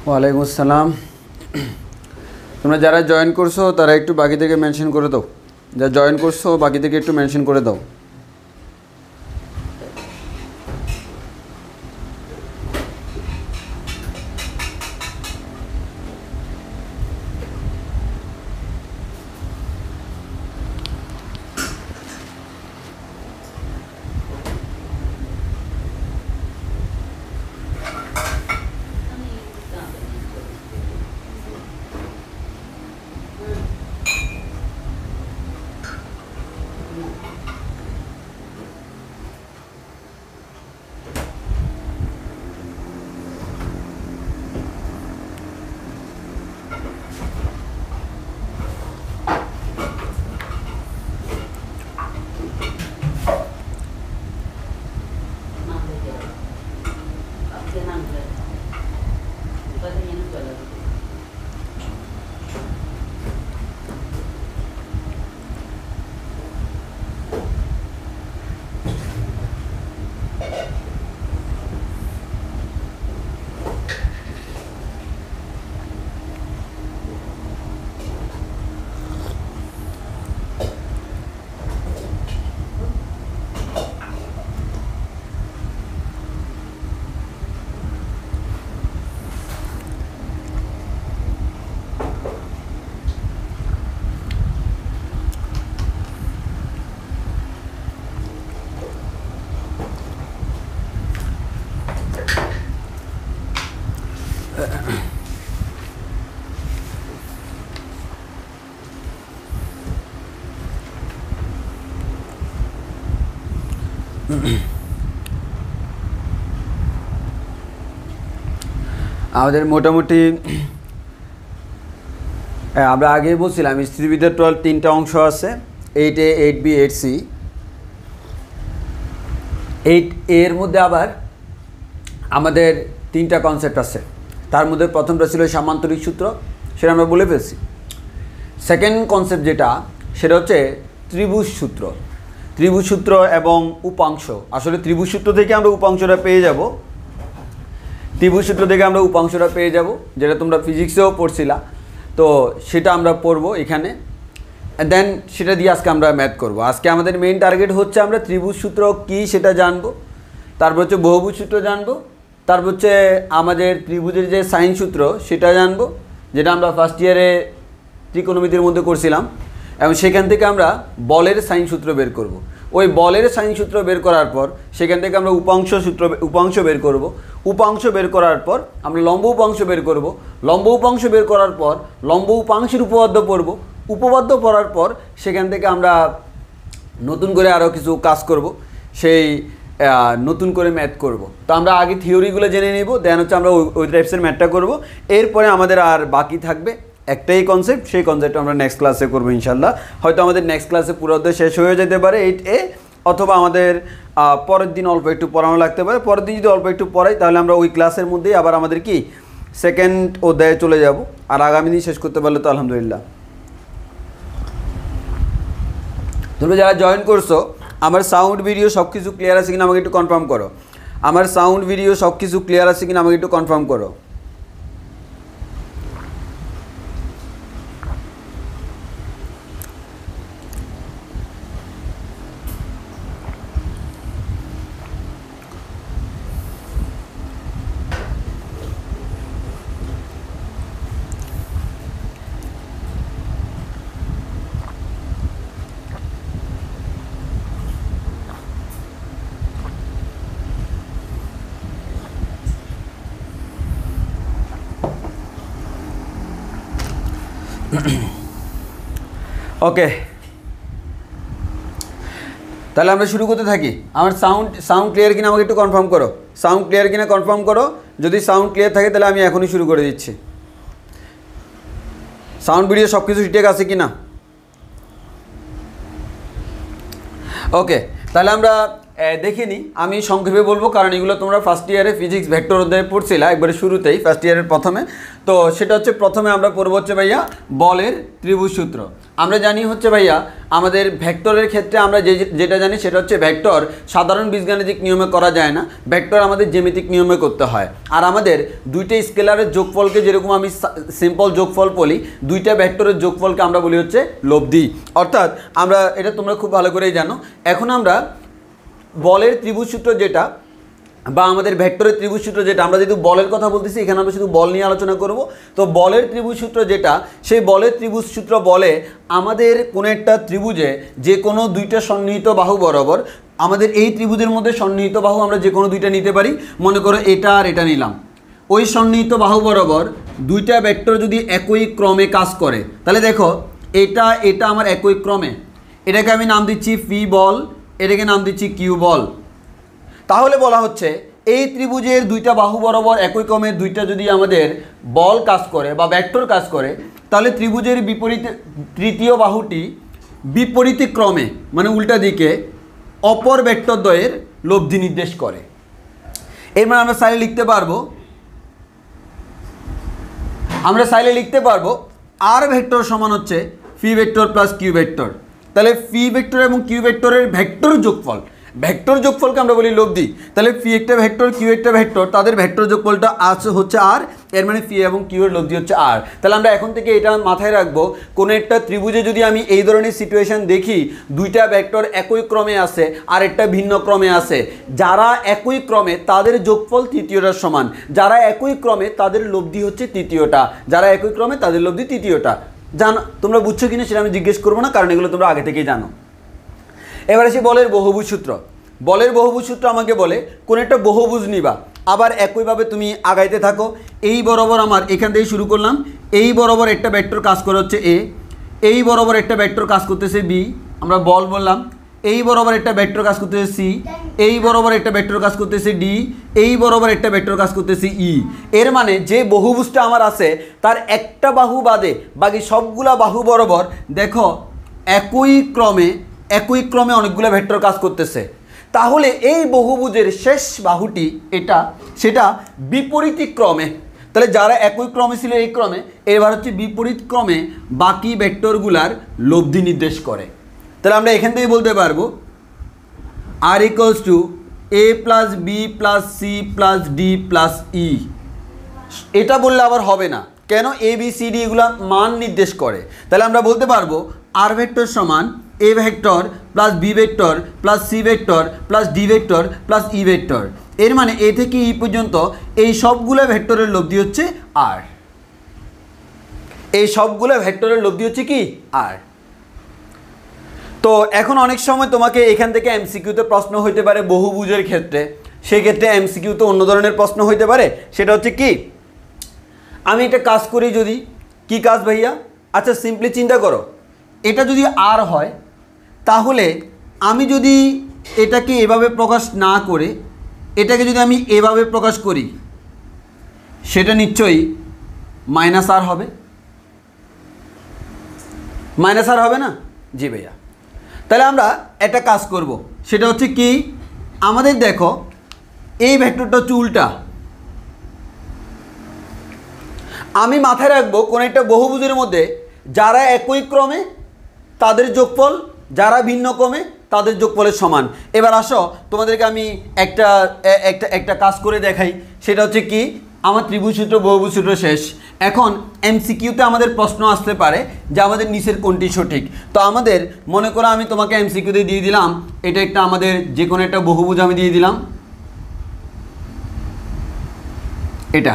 ওয়ালাইকুম আসসালাম। তোমরা যারা জয়েন করছো তারা একটু বাকি থেকে মেনশন করে দাও, যারা জয়েন করছো বাকি থেকে একটু মেনশন করে দাও। আমাদের মোটামুটি আমরা আগে বলছিলাম স্থিতিবিদ্যার 3টা অংশ আছে, 8A 8B 8C। 8A এর মধ্যে আবার আমাদের 3টা কনসেপ্ট আছে। তার মধ্যে প্রথমটা ছিল সামান্তরিক সূত্র, সেটা আমরা বলে ফেলছি। সেকেন্ড কনসেপ্ট যেটা, সেটা হচ্ছে ত্রিভুজ সূত্র। ত্রিভুজ সূত্র এবং উপাংশ, আসলে ত্রিভুজ সূত্র থেকে আমরা উপাংশটা পেয়ে যাব। ত্রিভুজ সূত্র থেকে আমরা উপাংশটা পেয়ে যাব, যেটা তোমরা ফিজিক্সেও পড়ছিলা, তো সেটা আমরা পড়বো এখানে। দেন সেটা দিয়ে আজকে আমরা ম্যাথ করব। আজকে আমাদের মেইন টার্গেট হচ্ছে আমরা ত্রিভুজ সূত্র কী সেটা জানবো, তারপর হচ্ছে বহুভুজ সূত্র জানবো, তারপর হচ্ছে আমাদের ত্রিভুজের যে সাইন সূত্র সেটা জানবো, যেটা আমরা ফার্স্ট ইয়ারে ত্রিকোণমিতির মধ্যে করছিলাম। এবং সেখান থেকে আমরা বলের সাইন সূত্র বের করব। ওই বলের সাইন সূত্র বের করার পর সেখান থেকে আমরা উপাংশ বের করব। উপাংশ বের করার পর আমরা লম্ব উপাংশ বের করব। লম্ব উপাংশ বের করার পর লম্ব উপাংশের উপপাদ্য পড়ব। উপপাদ্য পড়ার পর সেখান থেকে আমরা নতুন করে আরও কিছু কাজ করব, সেই নতুন করে ম্যাথ করব। তো আমরা আগে থিওরিগুলো জেনে নিব, দেন হচ্ছে আমরা ওই টাইপসের ম্যাথটা করব। এরপরে আমাদের আর বাকি থাকবে একটাই কনসেপ্ট, সেই কনসেপ্টটা আমরা নেক্সট ক্লাসে করবো ইনশাল্লাহ। হয়তো আমাদের নেক্সট ক্লাসে পুরো অধ্যায় শেষ হয়ে যেতে পারে 8A, অথবা আমাদের পরের দিন অল্প একটু পড়ানো লাগতে পারে। পরের দিন যদি অল্প একটু পড়াই তাহলে আমরা ওই ক্লাসের মধ্যেই আবার আমাদের কি সেকেন্ড অধ্যায়ে চলে যাব, আর আগামী দিন শেষ করতে পারলে তো আলহামদুলিল্লাহ। তোমরা যারা জয়েন করছো, আমার সাউন্ড ভিডিও সব কিছু ক্লিয়ার আছে কিনা আমাকে একটু কনফার্ম করো। আমার সাউন্ড ভিডিও সব কিছু ক্লিয়ার আছে কিনা আমাকে একটু কনফার্ম করো। ওকে, তাহলে আমরা শুরু করতে থাকি। আমার সাউন্ড ক্লিয়ার কিনা আমাকে একটু কনফার্ম করো, সাউন্ড ক্লিয়ার কিনা কনফার্ম করো। যদি সাউন্ড ক্লিয়ার থাকে তাহলে আমি এখনই শুরু করে দিচ্ছি। সাউন্ড ভিডিও সব কিছু ঠিক আছে কিনা? ওকে, তাহলে আমরা দেখে নিই। আমি সংক্ষেপে বলবো, কারণ এগুলো তোমরা ফার্স্ট ইয়ারে ফিজিক্স ভেক্টর অধ্যায়ে পড়ছিলা একবারে শুরুতেই, ফার্স্ট ইয়ারের প্রথমে। তো সেটা হচ্ছে প্রথমে আমরা পড়বো হচ্ছে ভাইয়া বলের ত্রিভুজ সূত্র। আমরা জানি হচ্ছে ভাইয়া আমাদের ভেক্টরের ক্ষেত্রে আমরা যেটা জানি সেটা হচ্ছে ভেক্টর সাধারণ বীজগাণিতিক নিয়মে করা যায় না, ভেক্টর আমাদের জ্যামিতিক নিয়মে করতে হয়। আর আমাদের দুইটা স্কেলারের যোগফলকে যেরকম আমি সিম্পল যোগফল বলি, দুইটা ভেক্টরের যোগফলকে আমরা বলি হচ্ছে লব্ধি। অর্থাৎ আমরা এটা তোমরা খুব ভালো করেই জানো। এখন আমরা বলের ত্রিভুজ সূত্র যেটা বা আমাদের ভেক্টরের ত্রিভুজ সূত্র যেটা, আমরা যেহেতু বলের কথা বলতেছি এখানে আমরা শুধু বল নিয়ে আলোচনা করব। তো বলের ত্রিভুজ সূত্র যেটা, সেই বলের ত্রিভুজ সূত্র বলে আমাদের কোনো একটা ত্রিভুজে যে কোনো দুইটা সন্নিহিত বাহু বরাবর, আমাদের এই ত্রিভুজের মধ্যে সন্নিহিত বাহু আমরা যে কোনো দুইটা নিতে পারি। মনে করো এটা আর এটা নিলাম, ওই সন্নিহিত বাহু বরাবর দুইটা ভেক্টর যদি একই ক্রমে কাজ করে, তাহলে দেখো এটা আমার একই ক্রমে, এটাকে আমি নাম দিচ্ছি পি বল, এটাকে নাম দিচ্ছি কিউ বল। তাহলে বলা হচ্ছে এই ত্রিভুজের দুইটা বাহু বরাবর একই ক্রমে দুইটা যদি আমাদের বল কাজ করে বা ভেক্টর কাজ করে, তাহলে ত্রিভুজের বিপরীতে তৃতীয় বাহুটি বিপরীত ক্রমে মানে উল্টা দিকে অপর ভেক্টর দ্বয়ের লব্ধি নির্দেশ করে। এর মানে আমরা সাইলে লিখতে পারবো আর ভেক্টর সমান হচ্ছে P vector plus Q vector. তাহলে পি ভেক্টর এবং কিউ ভেক্টরের ভেক্টর যোগফলকে আমরা বলি লব্ধি। তাহলে পি একটা ভেক্টর কিউ একটা ভেক্টর, তাদের ভেক্টর যোগফলটা হচ্ছে আর, এর মানে পি এবং কিউ এর লব্ধি হচ্ছে আর। তাহলে আমরা এখন থেকে এটা মাথায় রাখবো, কোনো একটা ত্রিভুজে যদি আমি এই ধরনের সিচুয়েশন দেখি, দুইটা ভেক্টর একই ক্রমে আছে আর একটা ভিন্ন ক্রমে আছে, যারা একই ক্রমে তাদের যোগফল তৃতীয়টার সমান, যারা একই ক্রমে তাদের লব্ধি হচ্ছে তৃতীয়টা, যারা একই ক্রমে তাদের লব্ধি তৃতীয়টা। জানো তোমরা বুঝছো কিনা সেটা আমি জিজ্ঞেস করবো না, কারণ এগুলো তোমরা আগে থেকেই জানো। এবার আসি বলের বহুভুজ সূত্র। বলের বহুভুজ সূত্র আমাকে বলে কোন একটা বহুভুজ নিবা, আবার একইভাবে তুমি আগাইতে থাকো। এই বরাবর আমার এখান থেকে শুরু করলাম, এই বরাবর একটা ভেক্টর কাজ করে হচ্ছে এ, এই বরাবর একটা ভেক্টর কাজ করতেছে বি, আমরা বল বললাম। এই বরাবর একটা ভেক্টর কাজ করতেছে সি, এই বরাবর একটা ভেক্টর কাজ করতেছে ডি, এই বরাবর একটা ভেক্টর কাজ করতেছে ই। এর মানে যে বহুভুজটা আমার আছে তার একটা বাহু বাদে বাকি সবগুলা বাহু বরাবর দেখো একই ক্রমে অনেকগুলো ভেক্টর কাজ করতেছে। তাহলে এই বহুভুজের শেষ বাহুটি সেটা বিপরীত ক্রমে, তাহলে যারা একই ক্রমে ছিল এই ক্রমে, এবার হচ্ছে বিপরীত ক্রমে বাকি ভেক্টরগুলার লব্ধি নির্দেশ করে। তাহলে আমরা এখান থেকে বলতে পারবো R equals to A plus B plus C plus D plus E. এটা বললে আবার হবে না, কেন? এ বি সি ডি এগুলা মান নির্দেশ করে। তাহলে আমরা বলতে পারবো আর ভেক্টর সমান A vector plus B vector plus C vector plus D vector plus E vector. এর মানে এ থেকে ই পর্যন্ত এই সবগুলো ভেক্টরের লব্ধি হচ্ছে আর, এই সবগুলো ভেক্টরের লব্ধি হচ্ছে কি আর। তো এখন অনেক সময় তোমাকে এখান থেকে এমসিকিউতে প্রশ্ন হইতে পারে বহুভুজের ক্ষেত্রে, সেক্ষেত্রে এমসিকিউতে অন্য ধরনের প্রশ্ন হইতে পারে। সেটা হচ্ছে কি, আমি একটা কাজ করি, যদি কি কাজ ভাইয়া? আচ্ছা সিম্পলি চিন্তা করো, এটা যদি আর হয় তাহলে আমি যদি এটাকে এভাবে প্রকাশ না করে এটাকে যদি আমি এভাবে প্রকাশ করি, সেটা নিশ্চয়ই মাইনাস আর হবে, মাইনাস আর হবে না? জি ভাইয়া। তাহলে আমরা একটা কাজ করব, সেটা হচ্ছে কি, আমাদের দেখো এই ভেক্টরটা হচ্ছে উল্টা। আমি মাথায় রাখবো কোন একটা বহুভুজের মধ্যে যারা একই ক্রমে তাদের যোগফল, যারা ভিন্ন ক্রমে তাদের যোগফলের সমান। এবার আসো তোমাদেরকে আমি একটা কাজ করে দেখাই। সেটা হচ্ছে কি, আমার ত্রিভুজ সূত্র বহুভুজ সূত্র শেষ। এখন এমসিকিউতে আমাদের প্রশ্ন আসতে পারে যে আমাদের নিচের কোনটি সঠিক। তো আমাদের মনে করো আমি তোমাকে এমসিকিউতে দিয়ে দিলাম এটা একটা আমাদের যে কোনো একটা বহুভুজ আমি দিয়ে দিলাম এটা,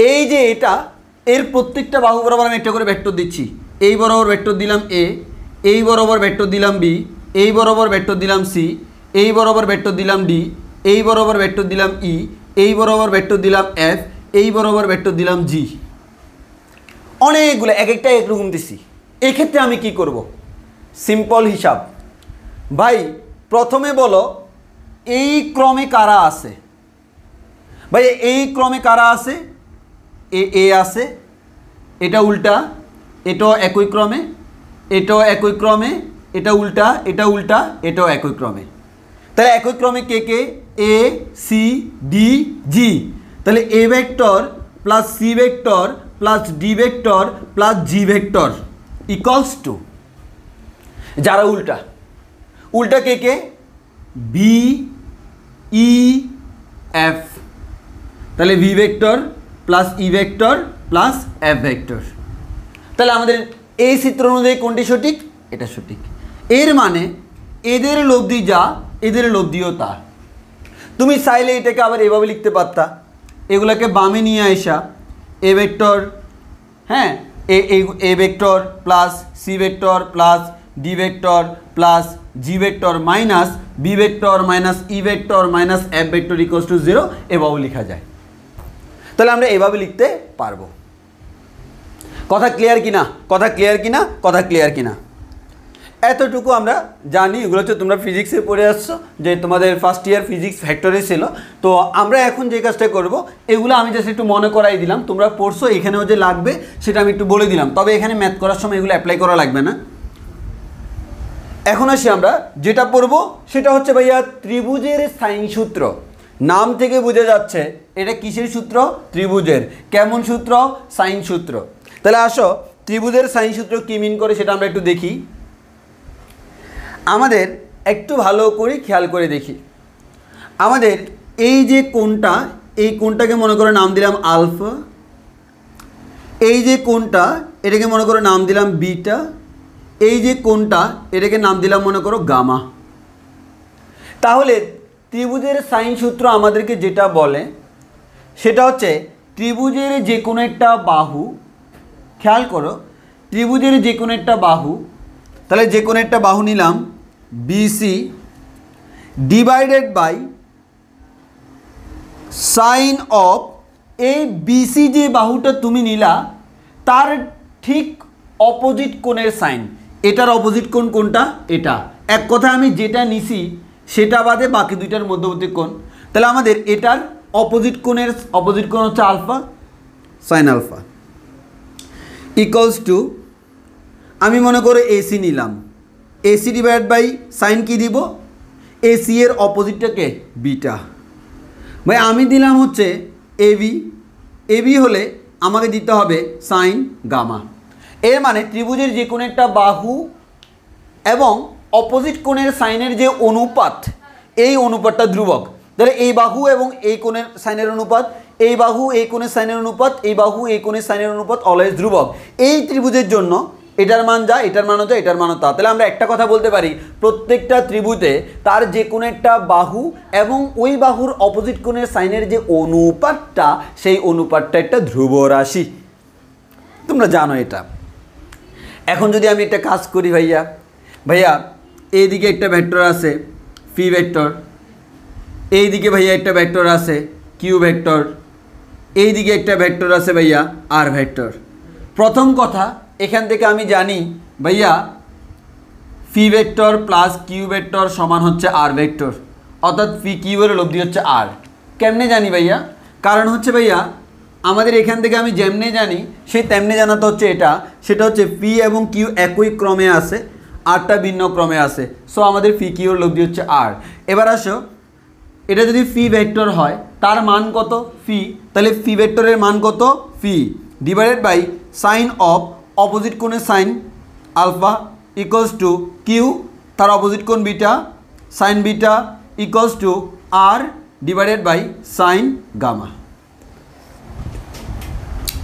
এই যে এটা এর প্রত্যেকটা বাহু বরাবর আমি একটা করে ভেক্টর দিচ্ছি। এই বরাবর ভেক্টর দিলাম এ, এই বরাবর ভেক্টর দিলাম বি, এই বরাবর ভেক্টর দিলাম সি, এই বরাবর ভেক্টর দিলাম ডি, এই বরাবর ভেক্টর দিলাম ই, এই বরাবর ভেক্টর দিলাম এফ, এই বরাবর ভেক্টর দিলাম জি। অনেকগুলো, এক একটা একরকম দিছি। এক্ষেত্রে আমি কি করব? সিম্পল হিসাব ভাই, প্রথমে বলো এই ক্রমে কারা আছে। ভাই এই ক্রমে কারা আছে? এ আছে, এটা উল্টা, এটাও একই ক্রমে, এটাও একই ক্রমে, এটা উল্টা, এটা উল্টা, এটাও একই ক্রমে। তাহলে একই ক্রমে কে কে? A C D G. তাহলে A vector plus C vector plus D vector plus G vector equals to, যারা উল্টা, উল্টা কে কে? B E F. তাহলে V vector plus E vector plus F vector. তাহলে আমাদের এই চিত্র অনুযায়ী কোনটি সঠিক? এটা সঠিক। এর মানে এদের লব্ধি যা, এদের লব্ধিও তা। তুমি চাইলে এটাকে আবার এভাবে লিখতে পারতা, এগুলোকে বামে নিয়ে আসা এ ভেক্টর, হ্যাঁ, A vector plus C vector plus D vector plus G vector minus B vector minus E vector minus F vector equals to 0 এভাবে লেখা যায়। তাহলে আমরা এভাবে লিখতে পারবো। কথা ক্লিয়ার কিনা? কথা ক্লিয়ার কিনা? কথা ক্লিয়ার কিনা? এতটুকু আমরা জানি। এগুলো হচ্ছে তোমরা ফিজিক্সে পড়ে আসছো, যে তোমাদের ফার্স্ট ইয়ার ফিজিক্স ফ্যাক্টরে ছিল। তো আমরা এখন যে কাজটা করব, এগুলো আমি জাস্ট একটু মনে করাই দিলাম, তোমরা পড়ছো, এখানেও যে লাগবে সেটা আমি একটু বলে দিলাম। তবে এখানে ম্যাথ করার সময় এগুলো অ্যাপ্লাই করা লাগবে না। এখন আসি আমরা যেটা পড়বো, সেটা হচ্ছে ভাইয়া ত্রিভুজের সাইন সূত্র। নাম থেকে বোঝা যাচ্ছে এটা কিসের সূত্র? ত্রিভুজের। কেমন সূত্র? সাইন সূত্র। তাহলে আসো ত্রিভুজের সাইন সূত্র কী মিন করে সেটা আমরা একটু দেখি। আমাদের একটু ভালো করে খেয়াল করে দেখি। আমাদের এই যে কোণটা, এই কোণটাকে মনে করে নাম দিলাম আলফা। এই যে কোণটা, এটাকে মনে করে নাম দিলাম বিটা। এই যে কোণটা, এটাকে নাম দিলাম মনে করো গামা। তাহলে ত্রিভুজের সাইন সূত্র আমাদেরকে যেটা বলে সেটা হচ্ছে ত্রিভুজের যে কোনো একটা বাহু, খেয়াল করো, ত্রিভুজের যে কোনো একটা বাহু, তাহলে যে কোনো একটা বাহু নিলাম BC divided by sine of, এই বিসি যে বাহুটা তুমি নিলা তার ঠিক অপোজিট কোণের সাইন। এটার অপোজিট কোণ কোনটা? এটা। এক কথা আমি যেটা নিছি সেটা বাদে বাকি দুইটার মধ্যবর্তী কোণ। তাহলে আমাদের এটার অপোজিট কোণের অপোজিট কোণ হচ্ছে alpha, sine alpha equals to, আমি মনে করো এসি নিলাম, এসি ডিভাইড বাই সাইন কি দিব? এসি এর অপোজিটটাকে বিটা। ভাই আমি দিলাম হচ্ছে এবি, এবি হলে আমাকে দিতে হবে সাইন গামা। এর মানে ত্রিভুজের যে কোনো একটা বাহু এবং অপোজিট কোণের সাইনের যে অনুপাত, এই অনুপাতটা ধ্রুবক। তাহলে এই বাহু এবং এই কোণের সাইনের অনুপাত, এই বাহু এই কোণের সাইনের অনুপাত, এই বাহু এই কোণের সাইনের অনুপাত অলওয়েজ ধ্রুবক। এই ত্রিভুজের জন্য এটার মান যা, এটার মানও যা, এটার মানও তা। তাহলে আমরা একটা কথা বলতে পারি, প্রত্যেকটা ত্রিভুজে তার যে কোনো একটা বাহু এবং ওই বাহুর অপোজিট কোণের সাইনের যে অনুপাতটা, সেই অনুপাতটা একটা ধ্রুব রাশি। তোমরা জানো এটা। এখন যদি আমি একটা কাজ করি ভাইয়া, ভাইয়া এইদিকে একটা ভেক্টর আছে পি ভেক্টর, এইদিকে ভাইয়া একটা ভেক্টর আছে কিউ ভেক্টর, এইদিকে একটা ভেক্টর আছে ভাইয়া আর ভেক্টর। প্রথম কথা, এখান থেকে আমি জানি ভাইয়া P vector plus Q vector সমান হচ্ছে আর ভেক্টর, অর্থাৎ পি কিউ এর লব্ধি হচ্ছে আর। কেমনে জানি ভাইয়া? কারণ হচ্ছে ভাইয়া আমাদের এখান থেকে আমি যেমনে জানি সেই তেমনি জানাতে হচ্ছে এটা, সেটা হচ্ছে পি এবং কিউ একই ক্রমে আছে, আরটা ভিন্ন ক্রমে আছে। সো আমাদের পি কিউর লব্ধি হচ্ছে আর। এবার আসো, এটা যদি পি ভেক্টর হয় তার মান কত? পি। তাহলে পি ভেক্টরের মান কত? P divided by sine of opposite কোণের sine alpha equals to Q, তার অপোজিট কোণ beta, sine beta equals to R divided by sine gamma.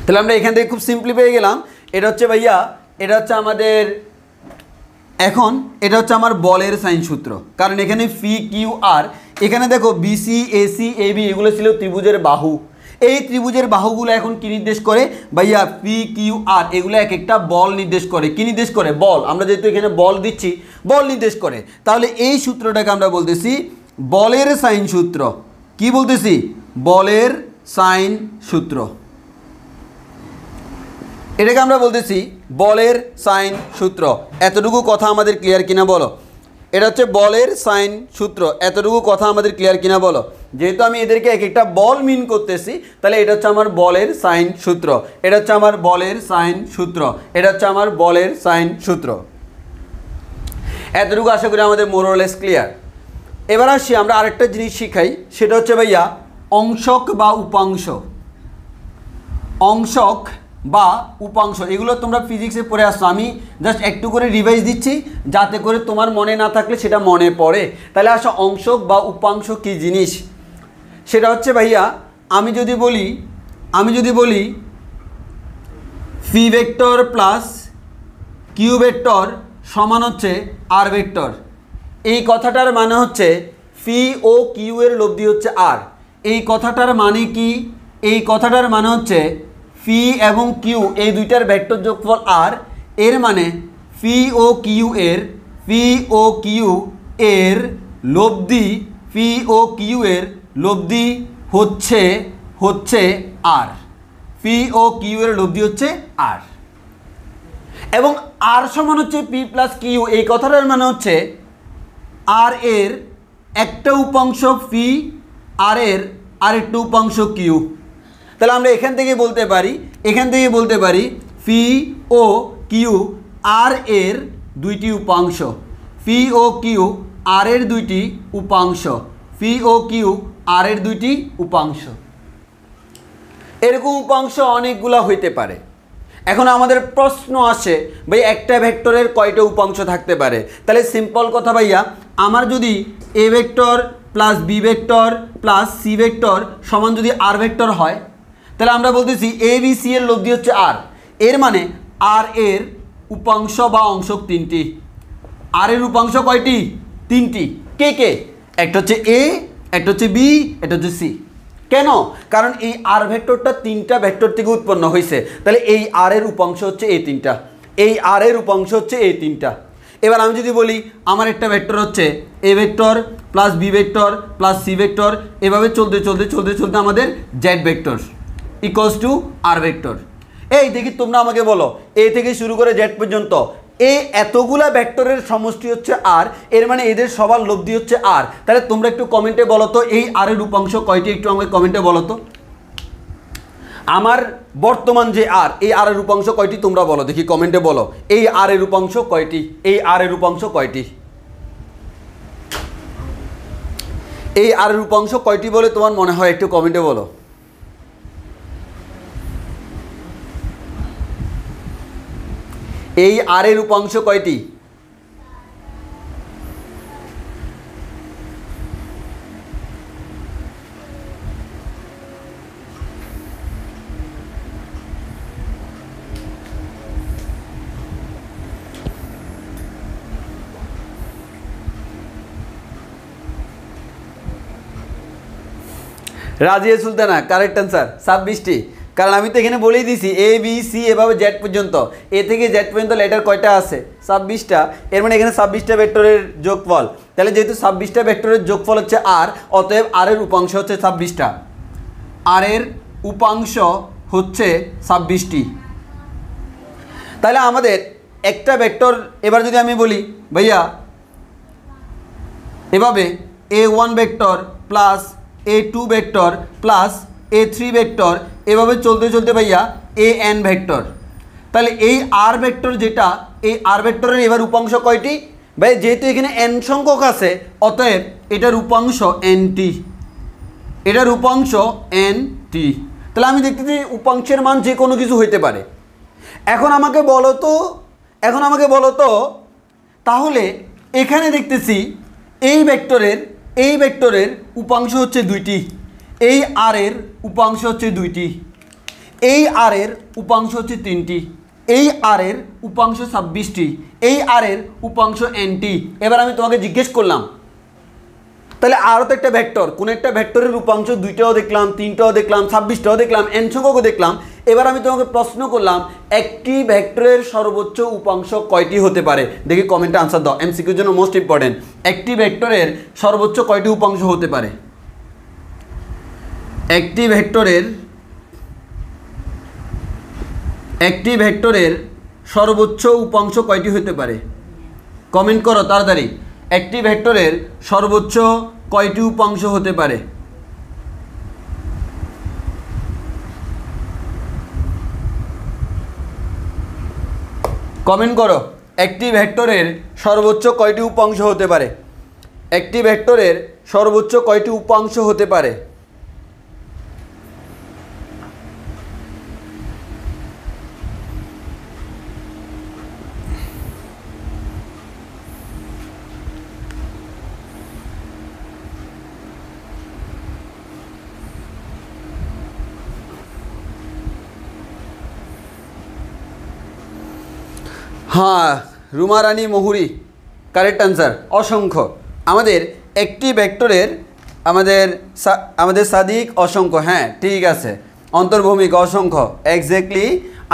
তাহলে আমরা এখান থেকে খুব সিম্পলি পেয়ে গেলাম। এটা হচ্ছে ভাইয়া, এটা হচ্ছে আমাদের, এখন এটা হচ্ছে আমার বলের সাইন সূত্র, কারণ এখানে পি কিউ আর, এখানে দেখো বিসি এসি এবি এগুলো ছিল ত্রিভুজের বাহু। এই ত্রিভুজের বাহুগুলো এখন কি নির্দেশ করে ভাইয়া? পি কিউ আর, এগুলো এক একটা বল নির্দেশ করে। কি নির্দেশ করে? বল। আমরা যেহেতু এখানে বল দিচ্ছি, বল নির্দেশ করে। তাহলে এই সূত্রটাকে আমরা বলতেছি বলের সাইন সূত্র। কি বলতেছি? বলের সাইন সূত্র। এটাকে আমরা বলতেছি বলের সাইন সূত্র। এতটুকু কথা আমাদের ক্লিয়ার কিনা বলো? এটা হচ্ছে বলের সাইন সূত্র। এতটুকু কথা আমাদের ক্লিয়ার কিনা বলো? যেহেতু আমি এদেরকে এক একটা বল মিন করতেছি, তাহলে এটা হচ্ছে আমার বলের সাইন সূত্র, এটা হচ্ছে আমার বলের সাইন সূত্র, এটা হচ্ছে আমার বলের সাইন সূত্র। এতটুকু আশা করি আমাদের মোরলেস ক্লিয়ার। এবার আসি আমরা আরেকটা জিনিস শিখাই, সেটা হচ্ছে ভাইয়া অংশক বা উপাংশ। অংশক বা উপাংশ এগুলো তোমরা ফিজিক্সে পড়ে আসছো, আমি জাস্ট একটু করে রিভাইজ দিচ্ছি যাতে করে তোমার মনে না থাকলে সেটা মনে পড়ে। তাহলে আসো অংশক বা উপাংশ কী জিনিস, সেটা হচ্ছে ভাইয়া আমি যদি বলি P vector plus Q vector সমান হচ্ছে আর ভেক্টর, এই কথাটার মানে হচ্ছে পি ও কিউ এর লব্ধি হচ্ছে আর। এই কথাটার মানে কি? এই কথাটার মানে হচ্ছে পি এবং কিউ এই দুইটার ভেক্টর যোগফল আর, এর মানে পি ও কিউ এর লব্ধি, পি ও কিউ এর লব্ধি হচ্ছে আর, পি ও কিউ এর লব্ধি হচ্ছে আর। এবং আর সমান হচ্ছে পি প্লাস কিউ, এই কথাটার মানে হচ্ছে আর এর একটা উপাংশ পি, আর এর আরেকটা উপাংশ কিউ। তাহলে আমরা এখান থেকে বলতে পারি পি ও কিউ আর এর দুইটি উপাংশ, পি ও কিউ আর এর দুইটি উপাংশ, পি ও কিউ আর এর দুইটি উপাংশ। এরকম উপাংশ অনেকগুলা হইতে পারে। এখন আমাদের প্রশ্ন আসে ভাই একটা ভেক্টরের কয়টা উপাংশ থাকতে পারে? তাহলে সিম্পল কথা ভাইয়া, আমার যদি A vector plus B vector plus C vector সমান যদি আর ভেক্টর হয়, তাহলে আমরা বলতেছি এ বি সি এর লব্ধি হচ্ছে আর। এর মানে আর এর উপাংশ বা অংশক তিনটি। আর এর উপাংশ কয়টি? তিনটি। কে কে? একটা হচ্ছে এ, একটা হচ্ছে বি, একটা হচ্ছে সি। কেন? কারণ এই আর ভেক্টরটা তিনটা ভেক্টর থেকে উৎপন্ন হয়েছে, তাহলে এই আর এর উপাংশ হচ্ছে এই তিনটা, এই আর এর উপাংশ হচ্ছে এই তিনটা। এবার আমি যদি বলি আমার একটা ভেক্টর হচ্ছে A vector plus B vector plus C vector, এভাবে চলতে আমাদের Z vector equals to R vector. এই দেখি তোমরা আমাকে বলো, এ থেকে শুরু করে জেড পর্যন্ত এই এতগুলা ভেক্টরের সমষ্টি হচ্ছে আর, এর মানে এদের সবার লব্ধি হচ্ছে আর। তাহলে তোমরা একটু কমেন্টে বলো তো এই আর এর উপাংশ কয়টি, একটু আমাকে কমেন্টে বলো তো। আমার বর্তমান যে আর, এই আর এর উপাংশ কয়টি তোমরা বলো দেখি, কমেন্টে বলো এই আর এর উপাংশ কয়টি, এই আর এর উপাংশ কয়টি, এই আর এর উপাংশ কয়টি বলে তোমার মনে হয় একটু কমেন্টে বলো। এই আর এর উপাংশ কয়টি? রাজিয়া সুলতানা কারেক্ট অ্যান্সার 26টি। কারণ আমি তো এখানে বলেই দিছি এ বি সি এভাবে জেড পর্যন্ত, এ থেকে জেড পর্যন্ত লেটার কয়টা আছে? 26টা। এর মানে এখানে 26টা ভেক্টরের যোগফল। তাহলে যেহেতু 26টা ভেক্টরের যোগফল হচ্ছে আর, অতএব আর এর উপাংশ হচ্ছে 26টা। আর এর উপাংশ হচ্ছে 26টি। তাহলে আমাদের একটা ভেক্টর, এবার যদি আমি বলি ভাইয়া এভাবে a1 vector plus a2 vector plus a3 vector, এভাবে চলতে ভাইয়া an ভেক্টর। তাহলে এই আর ভেক্টর যেটা, এই আর ভেক্টরের এবার উপাংশ কয়টি? ভাই যেহেতু এখানে n সংখ্যক আছে, অতএব এটার উপাংশ nt, এটার উপাংশ nt। তাহলে আমি দেখতেছি উপাংশের মান যে কোনো কিছু হইতে পারে। এখন আমাকে বলো তো তাহলে এখানে দেখতেছি এই ভেক্টরের উপাংশ হচ্ছে দুইটি, এই আর এর উপাংশ হচ্ছে দুইটি, এই আর এর উপাংশ হচ্ছে তিনটি, এই আর এর উপাংশ 26টি, এই আর এর উপাংশ nt। এবার আমি তোমাকে জিজ্ঞেস করলাম তাহলে আরও তো একটা ভেক্টর, কোন একটা ভেক্টরের উপাংশ দুইটাও দেখলাম, তিনটাও দেখলাম, 26টাও দেখলাম, n সংখ্যকও দেখলাম। এবার আমি তোমাকে প্রশ্ন করলাম একটি ভেক্টরের সর্বোচ্চ উপাংশ কয়টি হতে পারে? দেখি কমেন্টে আনসার দাও, এমসিকিউর জন্য মোস্ট ইম্পর্টেন্ট। একটি ভেক্টরের সর্বোচ্চ কয়টি উপাংশ হতে পারে? একটি ভেক্টরের একটি ভেক্টরের সর্বোচ্চ উপাংশ কয়টি হতে পারে? কমেন্ট করো তাড়াতাড়ি। একটি ভেক্টরের সর্বোচ্চ কয়টি উপাংশ হতে পারে? কমেন্ট করো। একটি ভেক্টরের সর্বোচ্চ কয়টি উপাংশ হতে পারে? একটি ভেক্টরের সর্বোচ্চ কয়টি উপাংশ হতে পারে? হ্যাঁ, রুমা রানী মহুরি, কারেক্ট আনসার, অসংখ্য। আমাদের একটি ভেক্টরের আমাদের সাদিক অসংখ্য, হ্যাঁ ঠিক আছে, অন্তর্ভূমিক অসংখ্য, এক্স্যাক্টলি।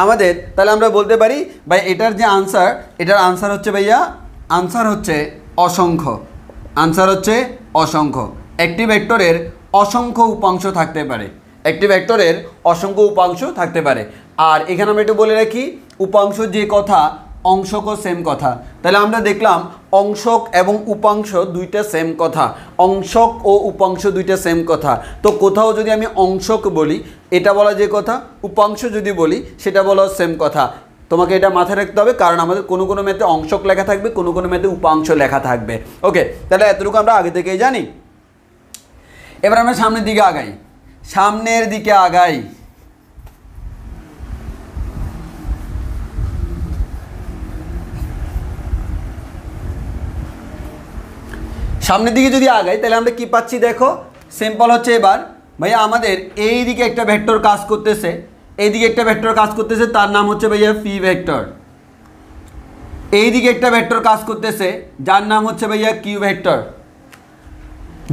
আমাদের তাহলে আমরা বলতে পারি ভাই এটার যে আনসার, এটার আনসার হচ্ছে ভাইয়া, আনসার হচ্ছে অসংখ্য। আনসার হচ্ছে অসংখ্য। একটি ভেক্টরের অসংখ্য উপাংশ থাকতে পারে। একটি ভেক্টরের অসংখ্য উপাংশ থাকতে পারে। আর এখানে আমরা একটু বলে রাখি, উপাংশ যে কথা, অংশকও সেম কথা। তাহলে আমরা দেখলাম অংশক এবং উপাংশ দুইটা সেম কথা, অংশক ও উপাংশ দুইটা সেম কথা। তো কোথাও যদি আমি অংশক বলি এটা বলা যে কথা, উপাংশ যদি বলি সেটা বলা সেম কথা। তোমাকে এটা মাথায় রাখতে হবে, কারণ আমাদের কোনো কোনো ম্যাথে অংশক লেখা থাকবে, কোনো কোনো ম্যাথে উপাংশ লেখা থাকবে। ওকে, তাহলে এতটুকু আমরা আগে থেকেই জানি। এবার আমরা সামনের দিকে আগাই, সামনের দিকে আগাই। সামনের দিকে যদি আগাই তাহলে আমরা কি পাচ্ছি দেখো, সিম্পল হচ্ছে। এবার ভাইয়া আমাদের এই দিকে একটা ভেক্টর কাজ করতেছে, এইদিকে একটা ভেক্টর কাজ করতেছে, তার নাম হচ্ছে ভাইয়া পি ভেক্টর। এইদিকে একটা ভেক্টর কাজ করতেছে যার নাম হচ্ছে ভাইয়া কিউ ভেক্টর।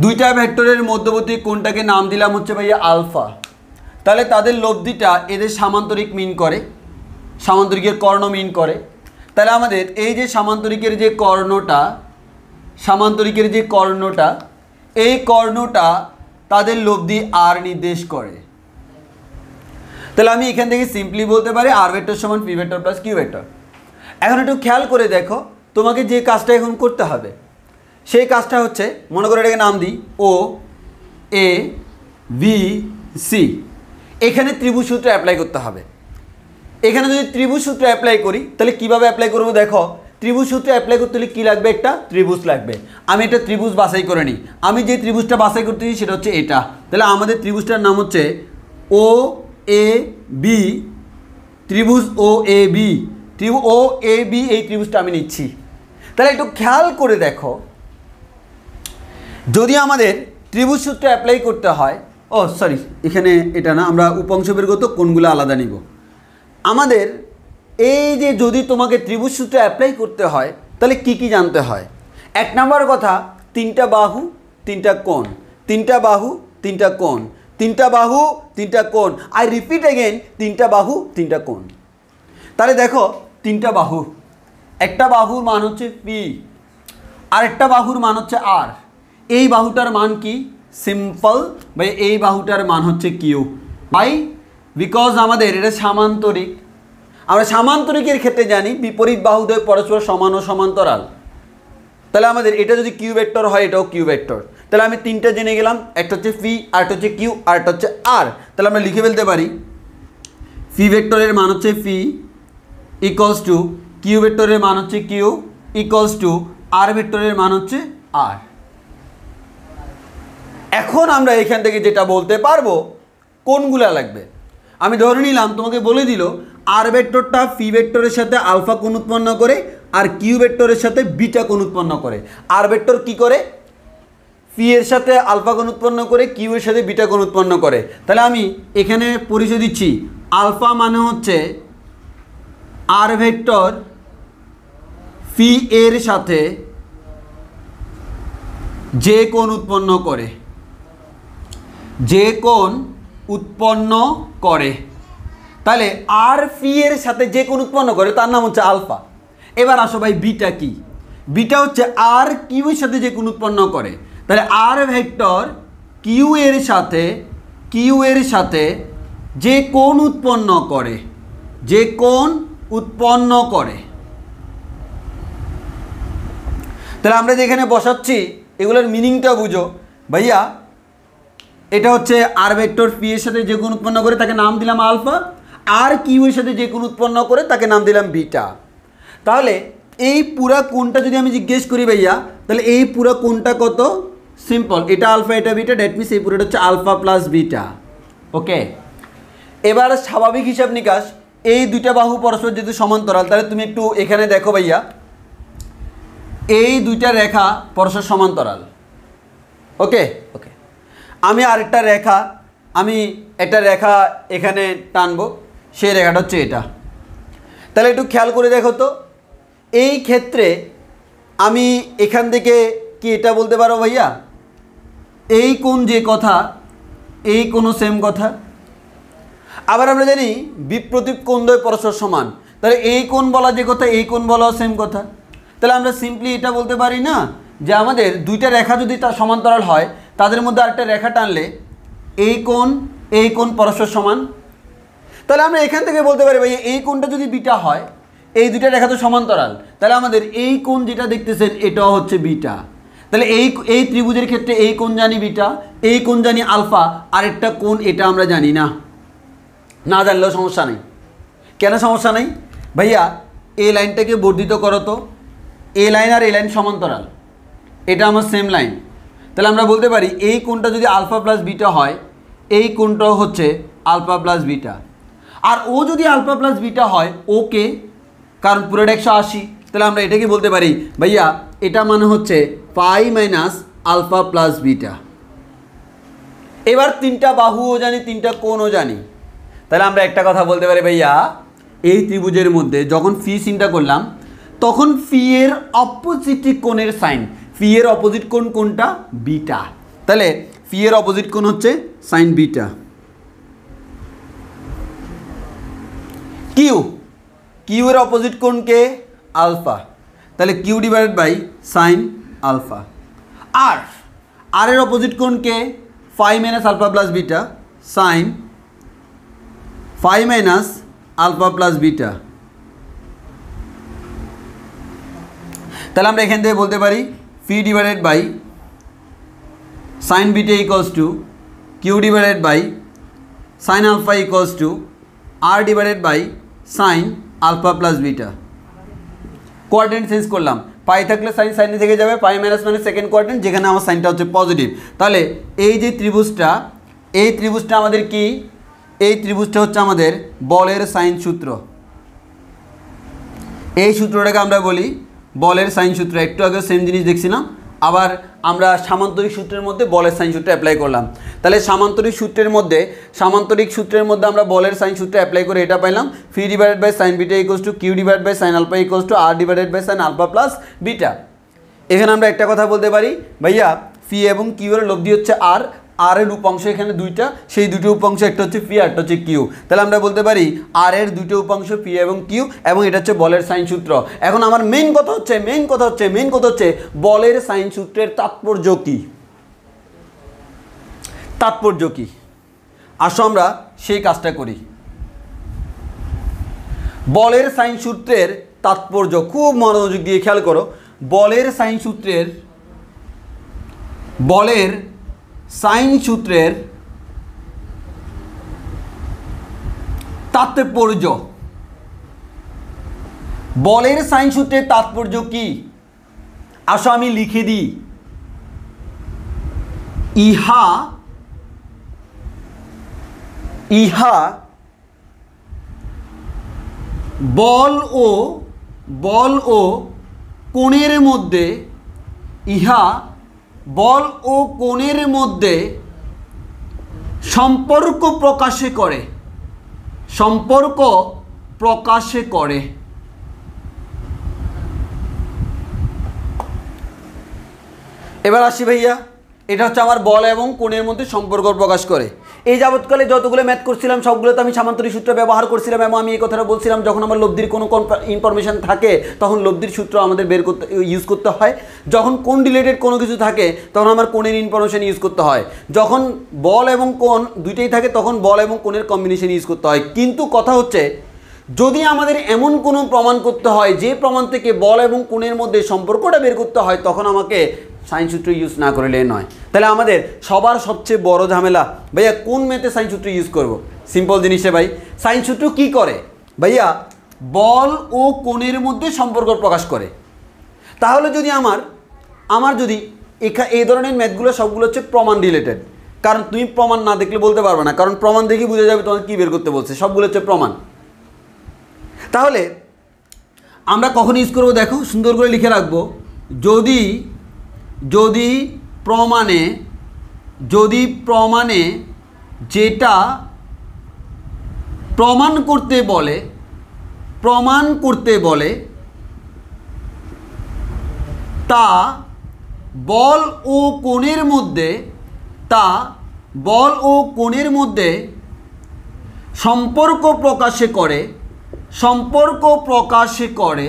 দুইটা ভেক্টরের মধ্যবর্তী কোণটাকে নাম দিলাম হচ্ছে ভাইয়া আলফা। তাহলে তাদের লব্ধিটা এদের সামান্তরিক মিন করে, সামান্তরিকের কর্ণ মিন করে। তাহলে আমাদের এই যে সামান্তরিকের যে কর্ণটা, সামান্তরিকের যে কর্ণটা, এই কর্ণটা তাদের লব্ধি আর নির্দেশ করে। তাহলে আমি এখান থেকে সিম্পলি বলতে পারি আর ভেক্টর সমান P vector plus Q vector. এখন একটু খেয়াল করে দেখো, তোমাকে যে কাজটা এখন করতে হবে সেই কাজটা হচ্ছে, মনে করো এটাকে নাম দিই ও এ বি সি। এখানে ত্রিভুজ সূত্র অ্যাপ্লাই করতে হবে। এখানে যদি ত্রিভুজ সূত্র অ্যাপ্লাই করি তাহলে কিভাবে অ্যাপ্লাই করবো দেখো, ত্রিভুজ সূত্র অ্যাপ্লাই করতে হলে কী লাগবে, একটা ত্রিভুজ লাগবে। আমি একটা ত্রিভুজ বাছাই করে নিই। আমি যে ত্রিভুজটা বাছাই করতেছি সেটা হচ্ছে এটা। তাহলে আমাদের ত্রিভুজটার নাম হচ্ছে ও এ বি, ত্রিভুজ ও A B, O A B, এই ত্রিভুজটা আমি নিচ্ছি। তাহলে একটু খেয়াল করে দেখো, যদি আমাদের ত্রিভুজ সূত্র অ্যাপ্লাই করতে হয়, ও সরি এখানে এটা না, আমরা উপাংশ বের করতে কোনগুলো আলাদা নিব। আমাদের এই যে যদি তোমাকে ত্রিভুজ সূত্র অ্যাপ্লাই করতে হয় তাহলে কি কি জানতে হয়? এক নম্বর কথা, তিনটা বাহু তিনটা কোণ, তিনটা বাহু তিনটা কোণ, তিনটা বাহু তিনটা কোণ। আই রিপিট এগেন, তিনটা বাহু তিনটা কোণ। তাহলে দেখো তিনটা বাহু, একটা বাহুর মান হচ্ছে পি, আর একটা বাহুর মান হচ্ছে আর। এই বাহুটার মান কি? সিম্পল ভাই, এই বাহুটার মান হচ্ছে কিউ। ভাই বিকজ আমাদের এটা সামান্তরিক, আমরা সামান্তরিকের ক্ষেত্রে জানি বিপরীত বাহুদ্বয় পরস্পর সমান ও সমান্তরাল। তাহলে আমাদের এটা যদি কিউ ভেক্টর হয়, এটাও কিউ ভেক্টর। তাহলে আমি তিনটা জেনে গেলাম, একটা হচ্ছে পি, আরেকটা হচ্ছে কিউ, আরেকটা হচ্ছে আর। তাহলে আমরা লিখে ফেলতে পারি পি ভেক্টরের মান হচ্ছে পি ইকুয়ালস টু কিউ ভেক্টরের মান হচ্ছে কিউ ইকুয়ালস টু আর ভেক্টরের মান হচ্ছে আর। এখন আমরা এখান থেকে যেটা বলতে পারবো কোনগুলা লাগবে। আমি ধরে নিলাম, তোমাকে বলে দিল আর ভেক্টরটা পি ভেক্টরের সাথে আলফা কোণ উৎপন্ন করে আর কিউ ভেক্টরের সাথে বিটা কোণ উৎপন্ন করে। আর ভেক্টর কি করে? পি এর সাথে আলফা কোণ উৎপন্ন করে, কিউ এর সাথে বিটা কোণ উৎপন্ন করে। তাহলে আমি এখানে পরিচয় দিচ্ছি, আলফা মানে হচ্ছে আর ভেক্টর পি এর সাথে যে কোণ উৎপন্ন করে, যে কোণ উৎপন্ন করে। তাহলে আর পি এর সাথে যে কোণ উৎপন্ন করে তার নাম হচ্ছে আলফা। এবার আসো ভাই, বিটা কি? বিটা হচ্ছে আর কিউ এর সাথে যে কোণ উৎপন্ন করে। তাহলে আর ভেক্টর কিউ এর সাথে যে কোণ উৎপন্ন করে, যে কোণ উৎপন্ন করে। তাহলে আমরা যেখানে বসাচ্ছি এগুলোর মিনিংটা বুঝো ভাইয়া। এটা হচ্ছে আর ভেক্টর পি এর সাথে যে কোণ উৎপন্ন করে তাকে নাম দিলাম আলফা, আর কিউ এর সাথে যে কোণ উৎপন্ন করে তাকে নাম দিলাম বিটা। তাহলে এই পুরা কোণটা যদি আমি জিজ্ঞেস করি ভাইয়া, তাহলে এই পুরা কোণটা কত? সিম্পল, এটা আলফা এটা বিটা, দ্যাট মিনস এই পুরোটা হচ্ছে আলফা প্লাস বিটা। ওকে, এবার স্বাভাবিক হিসাব নিকাশ, এই দুইটা বাহু পরস্পর যেহেতু সমান্তরাল, তাহলে তুমি একটু এখানে দেখো ভাইয়া, এই দুইটা রেখা পরস্পর সমান্তরাল। ওকে ওকে, আমি আরেকটা রেখা, আমি একটা রেখা এখানে টানবো, সেই রেখাটা হচ্ছে এটা। তাহলে একটু খেয়াল করে দেখো তো, এই ক্ষেত্রে আমি এখান থেকে কি এটা বলতে পারো ভাইয়া, এই কোণ যে কথা এই কোণও সেম কথা। আবার আমরা জানি বিপ্রতীপ কোণদ্বয় পরস্পর সমান, তাহলে এই কোণ বলা যে কথা এই কোণ বলাও সেম কথা। তাহলে আমরা সিম্পলি এটা বলতে পারি না যে আমাদের দুইটা রেখা যদি তার সমান্তরাল হয়, তাদের মধ্যে আরেকটা রেখা টানলে এই কোণ পরস্পর সমান। তাহলে আমরা এখান থেকে বলতে পারি ভাই এই কোণটা যদি বিটা হয়, এই দুইটা রেখা তো সমান্তরাল, তাহলে আমাদের এই কোণ যেটা দেখতেছেন এটাও হচ্ছে বিটা। তাহলে এই ত্রিভুজের ক্ষেত্রে এই কোণ জানি বিটা, এই কোণ জানি আলফা, আরেকটা কোণ এটা আমরা জানি না। না জানলেও সমস্যা নেই। কেন সমস্যা নেই ভাইয়া? এই লাইনটাকে বর্ধিত করো তো, এই লাইন আর এই লাইন সমান্তরাল, এটা আমার সেম লাইন। তাহলে আমরা বলতে পারি এই কোণটা যদি আলফা প্লাস বিটা হয়, এই কোণটাও হচ্ছে আলফা প্লাস বিটা। আর ও যদি আলফা প্লাস বিটা হয়, ওকে, কারণ পুরোটা 180, তাহলে আমরা এটাকে বলতে পারি ভাইয়া এটা মানে হচ্ছে পাই মাইনাস আলফা প্লাস বিটা। এবার তিনটা বাহুও জানি, তিনটা কোণও জানি, তাহলে আমরা একটা কথা বলতে পারি ভাইয়া, এই ত্রিভুজের মধ্যে যখন ফি চিন্তা করলাম, তখন ফি এর অপোজিট কোণের সাইন, ফি এর অপোজিট কোণ কোনটা? বিটা। তাহলে ফি এর অপোজিট কোণ হচ্ছে সাইন বিটা। কিউ এর অপোজিট কোণ কে? আলফা। তাহলে Q divided by sine alpha. R এর অপোজিট কোণ কে? Phi minus alpha plus beta, sine phi minus alpha plus beta. তাহলে আমরা এখান থেকে বলতে পারি P divided by sine beta equals to Q divided by sine alpha equals to R divided by sine alpha plus beta. Coordinate change করলাম, pi থাকলে সাইনে থেকে যাবে, পাই মাইনাস মানে সেকেন্ড কোয়ার্ডিনেট, যেখানে আমার সাইনটা হচ্ছে পজিটিভ। তাহলে এই যে ত্রিভুজটা, এই ত্রিভুজটা আমাদের কি? এই ত্রিভুজটা হচ্ছে আমাদের বলের সাইন সূত্র। এই সূত্রটাকে আমরা বলি বলের সাইন সূত্র। একটু আগে সেম জিনিস দেখছিলাম, আবার আমরা সামান্তরিক সূত্রের মধ্যে বলের সাইন সূত্র অ্যাপ্লাই করলাম। তাহলে সামান্তরিক সূত্রের মধ্যে আমরা বলের সাইন সূত্র অ্যাপ্লাই করে এটা পাইলাম, P divided by sine beta equals to Q divided by sine alpha equals to R divided by sine alpha plus beta. এখানে আমরা একটা কথা বলতে পারি ভাইয়া, ফি এবং কিউ এর লব্ধি হচ্ছে আর, আর এর উপাংশ এখানে দুইটা, সেই দুটো উপাংশ একটা হচ্ছে ফি আর একটা হচ্ছে কিউ। তাহলে আমরা বলতে পারি আর এর দুটো উপাংশ ফি এবং কিউ, এবং এটা হচ্ছে বলের সাইন সূত্র। এখন আমার মেইন কথা হচ্ছে বলের সাইন সূত্রের তাৎপর্য কি? আসো আমরা সেই কাজটা করি। বলের সাইন সূত্রের তাৎপর্য খুব মনোযোগ দিয়ে খেয়াল করো। বলের সাইন সূত্রের তাৎপর্য, বলের সাইন সূত্রের তাৎপর্য কি? আসো আমি লিখে দিই, ইহা বল ও কোণের মধ্যে, ইহা বল ও কোণের মধ্যে সম্পর্ক প্রকাশে করে। এবার আসি ভাইয়া, এটা হচ্ছে আমার বল এবং কোণের মধ্যে সম্পর্ক প্রকাশ করে। এই যাবৎকালে যতগুলো ম্যাথ করছিলাম সবগুলোতে আমি সামান্তরিক সূত্র ব্যবহার করছিলাম, এবং আমি এই কথাটা বলছিলাম যখন আমার লব্ধির কোনো ইনফরমেশন থাকে তখন লব্ধির সূত্র আমাদের ইউজ করতে হয়। যখন কোণ রিলেটেড কোনো কিছু থাকে তখন আমার কোণের ইনফরমেশন ইউজ করতে হয়। যখন বল এবং কোণ দুইটাই থাকে তখন বল এবং কোণের কম্বিনেশন ইউজ করতে হয়। কিন্তু কথা হচ্ছে যদি আমাদের এমন কোনো প্রমাণ করতে হয় যে প্রমাণ থেকে বল এবং কোণের মধ্যে সম্পর্কটা বের করতে হয়, তখন আমাকে সাইন সূত্র ইউজ না করলে নয়। তাহলে আমাদের সবার সবচেয়ে বড় ঝামেলা, ভাইয়া কোন ম্যাথে সাইন সূত্র ইউজ করব? সিম্পল জিনিসে ভাই, সাইন সূত্র কী করে ভাইয়া? বল ও কোণের মধ্যে সম্পর্ক প্রকাশ করে। তাহলে যদি আমার যদি এই ধরনের ম্যাথগুলো সবগুলো হচ্ছে প্রমাণ রিলেটেড, কারণ তুমি প্রমাণ না দেখলে বলতে পারবে না, কারণ প্রমাণ দেখে বুঝে যাবে তোমাকে কী বের করতে বলছে, সবগুলো হচ্ছে প্রমাণ। তাহলে আমরা কখন ইউজ করবো দেখো, সুন্দর করে লিখে রাখবো, যদি প্রমাণে যেটা প্রমাণ করতে বলে তা বল ও কোণের মধ্যে সম্পর্ক প্রকাশে করে,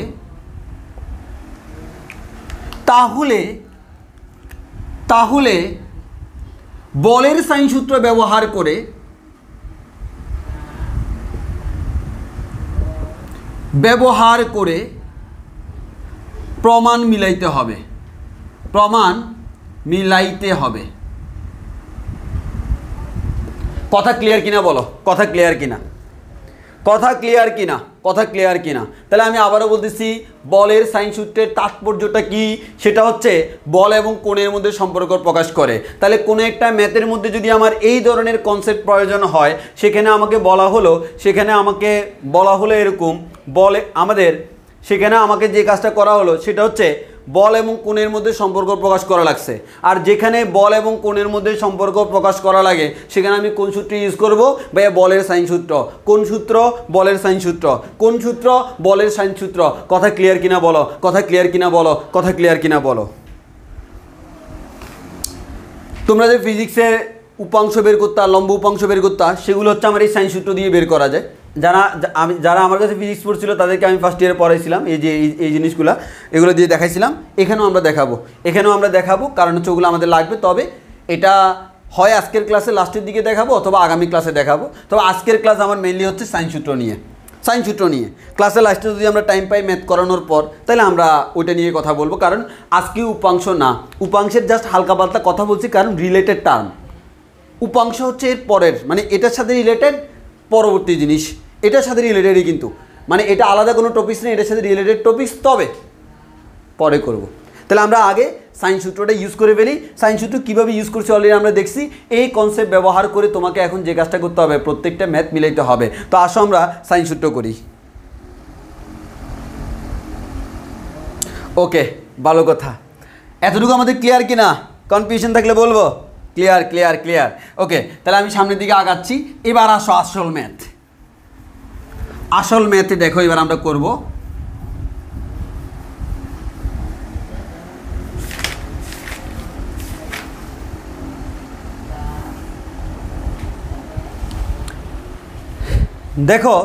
তাহলে বলের সাইন সূত্র ব্যবহার করে প্রমাণ মিলাইতে হবে। কথা ক্লিয়ার কিনা বলো? কথা ক্লিয়ার কিনা? তাহলে আমি আবারও বলতেছি, বলের সাইন সূত্রের তাৎপর্যটা কি? সেটা হচ্ছে বল এবং কোণের মধ্যে সম্পর্ক প্রকাশ করে। তাহলে কোনো একটা ম্যাথের মধ্যে যদি আমার এই ধরনের কনসেপ্ট প্রয়োজন হয়, সেখানে আমাকে বলা হলো এরকম, সেখানে আমাকে যে কাজটা করা হলো সেটা হচ্ছে বল এবং কোণের মধ্যে সম্পর্ক প্রকাশ করা লাগছে। আর যেখানে বল এবং কোণের মধ্যে সম্পর্ক প্রকাশ করা লাগে, সেখানে আমি কোন সূত্র ইউজ করব? ভাইয়া বলের সাইন সূত্র। কোন সূত্র? বলের সাইন সূত্র। কোন সূত্র? বলের সাইন সূত্র। কথা ক্লিয়ার কিনা বলো? তোমরা যে ফিজিক্সের উপাংশ বের করতা, লম্ব উপাংশ বের করতা, সেগুলো হচ্ছে আমার এই সাইন সূত্র দিয়ে বের করা যায়। যারা আমার কাছে ফিজিক্স পড়ছিল তাদেরকে আমি ফার্স্ট ইয়ারে পড়াইছিলাম এই জিনিসগুলো, এগুলো দিয়ে দেখাইছিলাম। এখানেও আমরা দেখাবো, কারণ হচ্ছে ওগুলো আমাদের লাগবে। তবে এটা হয় আজকের ক্লাসে লাস্টের দিকে দেখাবো অথবা আগামী ক্লাসে দেখাবো। তবে আজকের ক্লাস আমার মেইনলি হচ্ছে সাইন সূত্র নিয়ে। ক্লাসে লাস্টে যদি আমরা টাইম পাই ম্যাথ করানোর পর, তাহলে আমরা ওইটা নিয়ে কথা বলবো। কারণ আজকে উপাংশের জাস্ট হালকা পাতলা কথা বলছি, কারণ রিলেটেড টার্ম। উপাংশ হচ্ছে এর পরের, মানে এটার সাথে রিলেটেড পরবর্তী জিনিস, এটার সাথে রিলেটেডই, কিন্তু মানে এটা আলাদা কোনো টপিক্স নেই, এটার সাথে রিলেটেড টপিক্স, তবে পরে করব। তাহলে আমরা আগে সাইন সূত্রটা ইউজ করে ফেলি। সাইন সূত্র কীভাবে ইউজ করছি অলরেডি আমরা দেখছি। এই কনসেপ্ট ব্যবহার করে তোমাকে এখন যে কাজটা করতে হবে, প্রত্যেকটা ম্যাথ মিলাইতে হবে। তো আসো আমরা সাইন সূত্র করি। ওকে, ভালো কথা। এতটুকু আমাদের ক্লিয়ার কিনা? কনফিউশন থাকলে বলবো। ক্লিয়ার। ওকে, তাহলে আমি সামনের দিকে আগাচ্ছি। এবার আসো আসল ম্যাথে দেখো, এবার আমরা করব দেখো,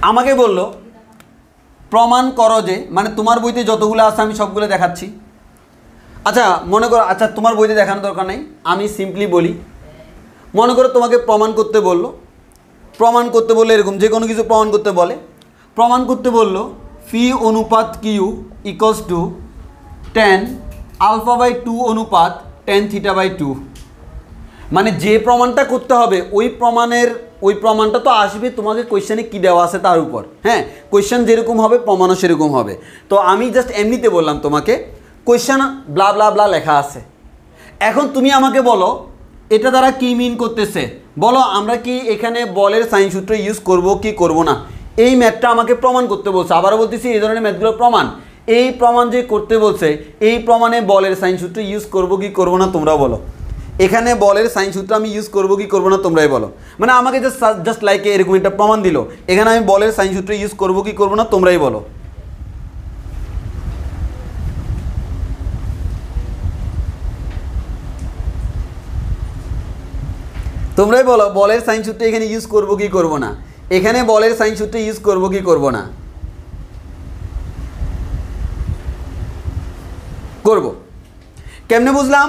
আমাকে বললো প্রমাণ করো যে, মানে তোমার বইতে যতগুলো আছে আমি সবগুলো দেখাচ্ছি। আচ্ছা মনে করো, আচ্ছা তোমার বইতে দেখানোর দরকার নেই, আমি সিম্পলি বলি। মনে করো তোমাকে প্রমাণ করতে বললো এরকম যে কোনো কিছু প্রমাণ করতে বললো ফি অনুপাত কিউ ইকুয়ালস টু tan α/2 অনুপাত tan θ/2। মানে যে প্রমাণটা করতে হবে ওই প্রমাণটা তো আসবে তোমাকে কোয়েশ্চেনে কী দেওয়া আছে তার উপর। হ্যাঁ, কোয়েশ্চেন যেরকম হবে প্রমাণও সেরকম হবে। তো আমি জাস্ট এমনিতে বললাম তোমাকে, কোয়েশ্চেন ব্লা ব্লা ব্লা লেখা আছে। এখন তুমি আমাকে বলো এটা দ্বারা কী মিন করতেছে, বলো আমরা কি এখানে বলের সাইন সূত্র ইউজ করব কি করব না। এই ম্যাথটা আমাকে প্রমাণ করতে বলছে। আবারও বলতেছি, এই ধরনের ম্যাথগুলো প্রমাণ যে করতে বলছে, এই প্রমাণে বলের সাইন সূত্র ইউজ করব কি করব না তোমরা বলো। এখানে বলের সাইন সূত্র আমি ইউজ করব কি করব না তোমরাই বলো। মানে আমাকে জাস্ট লাইক এরকম একটা প্রমাণ দিল, এখানে আমি বলের সাইন সূত্র ইউজ করব কি করব না তোমরাই বলো। তোমরাই বলো বলের সাইন সূত্র এখানে ইউজ করব কি করব না। এখানে বলের সাইন সূত্র ইউজ করব কি করব না। করব। কেমনে বুঝলাম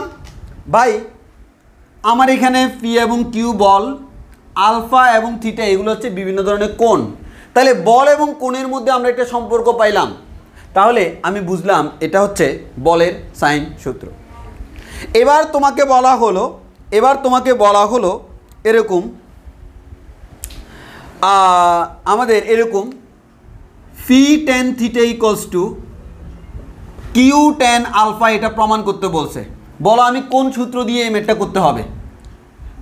ভাই? আমার এখানে পি এবং কিউ বল, আলফা এবং থিটা এগুলো হচ্ছে বিভিন্ন ধরনের কোণ। তাহলে বল এবং কোণের মধ্যে আমরা একটা সম্পর্ক পাইলাম, তাহলে আমি বুঝলাম এটা হচ্ছে বলের সাইন সূত্র। এবার তোমাকে বলা হলো এরকম আমাদের এরকম P tan theta equals to Q tan alpha, এটা প্রমাণ করতে বলছে। বলো আমি কোন সূত্র দিয়ে এই ম্যাথটা করতে হবে,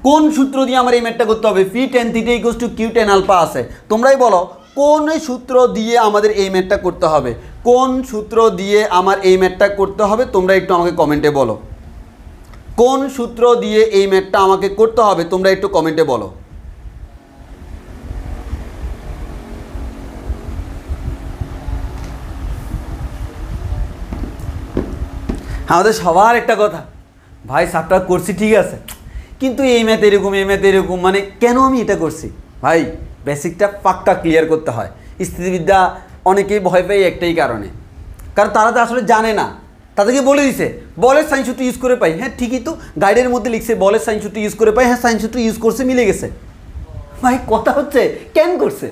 কোন সূত্র দিয়ে আমার এই ম্যাথটা করতে হবে? P tan theta equals to Q tan alpha আছে, তোমরাই বলো কোন সূত্র দিয়ে আমাদের এই ম্যাথটা করতে হবে, কোন সূত্র দিয়ে আমার এই ম্যাথটা করতে হবে? তোমরা একটু আমাকে কমেন্টে বলো কোন সূত্র দিয়ে এই ম্যাথটা আমাকে করতে হবে, তোমরা একটু কমেন্টে বলো। আমাদের সবার একটা কথা, ভাই সাবটা করছি ঠিক আছে, কিন্তু এই ম্যাথ এরকম, এই ম্যাথ এরকম, মানে কেন আমি এটা করছি? ভাই বেসিকটা পাক্কা ক্লিয়ার করতে হয়। স্থিতিবিদ্যা অনেকেই ভয় পায় একটাই কারণে, কারণ তারা তো আসলে জানে না। তাদেরকে বলে দিছে বলের সাইন সূত্র ইউজ করে পাই, হ্যাঁ ঠিকই তো গাইডের মধ্যে লিখছে বলের সাইন সূত্র ইউজ করে পাই, হ্যাঁ সাইন সূত্র ইউজ করছে, মিলে গেছে। ভাই কথা হচ্ছে কেন করছে,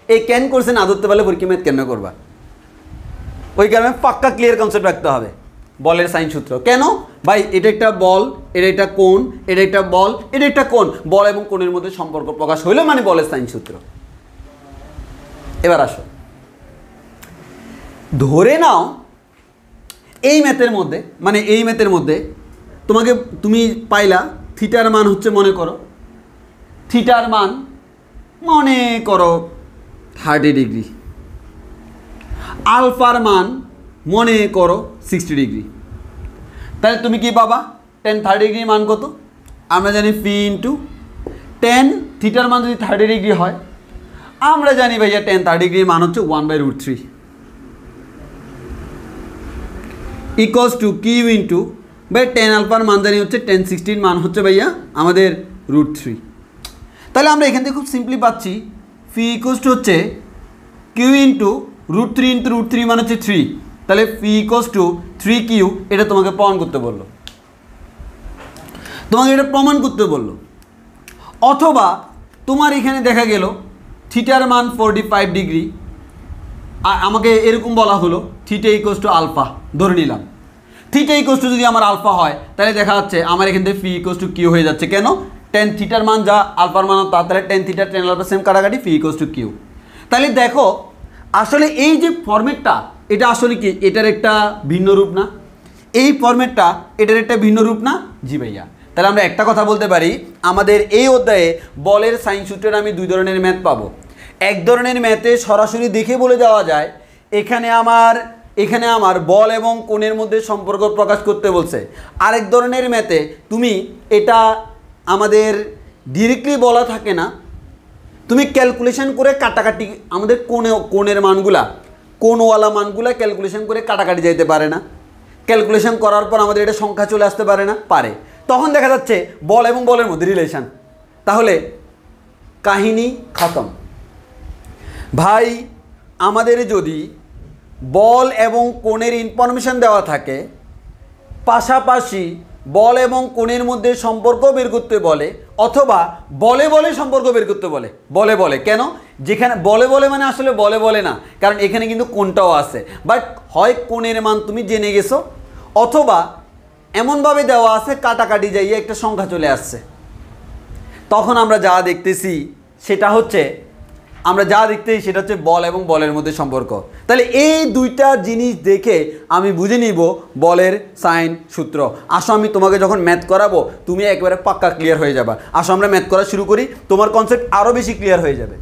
এই কেন করছে না ধরতে পারলে পরীক্ষা ম্যাথ কেন করবা? ওই কারণে পাক্কা ক্লিয়ার কনসেপ্ট রাখতে হবে বলের সাইন সূত্র। কেন ভাই? এটা একটা বল, এটা একটা কোণ, এটা একটা বল, এটা একটা কোণ, বল এবং কোণের মধ্যে সম্পর্ক প্রকাশ হইলো মানে বলের সাইন সূত্র। এবার আসো, ধরে নাও এই ম্যাথের মধ্যে তুমি পাইলা থিটার মান হচ্ছে মনে করো 30 ডিগ্রি, আলফার মান মনে করো 60 ডিগ্রি। তাহলে তুমি কি পাবা? টেন 30 ডিগ্রির মান কত? আমরা জানি পি ইন্টু টেন, থিটার মান যদি 30 ডিগ্রি হয় আমরা জানি ভাইয়া টেন 30 ডিগ্রির মান হচ্ছে 1/√3 ইকুয়ালস টু কিউ ইন্টু ভাই টেন আলফার মান জানি হচ্ছে 10/16 মান হচ্ছে ভাইয়া আমাদের √3। তাহলে আমরা এখান থেকে খুব সিম্পলি পাচ্ছি ফি ইকুয়ালস টু হচ্ছে কিউ ইন্টু √3 ইন্টু √3 মানে হচ্ছে 3। তাহলে ফি ইকুয়ালস টু 3Q, এটা তোমাকে প্রমাণ করতে বললো, অথবা তোমার এখানে দেখা গেল থিটার মান 45 ডিগ্রি, আর আমাকে এরকম বলা হলো থিটা ইকুয়ালস টু আলফা, ধরে নিলাম থিটা ইকুয়ালস টু যদি আমার আলফা হয় তাহলে দেখা যাচ্ছে আমার এখান থেকে ফি ইকুয়ালস টু কিউ হয়ে যাচ্ছে। কেন? টেন থিটার মান যা আলফার মান তা, তাহলে tan theta tan alpha same কাটাকাটি, ফি ইকুয়ালস টু কিউ। তাহলে দেখো আসলে এই যে ফরম্যাটটা এটা আসলে কি এটার একটা ভিন্ন রূপ না? এই ফরম্যাটটা এটার একটা ভিন্ন রূপ না? জি ভাইয়া। তাহলে আমরা একটা কথা বলতে পারি, আমাদের এই অধ্যায়ে বলের সাইন সূত্রের আমি দুই ধরনের ম্যাথ পাবো। এক ধরনের ম্যাথে সরাসরি দেখে বলে দেওয়া যায় এখানে আমার বল এবং কোণের মধ্যে সম্পর্ক প্রকাশ করতে বলছে। আরেক ধরনের ম্যাথে তুমি এটা আমাদের ডিরেক্টলি বলা থাকে না, তুমি ক্যালকুলেশন করে কাটাকাটি, আমাদের কোণের মানগুলা কোণওয়ালা মানগুলা ক্যালকুলেশন করে কাটাকাটি যাইতে পারে না, ক্যালকুলেশন করার পর আমাদের এটা সংখ্যা চলে আসতে পারে না, পারে। তখন দেখা যাচ্ছে বল এবং বলের মধ্যে রিলেশন, তাহলে কাহিনী খতম। ভাই আমাদের যদি বল এবং কোণের ইনফরমেশন দেওয়া থাকে, পাশাপাশি বল এবং কোণের মধ্যে সম্পর্ক বের করতে বলে, অথবা বলে বলে সম্পর্ক বের করতে বলে, বলে বলে কেন? যেখানে বলে বলে মানে আসলে বলে বলে না, কারণ এখানে কিন্তু কোণটাও আছে, বাট হয় কোণের মান তুমি জেনে গেছো, অথবা এমনভাবে দেওয়া আছে কাটাকাটি যাইয়ে একটা সংখ্যা চলে আসছে। তখন আমরা যা দেখতেছি সেটা হচ্ছে বল এবং বলের মধ্যে সম্পর্ক। তাহলে এই দুইটা জিনিস দেখে আমি বুঝে নিব বলের সাইন সূত্র। আসো আমি তোমাকে যখন ম্যাথ করাবো তুমি একবারে পাক্কা ক্লিয়ার হয়ে যাবা। আসো আমরা ম্যাথ করা শুরু করি, তোমার কনসেপ্ট আরও বেশি ক্লিয়ার হয়ে যাবে।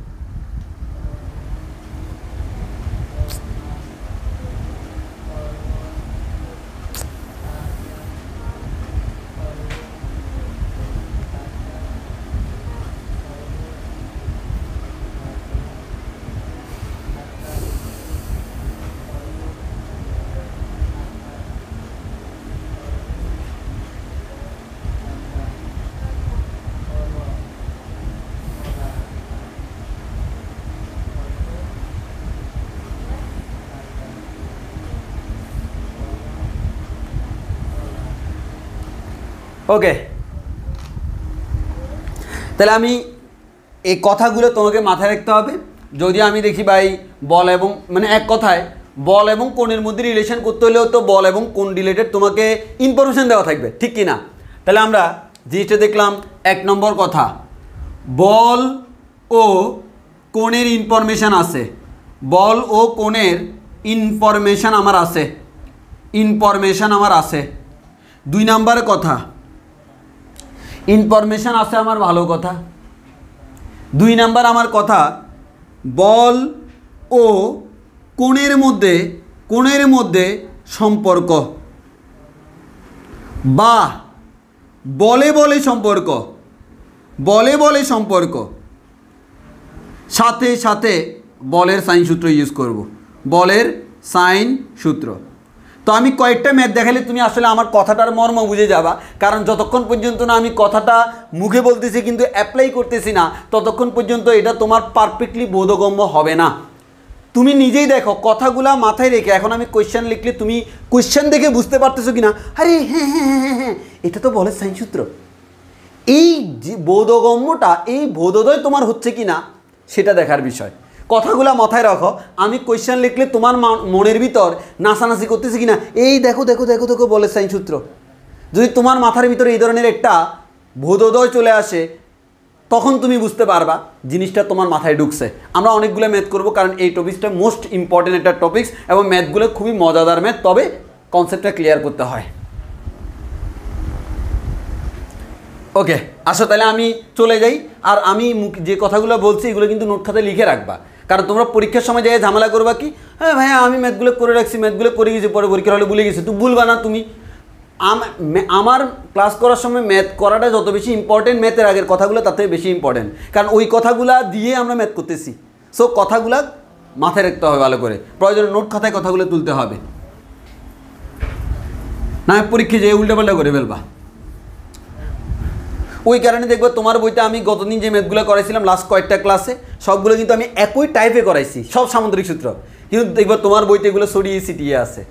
ওকে, তাহলে আমি এই কথাগুলো তোমাকে মাথায় রাখতে হবে। যদি আমি দেখি ভাই বল এবং মানে এক কথায় বল এবং কোণের মধ্যে রিলেশন করতে হলেও তো বল এবং কোণ রিলেটেড তোমাকে ইনফরমেশন দেওয়া থাকবে, ঠিক কি না? তাহলে আমরা জিনিসটা দেখলাম 1 নম্বর কথা, বল ও কোণের ইনফরমেশান আছে, বল ও কোণের ইনফরমেশান আমার আছে, ইনফরমেশান আমার আছে। 2 নম্বর কথা, ইনফরমেশান আছে আমার ভালো কথা। 2 নম্বর আমার কথা, বল ও কোণের মধ্যে সম্পর্ক বা বলে বলে সম্পর্ক, সাথে সাথে বলের সাইন সূত্র ইউজ করব, বলের সাইন সূত্র। তো আমি কয়েকটা ম্যাথ দেখালে তুমি আসলে আমার কথাটার মর্ম বুঝে যাবা, কারণ যতক্ষণ পর্যন্ত না আমি কথাটা মুখে বলতেছি কিন্তু অ্যাপ্লাই করতেছি না, ততক্ষণ পর্যন্ত এটা তোমার পারফেক্টলি বোধগম্য হবে না। তুমি নিজেই দেখো কথাগুলা মাথায় রেখে এখন আমি কোয়েশ্চেন লিখলে তুমি কোয়েশ্চেন দেখে বুঝতে পারতেছো কিনা, আরে হ্যাঁ হ্যাঁ হ্যাঁ হ্যাঁ এটা তো বলের সাইন সূত্র। এই যে বোধগম্যটা, এই বোধোদয় তোমার হচ্ছে কি না সেটা দেখার বিষয়। কথাগুলা মাথায় রাখো, আমি কোয়েশ্চেন লিখলে তোমার মনের ভিতর নাচানাচি করতেছি কিনা, এই দেখো দেখো দেখো দেখো বলের সাইন সূত্র। যদি তোমার মাথার ভিতরে এই ধরনের একটা বোধোদয় চলে আসে তখন তুমি বুঝতে পারবা জিনিসটা তোমার মাথায় ঢুকছে। আমরা অনেকগুলো ম্যাথ করব, কারণ এই টপিক্সটা মোস্ট ইম্পর্টেন্ট একটা টপিক্স এবং ম্যাথগুলো খুবই মজাদার ম্যাথ, তবে কনসেপ্টটা ক্লিয়ার করতে হয়। ওকে, আসো তাহলে আমি চলে যাই। আর আমি যে কথাগুলো বলছি এগুলো কিন্তু নোট খাতায় লিখে রাখবা, কারণ তোমরা পরীক্ষার সময় যাই ঝামেলা করবা কি, হ্যাঁ ভাইয়া আমি ম্যাথগুলো করে রাখছি, ম্যাথগুলো করে গেছি, পরে পরীক্ষার হলে ভুলে গেছি। তুই ভুলবা না। তুমি আমার ক্লাস করার সময় ম্যাথ করাটা যত বেশি ইম্পর্টেন্ট, ম্যাথের আগের কথাগুলো তার থেকে বেশি ইম্পর্টেন্ট, কারণ ওই কথাগুলা দিয়ে আমরা ম্যাথ করতেছি। সো কথাগুলা মাথায় রাখতে হবে ভালো করে, প্রয়োজনে নোট খাতায় কথাগুলো তুলতে হবে, না পরীক্ষা যেয়ে উল্টাপাল্টা করে ফেলবা। ওই কারণে দেখবো তোমার বইতে আমি গতদিন যে ম্যাথগুলো করাইছিলাম লাস্ট কয়েকটা ক্লাসে সবগুলো কিন্তু আমি একই টাইপে করাইছি, সব সামুদ্রিক সূত্র, কিন্তু দেখবো তোমার বইতে এগুলো ছড়িয়ে ছিটিয়ে আছে।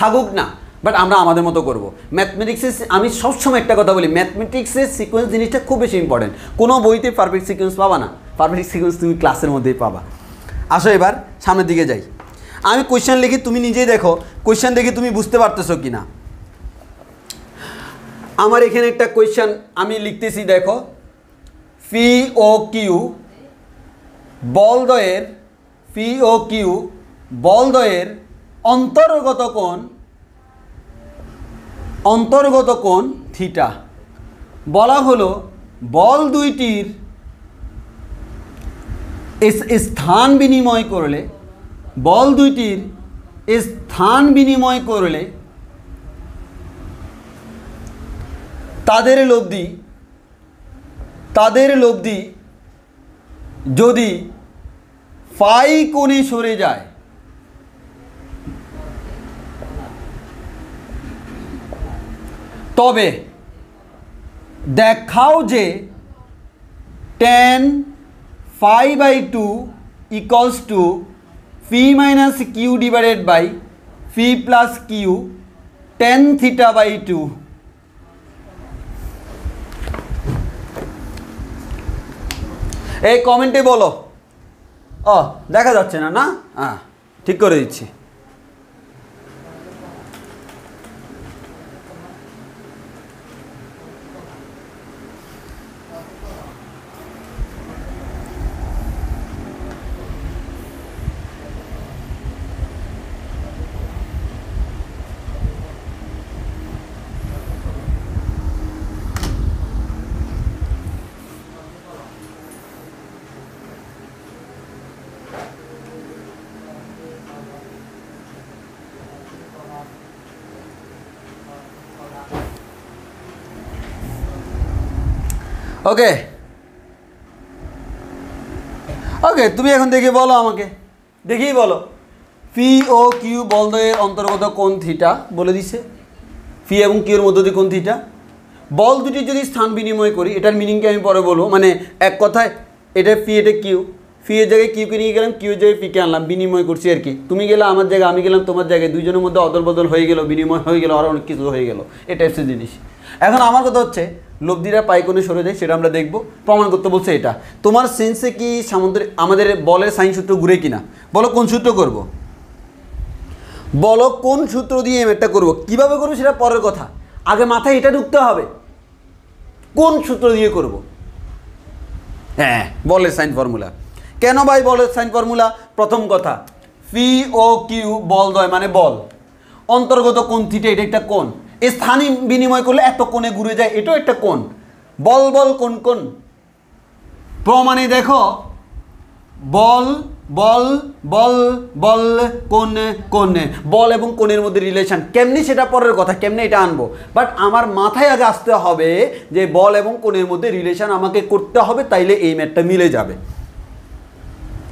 থাকুক না, বাট আমরা আমাদের মতো করবো। ম্যাথমেটিক্সের আমি সবসময় একটা কথা বলি, ম্যাথমেটিক্সের সিকোয়েন্স জিনিসটা খুব বেশি ইম্পর্টেন্ট। কোনো বইতে পারফেক্ট সিকোয়েন্স পাবা না, পারফেক্ট সিকোয়েন্স তুমি ক্লাসের মধ্যেই পাবা। আসো এবার সামনের দিকে যাই। আমি কোয়েশ্চেন লিখি, তুমি নিজেই দেখো কোয়েশ্চেন দেখে তুমি বুঝতে পারতেছো কি না। আমার এখানে একটা কোয়েশ্চেন আমি লিখতেছি, দেখো P O Q বলদ্বয়ের, P O Q বলদ্বয়ের অন্তর্গত কোণ থিটা। বলা হলো বল দুইটির স্থান বিনিময় করলে তাদের লব্ধি যদি ফাই কোণে সরে যায়, তবে দেখাও যে tan phi by 2 equals to phi minus q divided by phi plus q tan theta by 2। এই কমেন্টে বলো। দেখা যাচ্ছে না, না হ্যাঁ ঠিক করে দিচ্ছি। ওকে ওকে, তুমি এখন দেখে বলো, আমাকে দেখেই বলো। পি ও কিউ বলদ্বয়ের অন্তর্গত কোণ থিটা বলে দিছে, পি এবং কিউর মধ্য দিয়ে কোণ থিটা। বল দুটি যদি স্থান বিনিময় করি, এটার মিনিংকে আমি পরে বলবো, মানে এক কথায় এটা পি, এটা কিউ, পি এর জায়গায় কিউকে নিয়ে গেলাম, কিউর জায়গায় পিকে আনলাম, বিনিময় করছি আর কি। তুমি গেলে আমার জায়গায়, আমি গেলাম তোমার জায়গায়, দুইজনের মধ্যে অদল বদল হয়ে গেল, বিনিময় হয়ে গেল, আর অনেক কিছু হয়ে গেল, এটা হচ্ছে জিনিস। এখন আমার কথা হচ্ছে লব্ধিটা পাই কোণে সরে যায় সেটা আমরা দেখব। প্রমাণ করতে বলছে এটা। তোমার সেন্সে কি আমাদের বলের সাইন সূত্র ঘুরে কিনা? বলো কোন সূত্র করব? বলো কোন সূত্র দিয়ে এটা করব? কিভাবে করবো সেটা পরের কথা, আগে মাথায় এটা ঢুকতে হবে কোন সূত্র দিয়ে করব। হ্যাঁ, বলের সাইন ফর্মুলা। কেন ভাই বলের সাইন ফর্মুলা? প্রথম কথা, পি ও কিউ বলদ্বয় মানে বল, অন্তর্গত কোণ থিটা, এটা একটা কোণ, এই স্থানে বিনিময় করলে এত কোণে ঘুরে যায়, এটাও একটা কোণ। বল বল কোন কোণ? প্রমাণে দেখো, বল বল বল বল কোণ কোণ, বল এবং কোণের মধ্যে রিলেশন কেমনি সেটা পরের কথা, কেমনি এটা আনবো, বাট আমার মাথায় আগে আসতে হবে যে বল এবং কোণের মধ্যে রিলেশন আমাকে করতে হবে, তাইলে এই ম্যাথটা মিলে যাবে।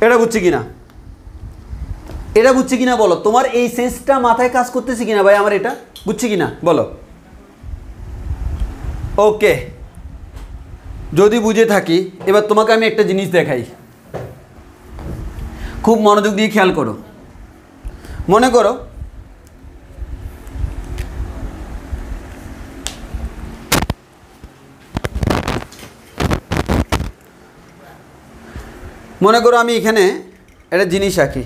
এটা বুঝছি কিনা? এটা বুঝছি কিনা বলো? তোমার এই সেন্সটা মাথায় কাজ করতেছে কিনা ভাই? আমার এটা বুঝছি কিনা বলো? ওকে, যদি বুঝে থাকি এবার তোমাকে আমি একটা জিনিস দেখাই, খুব মনোযোগ দিয়ে খেয়াল করো। মনে করো আমি এখানে একটা জিনিস আঁকি।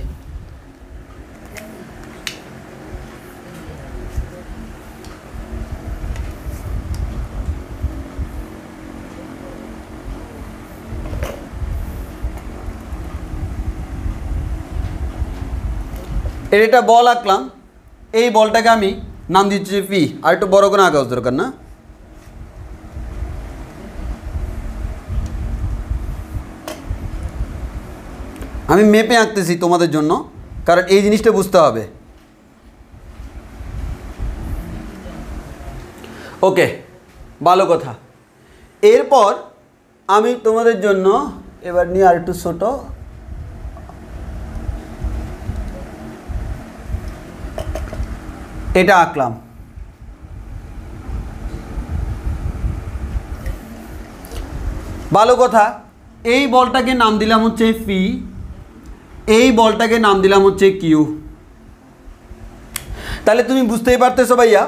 এটা বল আঁকলাম, এই বলটাকে আমি নাম দিচ্ছি পি। আর একটু বড় করে আঁকা দরকার না? আমি মেপে আঁকতেছি তোমাদের জন্য, কারণ এই জিনিসটা বুঝতে হবে। ওকে, ভালো কথা। এরপর আমি তোমাদের জন্য এবার নিয়ে আর একটু ছোট, এটা আঁকলাম। ভালো কথা, এই বলটাকে নাম দিলাম হচ্ছে পি, এই বলটাকে নাম দিলাম হচ্ছে কিউ। তাহলে তুমি বুঝতেই পারতেছো ভাইয়া,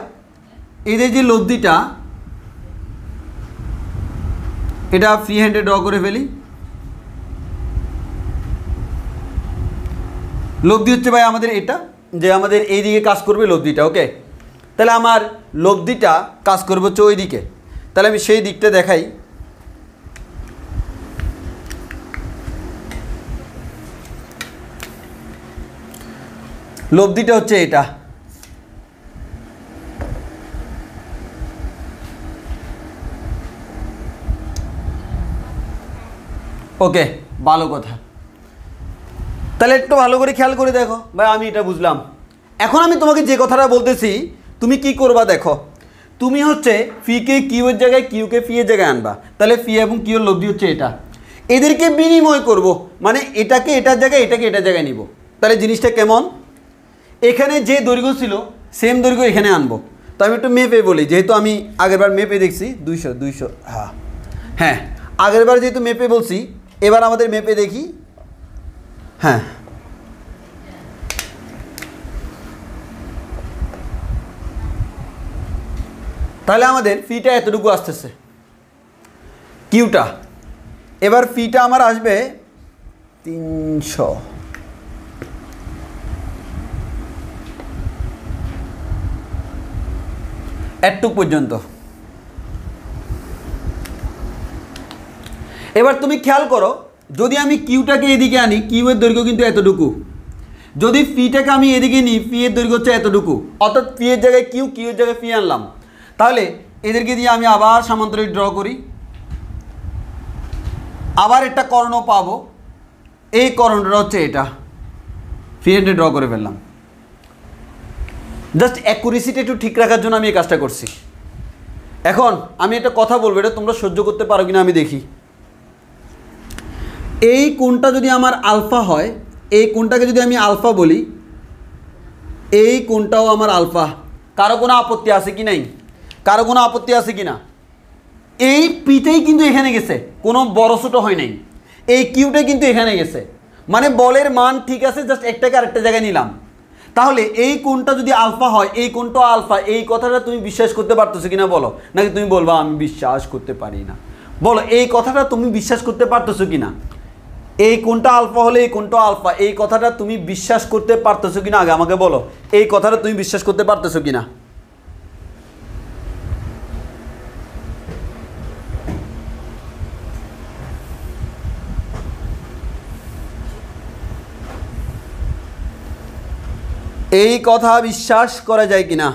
এদের যে লব্ধিটা, এটা ফ্রি হ্যান্ডে ড্র করে ফেলি। লব্ধি হচ্ছে ভাই আমাদের এটা, যে আমাদের এই দিকে কাজ করবে লব্ধিটা। ওকে, তাহলে আমার লব্ধিটা কাজ করবে হচ্ছে ওই দিকে। তাহলে আমি সেই দিকটা দেখাই। লব্ধিটা হচ্ছে এটা। ওকে, ভালো কথা। তাহলে একটু ভালো করে খেয়াল করে দেখো ভাই, আমি এটা বুঝলাম। এখন আমি তোমাকে যে কথাটা বলতেছি তুমি কি করবা দেখো, তুমি হচ্ছে ফিকে কিউ এর জায়গায় কিউকে ফি এর জায়গায় আনবা। তাহলে ফি এবং কিউ এর লব্ধি হচ্ছে এটা, এদেরকে বিনিময় করব, মানে এটাকে এটার জায়গায় এটাকে এটার জায়গায় নিব। তাহলে জিনিসটা কেমন? এখানে যে দৈর্ঘ্য ছিল সেম দৈর্ঘ্য এখানে আনবো। তো আমি একটু মেপে বলি, যেহেতু আমি আগেরবার মেপে দেখছি 200 হ্যাঁ আগেরবার যেহেতু মেপে বলছি, এবার আমাদের মেপে দেখি। হ্যাঁ, তাহলে আমাদের ফিটা এতটুকু আসতেছে, কিউটা। এবার ফিটা আমার আসবে 300। এতটুক পর্যন্ত। এবার তুমি খেয়াল করো, যদি আমি কিউটাকে এদিকে আনি, কিউ এর দৈর্ঘ্য কিন্তু এতটুকু। যদি ফিটাকে আমি এদিকে নিই, ফি এর দৈর্ঘ্য হচ্ছে এতটুকু, অর্থাৎ ফি এর জায়গায় কিউ, কিউ এর জায়গায় ফি আনলাম। তাহলে এদেরকে দিয়ে আমি আবার সামান্তরিক ড্র করি, আবার একটা কর্ণ পাবো। এই কর্ণটা হচ্ছে এটা, ফি এন্ডে ড্র করে ফেললাম। জাস্ট অ্যাকুরেসিটা একটু ঠিক রাখার জন্য আমি এই কাজটা করছি। এখন আমি একটা কথা বলবো, এটা তোমরা সহ্য করতে পারো কিনা আমি দেখি। এই কোণটা যদি আমার আলফা হয়, এই কোণটাকে যদি আমি আলফা বলি, এই কোণটাও আমার আলফা। কারো কোনো আপত্তি আছে কি নাই? কারো কোনো আপত্তি আছে কি না? এই পিটাই কিন্তু এখানে গেছে, কোনো বড় ছোটো হয় নাই। এই কিউটাই কিন্তু এখানে গেছে, মানে বলের মান ঠিক আছে, জাস্ট একটাকে আরেকটা জায়গায় নিলাম। তাহলে এই কোণটা যদি আলফা হয়, এই কোণটা আলফা, এই কথাটা তুমি বিশ্বাস করতে পারতেছো কিনা বলো, নাকি তুমি বলবা আমি বিশ্বাস করতে পারি না? বলো এই কথাটা তুমি বিশ্বাস করতে পারতেছো কিনা? এই কোণটা আলফা হলে এই কোণটা আলফা, এই কথাটা তুমি বিশ্বাস করতে পারতেছো কিনা আগে আমাকে বলো, এই কথাটা তুমি বিশ্বাস করতে পারতেছো কিনা? এই কথা বিশ্বাস করা যায় কিনা?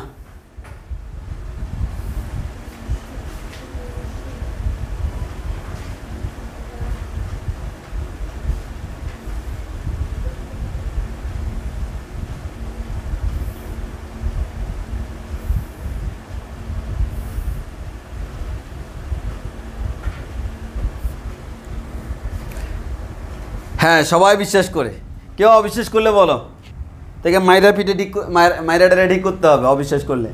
হ্যাঁ, সবাই বিশ্বাস করে। কেউ অবিশ্বাস করলে বলো, তাকে মাইরা পিঠে ঠিক, মাইরাটা ঠিক করতে হবে অবিশ্বাস করলে।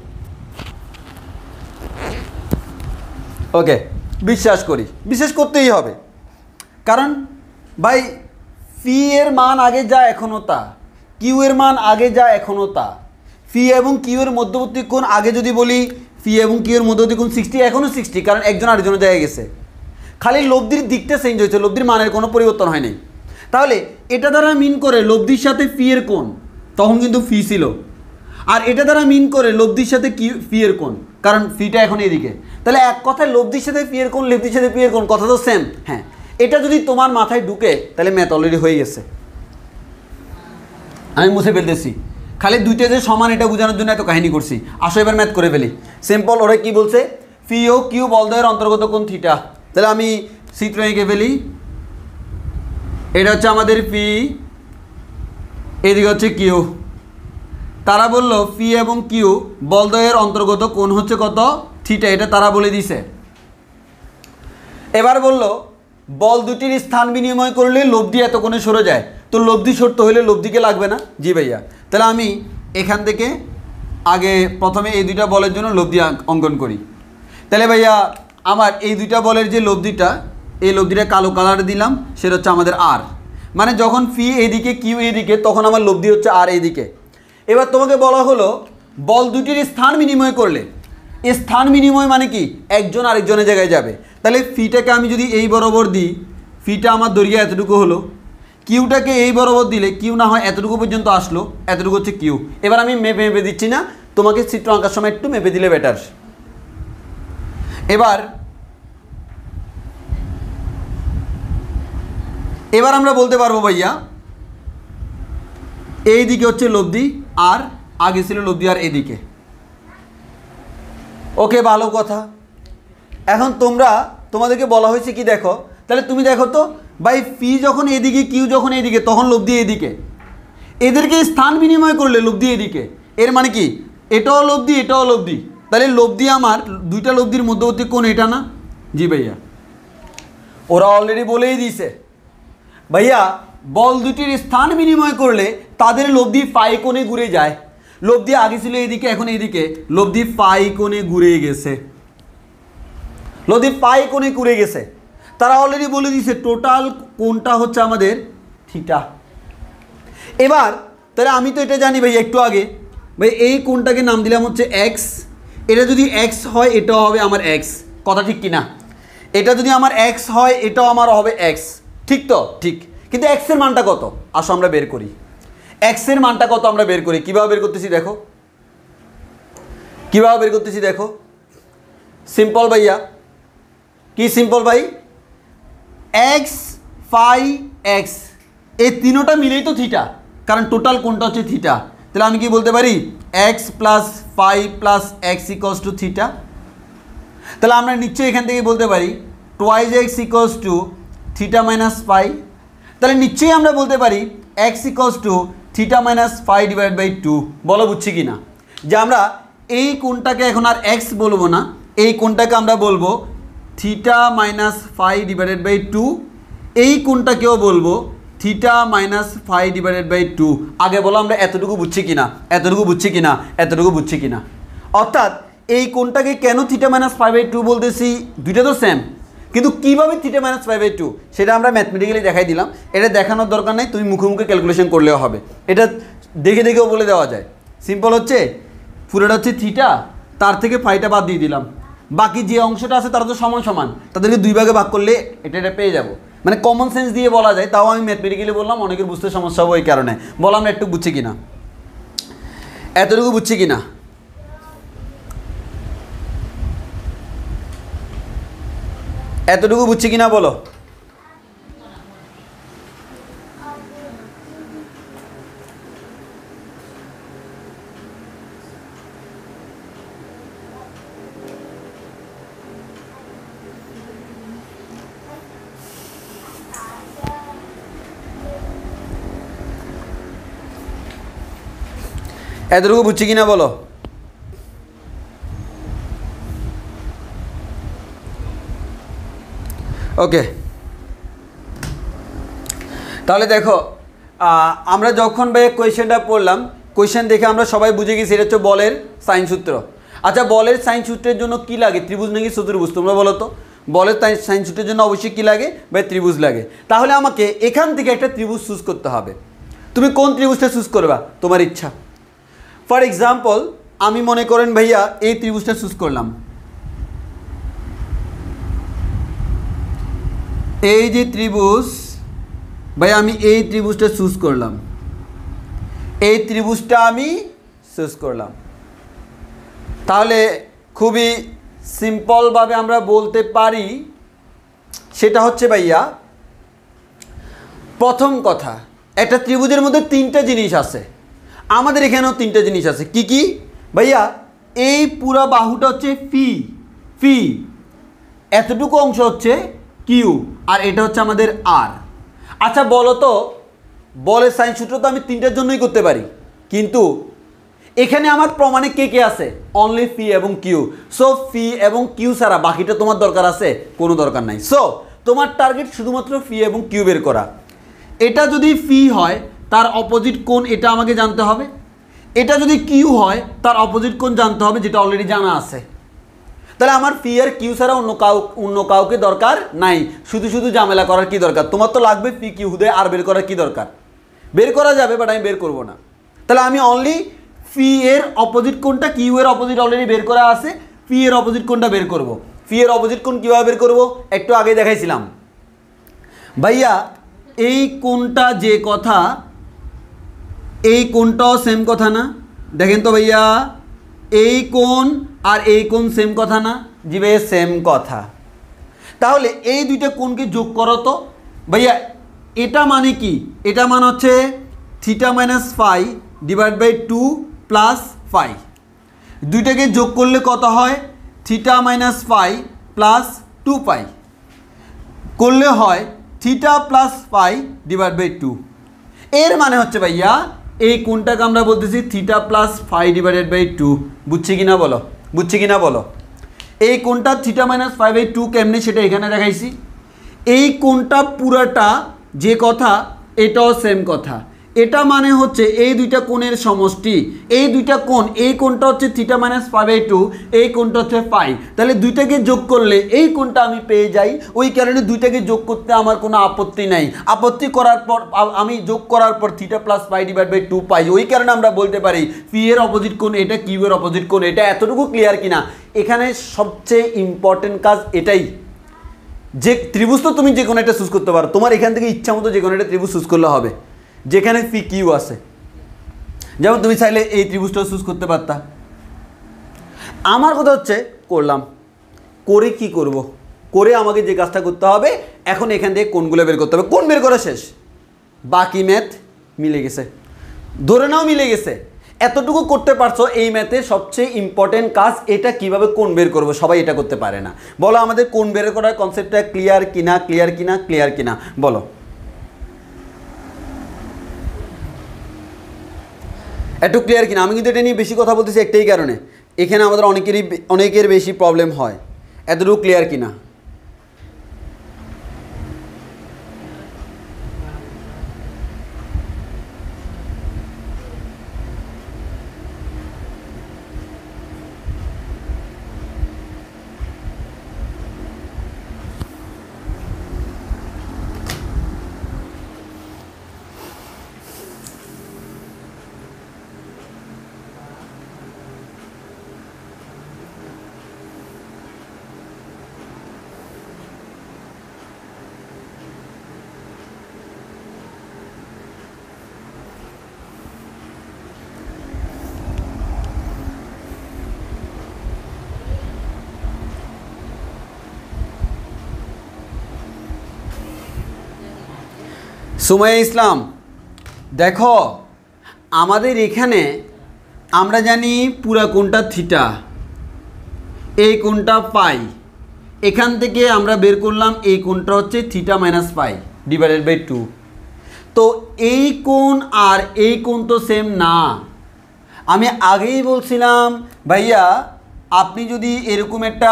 ওকে, বিশ্বাস করি, বিশ্বাস করতেই হবে, কারণ ভাই ফি এর মান আগে যা এখনও তা, কিউ এর মান আগে যা এখনও তা। ফি এবং কিউ এর মধ্যবর্তী কোণ আগে যদি বলি ফি এবং কিউ এর মধ্যবর্তী কোণ 60, এখনও 60, কারণ একজন আরেকজনের জায়গায় গেছে, খালি লব্ধির দিকটা চেঞ্জ হয়েছে, লব্ধির মানের কোনো পরিবর্তন হয়নি। তাহলে এটা দ্বারা মিন করে লব্ধির সাথে ফি এর কোণ, তখন কিন্তু ফি ছিল, আর এটা দ্বারা মিন করে লব্ধির সাথে কি ফি এর কোণ, কারণ ফিটা এখন এদিকে। তাহলে এক কথায় লব্ধির সাথে ফি এর কোণ, লব্ধির সাথে ফি এর কোণ, কথা তো সেম। হ্যাঁ, এটা যদি তোমার মাথায় ঢুকে তাহলে ম্যাথ অলরেডি হয়ে গেছে। আমি মুছে ফেলতেছি, খালি দুইটা যে সমান এটা বোঝানোর জন্য এত কাহিনী করছি। আসো এবার ম্যাথ করে ফেলি। সিম্পল, ওরা কি বলছে, ফি ও কিউ বলদ্বয়ের অন্তর্গত কোণ থিটা। তাহলে আমি চিত্র এঁকে ফেলি। এটা হচ্ছে আমাদের ফি, এদিকে হচ্ছে কিউ। তারা বলল ফি এবং কিউ বলদ্বয়ের অন্তর্গত কোণ হচ্ছে কত, থিটা, এটা তারা বলে দিছে। এবার বলল বল দুটির স্থান বিনিময় করলে লব্ধি এত কোণে সরে যায়, তো লব্ধি সরতে হলে লব্ধিকে লাগবে না? জি ভাইয়া। তাহলে আমি এখান থেকে আগে প্রথমে এই দুইটা বলের জন্য লব্ধি অঙ্কন করি। তাহলে ভাইয়া আমার এই দুইটা বলের যে লব্ধিটা, এই লব্ধিটা কালো কালার দিলাম, সেটা হচ্ছে আমাদের আর, মানে যখন ফি এইদিকে কিউ এইদিকে তখন আমার লব্ধি হচ্ছে আর এইদিকে। এবার তোমাকে বলা হলো বল দুটির স্থান বিনিময় করলে, স্থান বিনিময় মানে কি, একজন আরেকজনের জায়গায় যাবে। তাহলে ফিটাকে আমি যদি এই বরাবর দিই, ফিটা আমার দৈর্ঘ্য এতটুকু হলো, কিউটাকে এই বরাবর দিলে কিউ না হয় এতটুকু পর্যন্ত আসলো, এতটুকু হচ্ছে কিউ। এবার আমি মেপে মেপে দিচ্ছি না, তোমাকে চিত্র আঁকার সময় একটু মেপে দিলে বেটার। এবার আমরা বলতে পারবো ভাইয়া এই দিকে হচ্ছে লব্ধি আর আগে ছিল লব্ধি আর এদিকে। ওকে, ভালো কথা। এখন তোমাদেরকে বলা হয়েছে কি দেখো, তাহলে তুমি দেখো তো ভাই, ফি যখন এদিকে কিউ যখন এদিকে তখন লব্ধি এদিকে, এদেরকে স্থান বিনিময় করলে লব্ধি এদিকে। এর মানে কি, এটাও লব্ধি এটাও লব্ধি, তাহলে লব্ধি আমার দুইটা লব্ধির মধ্যবর্তী কোণ এটা না? জি ভাইয়া, ওরা অলরেডি বলেই দিয়েছে ভাইয়া বল দুটির স্থান বিনিময় করলে তাদের লব্ধি ফাই কোণে ঘুরে যায়। লব্ধি আগে ছিল এদিকে, এখন এদিকে, লব্ধি ফাই কোণে ঘুরে গেছে, লব্ধি ফাই কোণে ঘুরে গেছে। তারা অলরেডি বলে দিয়েছে টোটাল কোণটা হচ্ছে আমাদের থিটা। এবার তাহলে আমি তো এটা জানি ভাই, একটু আগে ভাই এই কোণটাকে নাম দিলাম হচ্ছে এক্স। এটা যদি এক্স হয় এটাও হবে আমার এক্স, কথা ঠিক কিনা? এটা যদি আমার এক্স হয় এটাও আমার হবে এক্স, ঠিক তো? ঠিক। কিন্তু এক্সের মানটা কত, আসো আমরা বের করি। এক্সের মানটা কত আমরা বের করি, কীভাবে বের করতেছি দেখো, কীভাবে বের করতেছি দেখো। সিম্পল ভাইয়া, কি সিম্পল ভাই, এক্স ফাই এক্স, এই তিনোটা মিলেই তো থিটা, কারণ টোটাল কোণটা হচ্ছে থিটা। তাহলে আমি কি বলতে পারি, X plus phi plus X equals to theta. তাহলে আমরা নিশ্চয়ই এখান থেকে বলতে পারি twice X equals to theta minus phi. তাহলে নিশ্চয়ই আমরা বলতে পারি X equals to theta minus phi divide by 2। বলো বুঝছি কি না, যে আমরা এই কোণটাকে এখন আর এক্স বলবো না, এই কোণটাকে আমরা বলবো theta minus phi divided by 2, এই কোণটাকেও বলবো theta minus phi divided by 2। আগে বলো আমরা এতটুকু বুঝছি কিনা, এতটুকু বুঝছি কিনা, এতটুকু বুঝছি কিনা। অর্থাৎ এই কোণটাকে কেন থিটা মাইনাস ফাই বাই 2 বলতেছি, দুইটা তো সেম, কিন্তু কীভাবে থিটা মাইনাস 5/2 সেটা আমরা ম্যাথমেটিক্যালি দেখাই দিলাম। এটা দেখানোর দরকার নেই, তুমি মুখে মুখে ক্যালকুলেশন করলেও হবে, এটা দেখে দেখেও বলে দেওয়া যায়। সিম্পল হচ্ছে পুরোটা হচ্ছে থিটা, তার থেকে ফাইটা বাদ দিয়ে দিলাম, বাকি যে অংশটা আছে তারা তো সমান সমান, তাদেরকে 2 ভাগে ভাগ করলে এটা পেয়ে যাব। মানে কমন সেন্স দিয়ে বলা যায়, তাও আমি ম্যাথমেটিক্যালি বললাম, অনেকের বুঝতে সমস্যা হবে ওই কারণে বললাম না। একটু বুঝছি কিনা, এতটুকু বুঝছি কিনা? এতটুকু বুঝছি কিনা বলো? এতটুকু বুঝছি কিনা বলো? ওকে, তাহলে দেখো আমরা যখন ভাই কোয়েশ্চেনটা পড়লাম, কোয়েশ্চেন দেখে আমরা সবাই বুঝে গেছি এটা হচ্ছে বলের সাইন সূত্র। আচ্ছা, বলের সাইন সূত্রের জন্য কি লাগে? ত্রিভুজ নাকি চতুর্ভুজ? তোমরা বলো তো। বলের সাইন সূত্রের জন্য অবশ্যই কি লাগে ভাই? ত্রিভুজ লাগে। তাহলে আমাকে এখান থেকে একটা ত্রিভুজ চুজ করতে হবে। তুমি কোন ত্রিভুজটা চুজ করবা তোমার ইচ্ছা। ফর এক্সাম্পল আমি মনে করেন ভাইয়া এই ত্রিভুজটা চুজ করলাম, এই যে ত্রিভুজ ভাই, আমি এই ত্রিভুজটা চুজ করলাম, এই ত্রিভুজটা আমি চুজ করলাম। তাহলে খুবই সিম্পলভাবে আমরা বলতে পারি, সেটা হচ্ছে ভাইয়া প্রথম কথা, একটা ত্রিভুজের মধ্যে 3টা জিনিস আছে। আমাদের এখানেও 3টা জিনিস আছে। কি কি ভাইয়া? এই পুরা বাহুটা হচ্ছে ফি, এতটুকু অংশ হচ্ছে কিউ, আর এটা হচ্ছে আমাদের আর। আচ্ছা বলো তো, বলের সাইন সূত্র তো আমি 3টার জন্যই করতে পারি, কিন্তু এখানে আমার প্রমাণে কে কে আছে? অনলি ফি এবং কিউ। সো ফি এবং কিউ ছাড়া বাকিটা তোমার দরকার আছে? কোনো দরকার নাই। সো তোমার টার্গেট শুধুমাত্র ফি এবং কিউ বের করা। এটা যদি ফি হয় তার অপোজিট কোণ এটা আমাকে জানতে হবে, এটা যদি কিউ হয় তার অপোজিট কোণ জানতে হবে, যেটা অলরেডি জানা আছে। তাহলে আমার ফি আর কিউ ছাড়া অন্য কাউকে দরকার নাই। শুধু শুধু ঝামেলা করার কি দরকার? তোমার তো লাগবে ফি কিউ, হুদে আর বের করার কি দরকার? বের করা যাবে, বাট আমি বের করব না। তাহলে আমি অনলি ফি এর অপোজিট কোণটা, কিউ এর অপোজিট অলরেডি বের করা আছে, ফি এর অপোজিট কোণটা বের করব। ফি এর অপোজিট কোণ কীভাবে বের করব? একটু আগে দেখাইছিলাম ভাইয়া। এই কোণটা যে কথা, এই কোণটাও সেম কথা না? দেখেন তো ভাইয়া, এই কোণ আর এই কোণ সেম কথা না? জি ভাইয়া সেম কথা। তাহলে এই দুইটা কোণকে যোগ করো তো ভাইয়া। এটা মানে কি? এটা মানে হচ্ছে theta minus phi divide by 2 plus phi. দুইটাকে যোগ করলে কত হয়? Theta minus phi plus 2 pi করলে হয় theta plus phi divide by 2। এর মানে হচ্ছে ভাইয়া এই কোণটাকে আমরা বলতেছি theta plus phi divided by 2। বুঝছি কিনা বলো? বুঝছি কিনা বলো? এই কোণটা থিটা মাইনাস 5/2 কেমনি সেটা এখানে দেখাইছি। এই কোণটা পুরাটা যে কথা এটাও সেম কথা। এটা মানে হচ্ছে এই দুইটা কোণের সমষ্টি, এই দুইটা কোণ, এই কোণটা হচ্ছে থিটা মাইনাস 5/2, এই কোণটা হচ্ছে ফাই। তাহলে দুইটাকে যোগ করলে এই কোণটা আমি পেয়ে যাই। ওই কারণে দুইটাকে যোগ করতে আমার কোনো আপত্তি নাই। আপত্তি করার পর আমি যোগ করার পর theta plus phi divide by 2 পাই। ওই কারণে আমরা বলতে পারি পি এর অপোজিট কোণ এটা, কিউ এর অপোজিট কোণ এটা। এতটুকু ক্লিয়ার কিনা? এখানে সবচেয়ে ইম্পর্টেন্ট কাজ এটাই, যে ত্রিভুজ তো তুমি যে কোনো একটা চুজ করতে পারো, তোমার এখান থেকে ইচ্ছা মতো যে কোনো একটা ত্রিভুজ চুজ করলে হবে যেখানে পি কিউ আছে। যেমন তুমি চাইলে এই ত্রিভুজটাও চুজ করতে পারতা। আমার কথা হচ্ছে করলাম, করে কি করব? করে আমাকে যে কাজটা করতে হবে এখন এখান থেকে কোণগুলো বের করতে হবে। কোণ বের করা শেষ, বাকি ম্যাথ মিলে গেছে, ধরে নাও মিলে গেছে। এতটুকু করতে পারছো, এই ম্যাথের সবচেয়ে ইম্পর্টেন্ট কাজ এটা। কিভাবে কোণ বের করবো সবাই এটা করতে পারে না। বলো আমাদের কোণ বের করার কনসেপ্টটা ক্লিয়ার কিনা? ক্লিয়ার কিনা? ক্লিয়ার কিনা বলো? একটু ক্লিয়ার কিনা? আমি কিন্তু এটা নিয়ে বেশি কথা বলতেছি একটাই কারণে, এখানে আমাদের অনেকের বেশি প্রবলেম হয়। এতটুকু ক্লিয়ার কিনা? সুমাইয়া ইসলাম, দেখো আমাদের এখানে আমরা জানি পুরা কোণটা থিটা, এই কোণটা পাই, এখান থেকে আমরা বের করলাম এই কোণটা হচ্ছে theta minus pi divided by 2। তো এই কোণ আর এই কোণ তো সেম না। আমি আগেই বলছিলাম ভাইয়া আপনি যদি এরকম একটা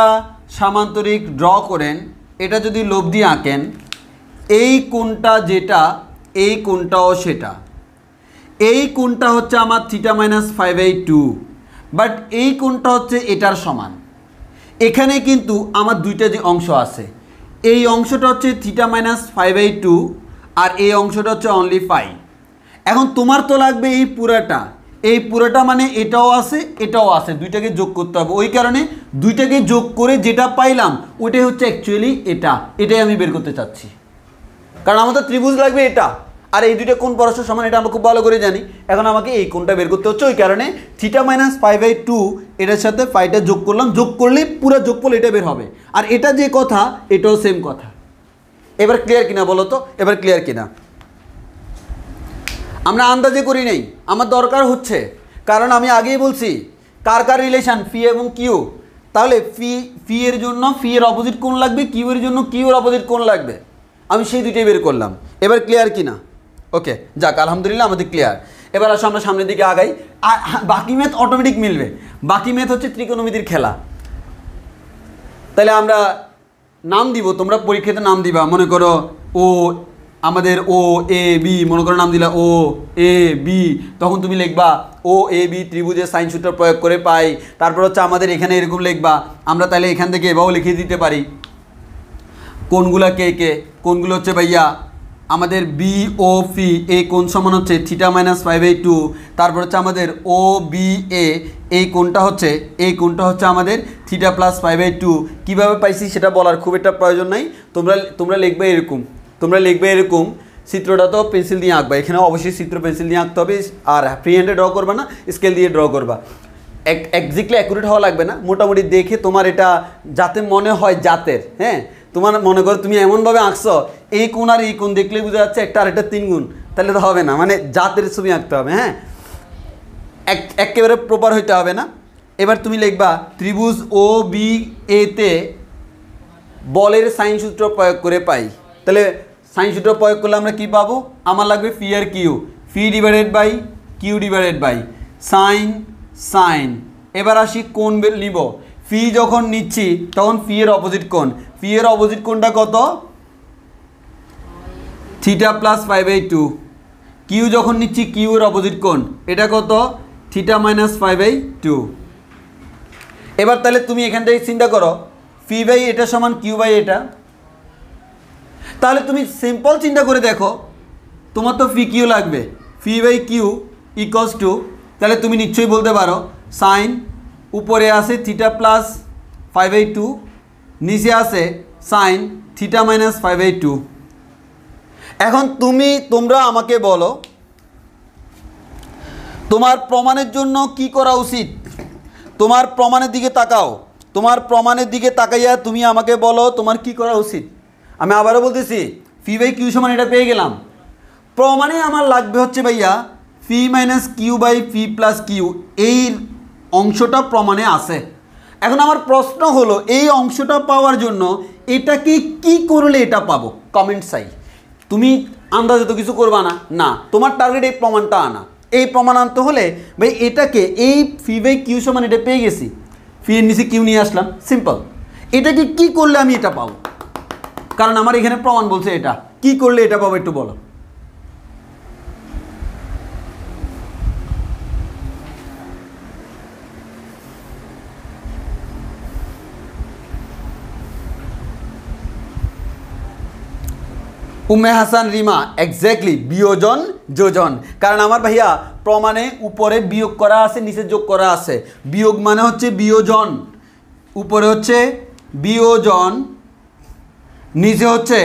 সামান্তরিক ড্র করেন, এটা যদি লোভ দিয়ে আঁকেন, এই কোণটা যেটা এই কোণটাও সেটা, এই কোণটা হচ্ছে আমার থিটা মাইনাস 5/2, বাট এই কোণটা হচ্ছে এটার সমান। এখানে কিন্তু আমার দুইটা যে অংশ আছে, এই অংশটা হচ্ছে থিটা মাইনাস 5/2 আর এই অংশটা হচ্ছে অনলি পাই। এখন তোমার তো লাগবে এই পুরাটা, এই পুরোটা মানে এটাও আছে এটাও আছে, দুইটাকে যোগ করতে হবে। ওই কারণে দুইটাকে যোগ করে যেটা পাইলাম ওইটাই হচ্ছে অ্যাকচুয়ালি এটাই আমি বের করতে চাচ্ছি। কারণ আমাদের ত্রিভুজ লাগবে এটা, আর এই দুইটা কোণ পরস্পর সমান এটা আমরা খুব ভালো করে জানি। এখন আমাকে এই কোণটা বের করতে হচ্ছে, ওই কারণে থিটা মাইনাস 5/2 এটার সাথে পাইটা যোগ করলাম, যোগ করলে পুরো যোগফল এটা বের হবে। আর এটা যে কথা এটাও সেম কথা। এবার ক্লিয়ার কিনা বলো তো, এবার ক্লিয়ার কিনা? আমরা আন্দাজে করি নাই, আমার দরকার হচ্ছে, কারণ আমি আগেই বলছি কার কার রিলেশন ফি এবং কিউ। তাহলে ফি এর জন্য ফি এর অপোজিট কোণ লাগবে, কিউ এর জন্য কিউ এর অপোজিট কোণ লাগবে। আমি সেই দুইটাই বের করলাম। এবার ক্লিয়ার কিনা? ওকে, যাক আলহামদুলিল্লাহ আমাদের ক্লিয়ার। এবার আসো আমরা সামনের দিকে আগাই। বাকি ম্যাথ অটোমেটিক মিলবে, বাকি ম্যাথ হচ্ছে ত্রিকোণমিতির খেলা। তাহলে আমরা নাম দিব, তোমরা পরীক্ষাতে নাম দিবা। মনে করো ও আমাদের ও এ বি, মনে করো নাম দিলা ও এ বি, তখন তুমি লিখবা ও এ বি ত্রিভুজের সাইন সূত্র প্রয়োগ করে পাই। তারপর হচ্ছে আমাদের এখানে এরকম লিখবা, আমরা তাহলে এখান থেকে এভাবেও লিখে দিতে পারি কোণগুলা কে কে। কোণগুলো হচ্ছে ভাইয়া আমাদের বি ও ফি, এই কোণ সমান হচ্ছে থিটা মাইনাস 5/2। তারপর হচ্ছে আমাদের ও বি এ, এই কোণটা হচ্ছে আমাদের থিটা প্লাস 5/2। কীভাবে পাইছি সেটা বলার খুব একটা প্রয়োজন নাই, তোমরা লিখবে এরকম। চিত্রটা তো পেন্সিল দিয়ে আঁকবা, এখানে অবশ্যই চিত্র পেন্সিল দিয়ে আঁকতে হবে, আর ফ্রি হ্যান্ডে ড্র করবা না, স্কেল দিয়ে ড্র করবা। এক্স্যাক্টলি অ্যাকুরেট হওয়া লাগবে না, মোটামুটি দেখে তোমার এটা যাতে মনে হয় জাতের। হ্যাঁ, তোমার মনে করো তুমি এমনভাবে আঁকছো এই কোণ আর এই কোণ দেখলে বোঝা যাচ্ছে একটা আর একটা 3 গুণ, তাহলে তো হবে না, মানে জাতের ছবি আঁকতে হবে। হ্যাঁ, একেবারে প্রপার হইতে হবে না। এবার তুমি লিখবা ত্রিভুজ ও বি এতে বলের সাইন সূত্র প্রয়োগ করে পাই। তাহলে সাইন সূত্র প্রয়োগ করলে আমরা কি পাবো? আমার লাগবে ফি আর Q, P divided by Q divided by sine. এবার আসি কোণ নিব। ফি যখন নিচ্ছি তখন ফি এর অপোজিট কোণ, ফি এর অপোজিট কোণটা কত? Theta plus 5/2। কিউ যখন নিচ্ছি কিউ এর অপোজিট কোণ, এটা কত? Theta minus 5/2। এবার তাহলে তুমি এখান থেকে চিন্তা করো ফি বাই এটা সমান কিউ বাই এটা। তাহলে তুমি সিম্পল চিন্তা করে দেখো, তোমার তো ফি কিউ লাগবে, ফি বাই কিউ ইকুয়ালস টু, তাহলে তুমি নিশ্চয়ই বলতে পারো সাইন উপরে আছে থিটা প্লাস 5/2, নিচে আছে সাইন থিটা মাইনাস 5/2। এখন তোমরা আমাকে বলো তোমার প্রমাণের জন্য কি করা উচিত? তোমার প্রমাণের দিকে তাকাও, তোমার প্রমাণের দিকে তাকাইয়া তুমি আমাকে বলো তোমার কি করা উচিত। আমি আবারও বলতেছি ফি বাই কিউ সমান এটা পেয়ে গেলাম, প্রমাণে আমার লাগবে হচ্ছে ভাইয়া P minus Q by fee plus Q, এই অংশটা প্রমাণে আছে। এখন আমার প্রশ্ন হলো এই অংশটা পাওয়ার জন্য এটাকে কি করলে এটা পাবো? কমেন্ট চাই। তুমি আন্দাজে তো কিছু করবা না, তোমার টার্গেট এই প্রমাণটা আনা। এই প্রমাণ আনতে হলে ভাই এটাকে এই ফি বাই কিউ সমান এটা পেয়ে গেছি, ফি এর নিচে কিউ নিয়ে আসলাম, সিম্পল। এটাকে কি করলে আমি এটা পাবো? কারণ আমার এখানে প্রমাণ বলছে এটা, কি করলে এটা পাবো একটু বলো। উম্মে হাসান রিমা, এক্স্যাক্টলি বিয়োজন যোজন। কারণ আমার ভাইয়া প্রমাণে উপরে বিয়োগ করা আছে নিচে যোগ করা আছে। বিয়োগ মানে হচ্ছে বিয়োজন, উপরে হচ্ছে বিয়োজন নিচে হচ্ছে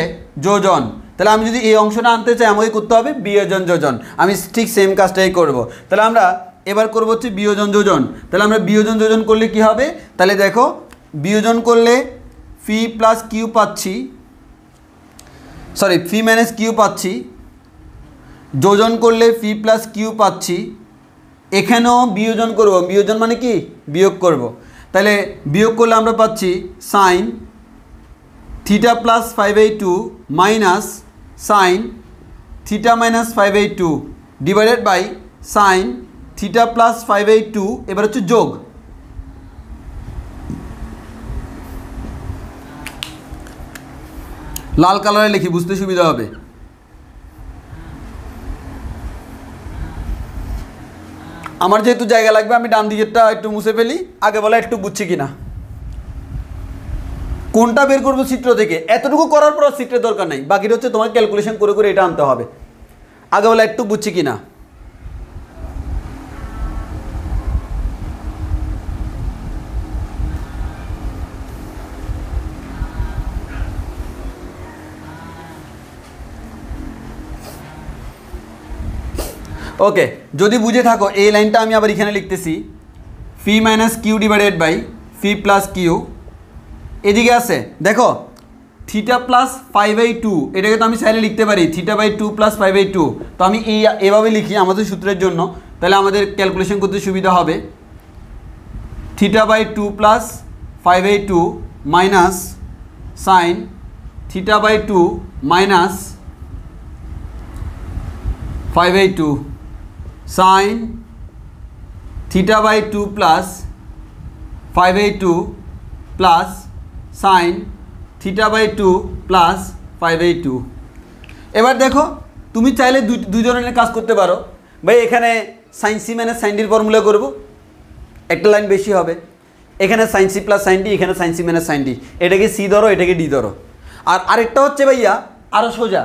যোজন। তাহলে আমি যদি এই অংশটা আনতে চাই আমাকে করতে হবে বিয়োজন যোজন। আমি ঠিক সেম কাজটাই করব। তাহলে আমরা এবার করব হচ্ছে বিয়োজন যোজন। তাহলে আমরা বিয়োজন যোজন করলে কি হবে? তাহলে দেখো বিয়োজন করলে ফি প্লাস কিউ পাচ্ছি, সরি ফি মাইনাস কিউ পাচ্ছি, যোজন করলে ফি প্লাস কিউ পাচ্ছি, এখানেও বিয়োজন করব, বিয়োজন মানে কি বিয়োগ করব, তাহলে বিয়োগ করলে আমরা পাচ্ছি sine theta plus 5/2 minus sine theta minus 5/2 divided by sine theta plus 5/2, এবার হচ্ছে যোগ, লাল কালারে লিখি বুঝতে সুবিধা হবে। আমার যেহেতু জায়গা লাগবে আমি ডান দিকেরটা একটু মুছে ফেলি, আগে বলা একটু বুঝছি কিনা, কোনটা বের করবো চিত্র থেকে, এতটুকু করার পর চিত্রের দরকার নাই, বাকিটা হচ্ছে তোমার ক্যালকুলেশন করে করে এটা আনতে হবে। আগে বলা একটু বুঝছি কিনা। ওকে, যদি বুঝে থাকো এই লাইনটা আমি আবার এখানে লিখতেছি, P minus Q divided by fee plus Q, এদিকে আছে দেখো থিটা প্লাস 5/2, এটাকে তো আমি চাইলে লিখতে পারি θ/2 প্লাস 5/2, তো আমি এভাবে লিখি আমাদের সূত্রের জন্য, তাহলে আমাদের ক্যালকুলেশন করতে সুবিধা হবে। θ/2 plus 5/2 minus sine θ/2 minus 5/2 sine θ/2 plus 5/2 plus sine θ/2 plus 5/2। এবার দেখো তুমি চাইলে দুই ধরনের কাজ করতে পারো, ভাই এখানে সাইন সি মাইনাস সাইন ডির ফর্মুলা করবো, একটা লাইন বেশি হবে, এখানে sine C plus sine D, এখানে sine C minus sine D, এটাকে সি ধরো এটাকে ডি ধরো। আর আরেকটা হচ্ছে ভাইয়া আরও সোজা,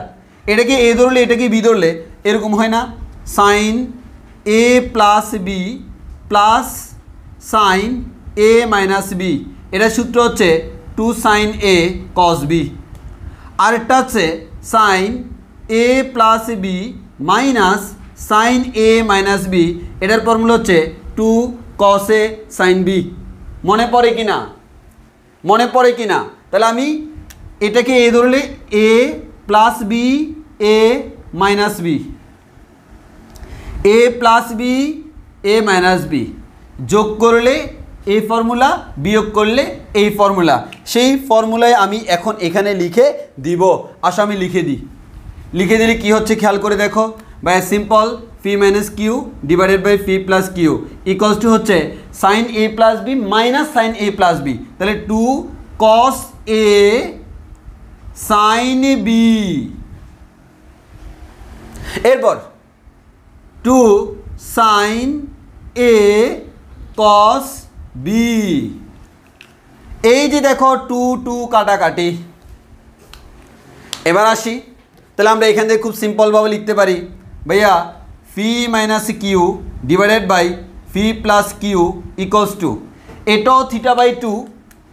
এটাকে এ ধরলে এটাকে বি ধরলে এরকম হয় না, sign A plus B plus sign A minus B, এটার সূত্র হচ্ছে 2 সাইন এ কস বি। আরেকটা হচ্ছে sine A plus B minus sine A minus B, এটার ফর্মুলা হচ্ছে 2 কস এ সাইন বি। মনে পড়ে কি না? মনে পড়ে কি না? তাহলে আমি এটাকে এ ধরলে এ plus B A minus B, A plus B A minus B, যোগ করলে এই ফর্মুলা, বিয়োগ করলে এই ফর্মুলা, সেই ফর্মুলায় আমি এখন এখানে লিখে দিব। আসো আমি লিখে দিই, লিখে দিলে কী হচ্ছে খেয়াল করে দেখো, by simple phi minus Q divided by fee plus Q equals to হচ্ছে sine A plus B minus sine A plus B, তাহলে 2 কস এ সাইন বি, এরপর 2 সাইন এ কস বি, এই যে দেখো 2 2 কাটাকাটি। এবার আসি, তাহলে আমরা এখান থেকে খুব সিম্পলভাবে লিখতে পারি, ভাইয়া P minus Q divided by fee plus Q equals to, এটাও θ/2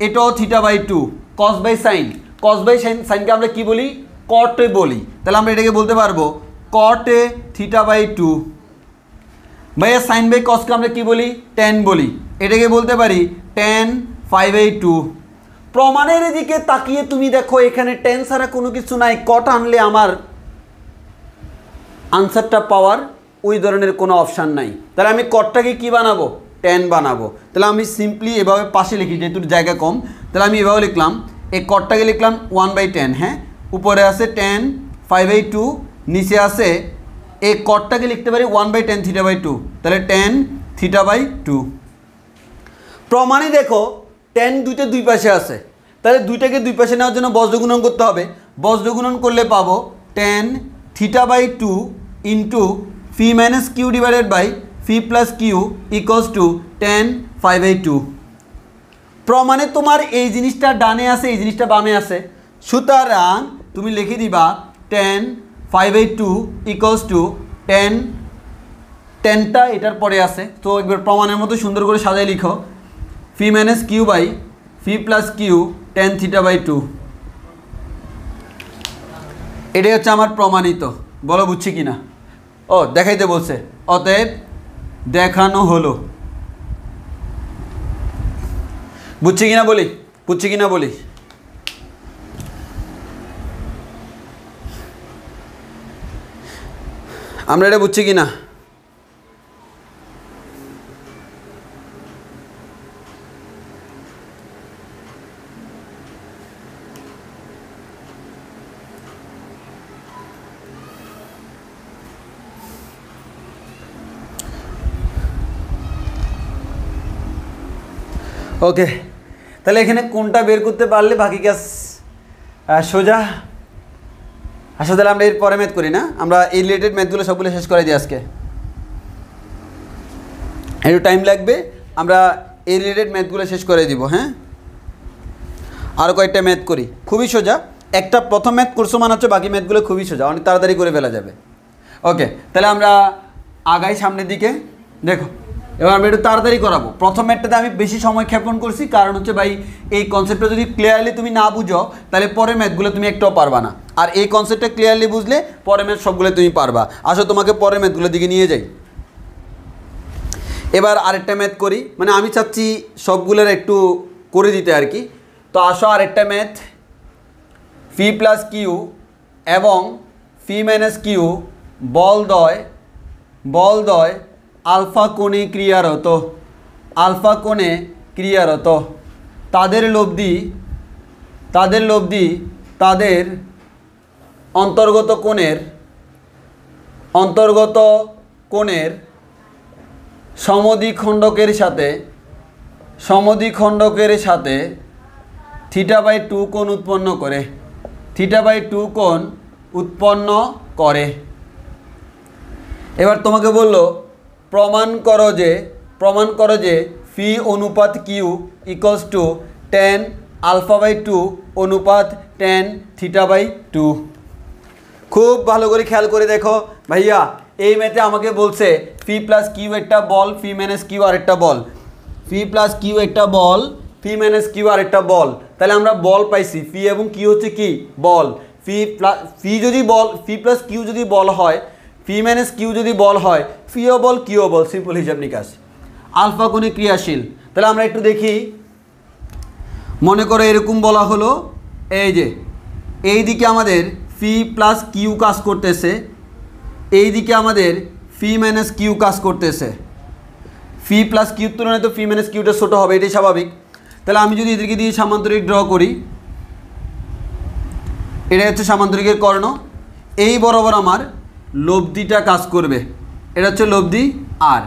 এটাও θ/2 cos by sine, cos by সাইনকে আমরা কি বলি? কট বলি, তাহলে আমরা এটাকে বলতে পারবো কট θ/2। ভাইয়া সাইন বাই কসকে আমরা কি বলি? ট্যান বলি, এটাকে বলতে পারি ট্যান 5/2। প্রমাণের দিকে তাকিয়ে তুমি দেখো এখানে ট্যান ছাড়া কোনো কিছু নাই, কট আনলে আমার আনসারটা পাওয়ার ওই ধরনের কোনো অপশান নাই, তাহলে আমি কটটাকে কি বানাবো? ট্যান বানাবো। তাহলে আমি সিম্পলি এভাবে পাশে লিখি, যেহেতু জায়গা কম, তাহলে আমি এভাবে লিখলাম, এই কটটাকে লিখলাম 1/10, হ্যাঁ উপরে আছে ট্যান 5/2, নিচে আছে এই কটটাকে লিখতে পারি 1/10 θ/2, তাহলে ট্যান θ/2। প্রমাণে দেখো ট্যান দুইটা দুই পাশে আছে, তাহলে দুইটাকে দুই পাশে নেওয়ার জন্য বজ্রগুণন করতে হবে, বজ্রগুণন করলে পাবো tan θ/2 into P minus Q divided by fee plus Q equals to tan 5/2। প্রমাণে তোমার এই জিনিসটা ডানে আছে, এই জিনিসটা বামে আছে, সুতরাং তুমি লিখে দিবা ট্যান 5/2 ইকুয়ালস টু ট্যানটা এটার পরে আছে, তো একবার প্রমাণের মতো সুন্দর করে সাজাই লিখো, P minus Q by fee plus Q tan θ/2, এটাই হচ্ছে আমার প্রমাণিত। বলো বুঝছি কিনা? ও দেখাইতে বলছে, অতএব দেখানো হলো। বুঝছি কিনা বলি? বুঝছি কিনা বলি? আমরা এটা বুঝছি কি না? ওকে, তাহলে এখানে কোনটা বের করতে পারলে বাকি কাজ সোজা। আচ্ছা, তাহলে আমরা এর পরে ম্যাথ করি না, আমরা এই রিলেটেড ম্যাথগুলো সবগুলো শেষ করে দিই আজকে। একটু টাইম লাগবে, আমরা এই রিলেটেড ম্যাথগুলো শেষ করে দিব। হ্যাঁ, আরও কয়েকটা ম্যাথ করি, খুবই সোজা। একটা প্রথম ম্যাথ করছো মানে হচ্ছে বাকি ম্যাথগুলো খুবই সোজা, অনেক তাড়াতাড়ি করে ফেলা যাবে। ওকে, তাহলে আমরা আগাই সামনের দিকে। দেখো, এবার আমি একটু তাড়াতাড়ি করাবো। প্রথম ম্যাথটাতে আমি বেশি সময় ক্ষেপণ করছি, কারণ হচ্ছে ভাই এই কনসেপ্টটা যদি ক্লিয়ারলি তুমি না বুঝো তাহলে পরের ম্যাথগুলো তুমি একটাও পারবা না। আর এই কনসেপ্টটা ক্লিয়ারলি বুঝলে পরের ম্যাথ সবগুলো তুমি পারবা। আসো তোমাকে পরের ম্যাথগুলোর দিকে নিয়ে যাই। এবার আরেকটা ম্যাথ করি, মানে আমি চাচ্ছি সবগুলোর একটু করে দিতে আর কি। তো আসো আরেকটা ম্যাথ, ফি প্লাস কিউ এবং ফি মাইনাস কিউ বলদ্বয় আলফা কোণে ক্রিয়ারত, আলফা কোণে ক্রিয়ারত, তাদের লব্ধি তাদের অন্তর্গত কোণের সমদ্বিখণ্ডকের সাথে θ/2 কোণ উৎপন্ন করে, θ/2 কোণ উৎপন্ন করে। এবার তোমাকে বললো প্রমাণ করো যে ফি অনুপাত কিউ ইকুয়ালস টু tan α/2 অনুপাত tan θ/2। খুব ভালো করে খেয়াল করে দেখো ভাইয়া, এই ম্যাথে আমাকে বলছে ফি প্লাস কিউ একটা বল, ফি মাইনাস কিউ আরেকটা বল, ফি প্লাস কিউ একটা বল, ফি মাইনাস কিউ আরেকটা বল। তাহলে আমরা বল পাইছি, ফি এবং কিউ হচ্ছে কি বল। ফি প্লাস কিউ যদি বল হয়, ফি মাইনাস কিউ যদি বল হয়, ফিও বল কিউ বল, সিম্পল হিসাব নিকাশ। আলফা কোণে ক্রিয়াশীল, তাহলে আমরা একটু দেখি। মনে করো এরকম বলা হলো, এই যে এই দিকে আমাদের ফি প্লাস কিউ কাজ করতেছে, এই দিকে আমাদের ফি মাইনাস কিউ কাজ করতেছে। ফি প্লাস কিউর তুলনায় তো ফি মাইনাস কিউটা ছোটো হবে, এটাই স্বাভাবিক। তাহলে আমি যদি এদেরকে দিয়ে সামান্তরিক ড্র করি, এটা হচ্ছে সামান্তরিকের কর্ণ, এই বরাবর আমার লব্ধিটা কাজ করবে, এটা হচ্ছে লব্ধি। আর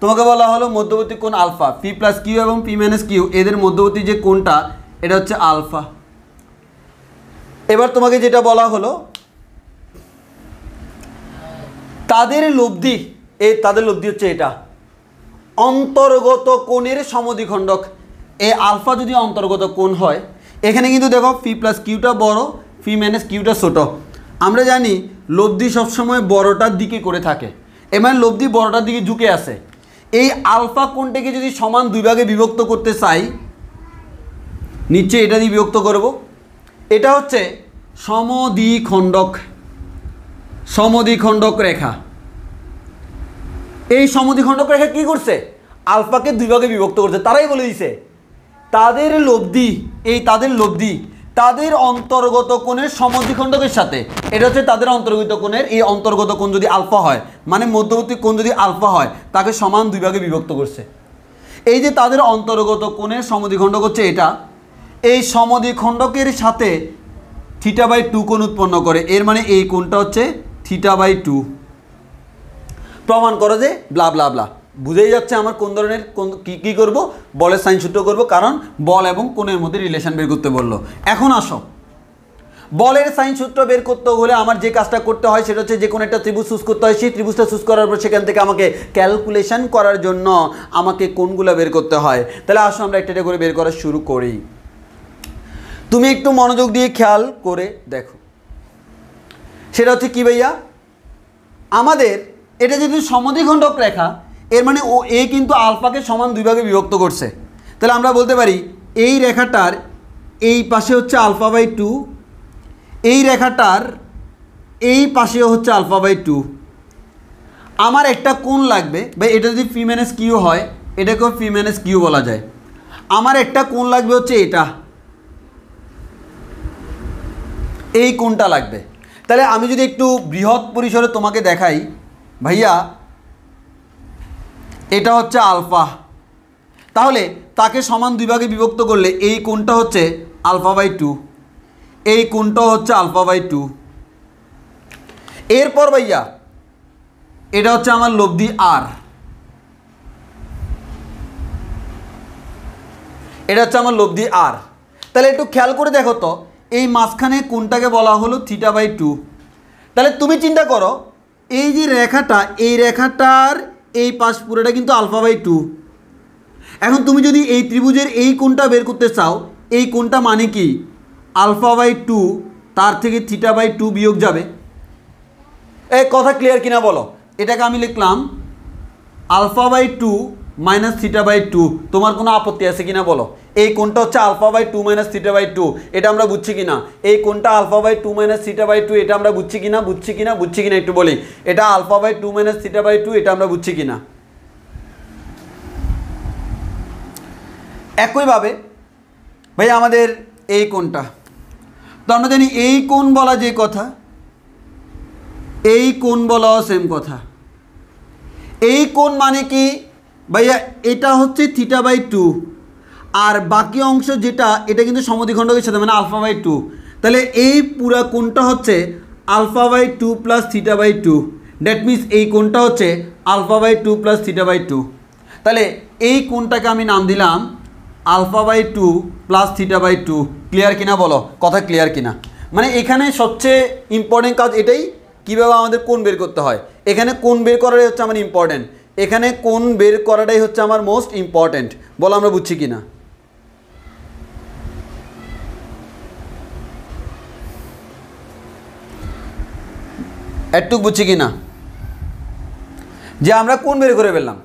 তোমাকে বলা হলো মধ্যবর্তী কোণ আলফা, ফি প্লাস কিউ এবং পি মাইনাস কিউ এদের মধ্যবর্তী যে কোণটা এটা হচ্ছে আলফা। এবার তোমাকে যেটা বলা হলো তাদের লব্ধি হচ্ছে এটা অন্তর্গত কোণের সমদ্বিখণ্ডক। এই আলফা যদি অন্তর্গত কোণ হয়, এখানে কিন্তু দেখো ফি প্লাস কিউটা বড়, ফি মাইনাস কিউটা ছোট। আমরা জানি লব্ধি সবসময় বড়টার দিকে করে থাকে, এবার লব্ধি বড়টার দিকে ঝুঁকে আসে। এই আলফা কোণটাকে যদি সমান দুই ভাগে বিভক্ত করতে চাই, নিচে এটা দিয়ে বিভক্ত করব। এটা হচ্ছে সমদ্বিখণ্ডক রেখা। এই সমদ্বিখণ্ডক রেখা কি করছে? আলফাকে দুই ভাগে বিভক্ত করছে। তারাই বলে দিছে তাদের লব্ধি তাদের অন্তর্গত কোণের সমদ্বিখণ্ডকের সাথে, এটা হচ্ছে তাদের অন্তর্গত কোণের, এই অন্তর্গত কোণ যদি আলফা হয়, মানে মধ্যবর্তী কোণ যদি আলফা হয়, তাকে সমান দুই ভাগে বিভক্ত করছে। এই যে তাদের অন্তর্গত কোণের সমদ্বিখণ্ডক হচ্ছে এটা, এই সমদ্বিখণ্ডকের সাথে θ/2 কোণ উৎপন্ন করে, এর মানে এই কোণটা হচ্ছে θ/2। প্রমাণ করো যে ব্লা ব্লা ব্লা, বুঝেই যাচ্ছে আমার কোন ধরনের কী করব, বলের সাইন সূত্র করব, কারণ বল এবং কোণের মধ্যে রিলেশন বের করতে বললো। এখন আসো, বলের সাইন সূত্র বের করতে হলে আমার যে কাজটা করতে হয় সেটা হচ্ছে যে কোনো একটা ত্রিভুজ চুজ করতে হয়। সেই ত্রিভুজটা চুজ করার পর সেখান থেকে আমাকে ক্যালকুলেশন করার জন্য আমাকে কোণগুলো বের করতে হয়। তাহলে আসো আমরা একটা করে বের করা শুরু করি। তুমি একটু মনোযোগ দিয়ে খেয়াল করে দেখো, সেটা হচ্ছে কি ভাইয়া, আমাদের এটা যেহেতু সমদ্বিখণ্ডক রেখা, এর মানে এ কিন্তু আলফাকে সমান দুই ভাগে বিভক্ত করছে। তাহলে আমরা বলতে পারি এই রেখাটার এই পাশে হচ্ছে α/2, এই রেখাটার এই পাশেও হচ্ছে α/2। আমার একটা কোণ লাগবে, বা এটা যদি ফি মাইনাস কিউ হয়, এটাকেও ফি মাইনাস কিউ বলা যায়। আমার একটা কোণ লাগবে হচ্ছে এটা, এই কোণটা লাগবে। তাহলে আমি যদি একটু বৃহৎ পরিসরে তোমাকে দেখাই, ভাইয়া এটা হচ্ছে আলফা, তাহলে তাকে সমান দুই ভাগে বিভক্ত করলে এই কোণটা হচ্ছে α/2, এই কোণটা হচ্ছে α/2। এরপর ভাইয়া এটা হচ্ছে আমার লব্ধি আর, এটা হচ্ছে আমার লব্ধি আর। তাহলে একটু খেয়াল করে দেখো তো, এই মাঝখানে কোণটাকে বলা হলো θ/2। তাহলে তুমি চিন্তা করো, এই যে রেখাটা, এই রেখাটার এই পাশ পুরোটা কিন্তু α/2। এখন তুমি যদি এই ত্রিভুজের এই কোণটা বের করতে চাও, এই কোণটা মানে কি α/2, তার থেকে θ/2 বিয়োগ যাবে। এই কথা ক্লিয়ার কিনা বলো? এটাকে আমি লিখলাম α/2 মাইনাস θ/2। তোমার কোনো আপত্তি আছে কিনা বলো? এই কোণটা হচ্ছে α/2 মাইনাস θ/2, এটা আমরা বুঝছি কিনা? এই কোণটা α/2 মাইনাস θ/2, এটা আমরা বুঝছি কিনা? বুঝছি কিনা একটু বলি। এটা α/2 মাইনাস θ/2, এটা আমরা বুঝছি কিনা? একইভাবে ভাই আমাদের এই কোণটা, তো আমরা জানি এই কোণ বলা যে কথা, এই কোণ বলাও সেম কথা। এই কোণ মানে কি ভাইয়া? এটা হচ্ছে θ/2, আর বাকি অংশ যেটা, এটা কিন্তু সমদ্বিখণ্ডকের সাথে মানে α/2। তাহলে এই পুরা কোণটা হচ্ছে α/2 প্লাস θ/2। দ্যাট মিনস এই কোণটা হচ্ছে α/2 প্লাস θ/2। তাহলে এই কোণটাকে আমি নাম দিলাম α/2 প্লাস θ/2। ক্লিয়ার কিনা বলো? কথা ক্লিয়ার কিনা? মানে এখানে সবচেয়ে ইম্পর্টেন্ট কাজ এটাই, কীভাবে আমাদের কোণ বের করতে হয়। এখানে কোণ বের করাটাই হচ্ছে আমার ইম্পর্টেন্ট, এখানে কোণ বের করাটাই হচ্ছে আমার মোস্ট ইম্পর্টেন্ট। বলো আমরা বুঝছি কিনা? একটু বুঝছি কিনা যে আমরা কোণ বের করে ফেললাম।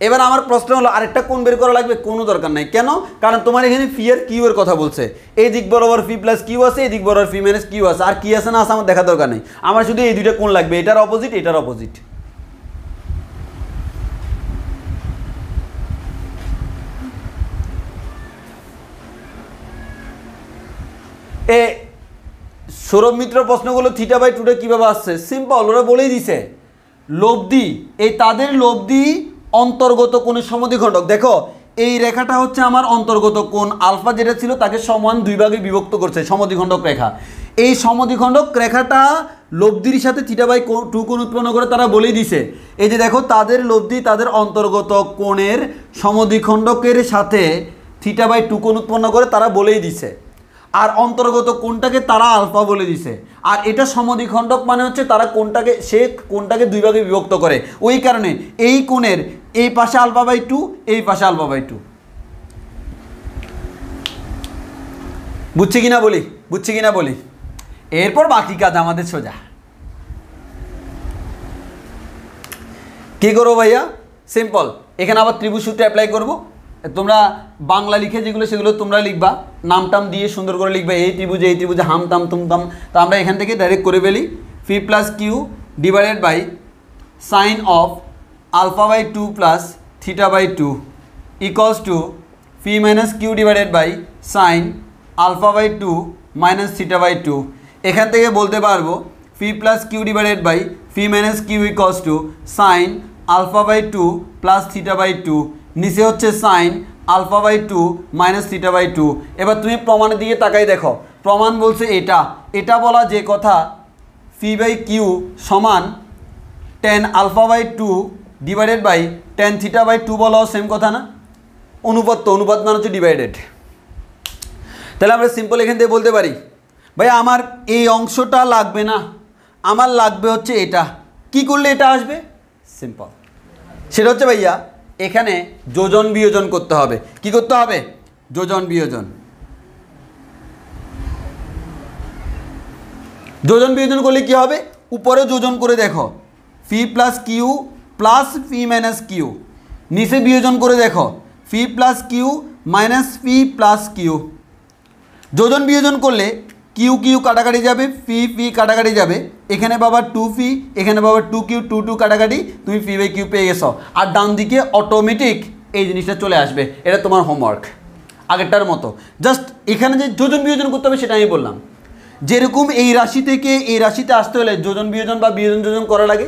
এবার আমার প্রশ্ন হলো, আরেকটা কোণ বের করা লাগবে? কোনো দরকার নাই। কেন? কারণ তোমার এখানে ফি আর কিউ এর কথা বলছে। এই দিক বরাবর ফি প্লাস কিউ আছে, এই দিক বরাবর ফি মাইনাস কিউ আছে, আর কি আছে না আছে আমার দেখা দরকার নেই। আমার শুধু এই দুইটা কোণ লাগবে, এটার অপোজিট, এটার অপোজিট। সৌরভ মিত্র প্রশ্নগুলো θ/2 কীভাবে আসছে? সিম্পল, ওরা বলেই দিছে লব্ধি, এই তাদের লব্ধি অন্তর্গত কোণের সমদ্বিখণ্ডক। দেখো এই রেখাটা হচ্ছে আমার অন্তর্গত কোণ, আলফা যেটা ছিল তাকে সমান দুই ভাগে বিভক্ত করছে সমদ্বিখণ্ডক রেখা। এই সমদ্বিখণ্ডক রেখাটা লব্ধির সাথে θ/2 কোণ উৎপন্ন করে তারা বলেই দিছে। এই যে দেখো তাদের লব্ধি তাদের অন্তর্গত কোণের সমদ্বিখণ্ডকের সাথে θ/2 কোণ উৎপন্ন করে তারা বলেই দিছে। আর অন্তর্গত কোণটাকে তারা আলফা বলে দিছে। আর এটা সমদ্বিখণ্ডক মানে হচ্ছে তারা কোণটাকে দুই ভাগে বিভক্ত করে। ওই কারণে এই কোণের এই পাশে α/2, এই পাশে α/2। বুঝছি কিনা বলি? এরপর বাকি কাজ আমাদের সোজা। কি করবো ভাইয়া? সিম্পল, এখানে আবার ত্রিভুজ সূত্র অ্যাপ্লাই করবো। তোমরা বাংলা লিখে যেগুলো সেগুলো তোমরা লিখবা, নাম টাম দিয়ে সুন্দর করে লিখবা, এই ত্রিভুজে হাম তাম তুম তাম। তো আমরা এখান থেকে ডাইরেক্ট করে ফেলি, P plus Q divided by sine of α/2 plus θ/2 equals to P minus Q divided by sine α/2 minus θ/2। এখান থেকে বলতে পারবো P plus Q divided by P minus Q equals to sine α/2 plus θ/2, নিচে হচ্ছে সাইন α/2 মাইনাস θ/2। এবার তুমি প্রমাণের দিকে তাকাই দেখো, প্রমাণ বলছে এটা বলা যে কথা ফি বাই কিউ সমান tan α/2 ডিভাইডেড বাই tan θ/2 বলাও সেম কথা না? অনুপাত মানে হচ্ছে ডিভাইডেড। তাহলে আমরা সিম্পল এখান থেকে বলতে পারি ভাই আমার এই অংশটা লাগবে না, আমার লাগবে হচ্ছে এটা। কি করলে এটা আসবে? সিম্পল, সেটা হচ্ছে ভাইয়া এখানে যোজন বিয়োজন করতে হবে। কি করতে হবে? যোজন বিয়োজন। যোজন বিয়োজন করলে কি হবে? উপরে যোজন করে দেখো, ফি প্লাস কিউ প্লাস ফি মাইনাস কিউ, নিচে বিয়োজন করে দেখো ফি প্লাস কিউ মাইনাস ফি প্লাস কিউ। যোজন বিয়োজন করলে কিউ কিউ কাটাকাটি যাবে, ফি ফি কাটাকাটি যাবে, এখানে বাবা 2 ফি, এখানে বাবা 2 কিউ 2 2 কাটাকাটি, তুমি ফি বাই কিউ পেয়ে গেছো। আর ডান দিকে অটোমেটিক এই জিনিসটা চলে আসবে। এটা তোমার হোমওয়ার্ক আগেরটার মতো। জাস্ট এখানে যে যোজন বিয়োজন করতে হবে সেটা আমি বললাম। যেরকম এই রাশি থেকে এই রাশিতে আসতে হলে যোজন বিয়োজন বা বিয়োজন যোজন করা লাগে,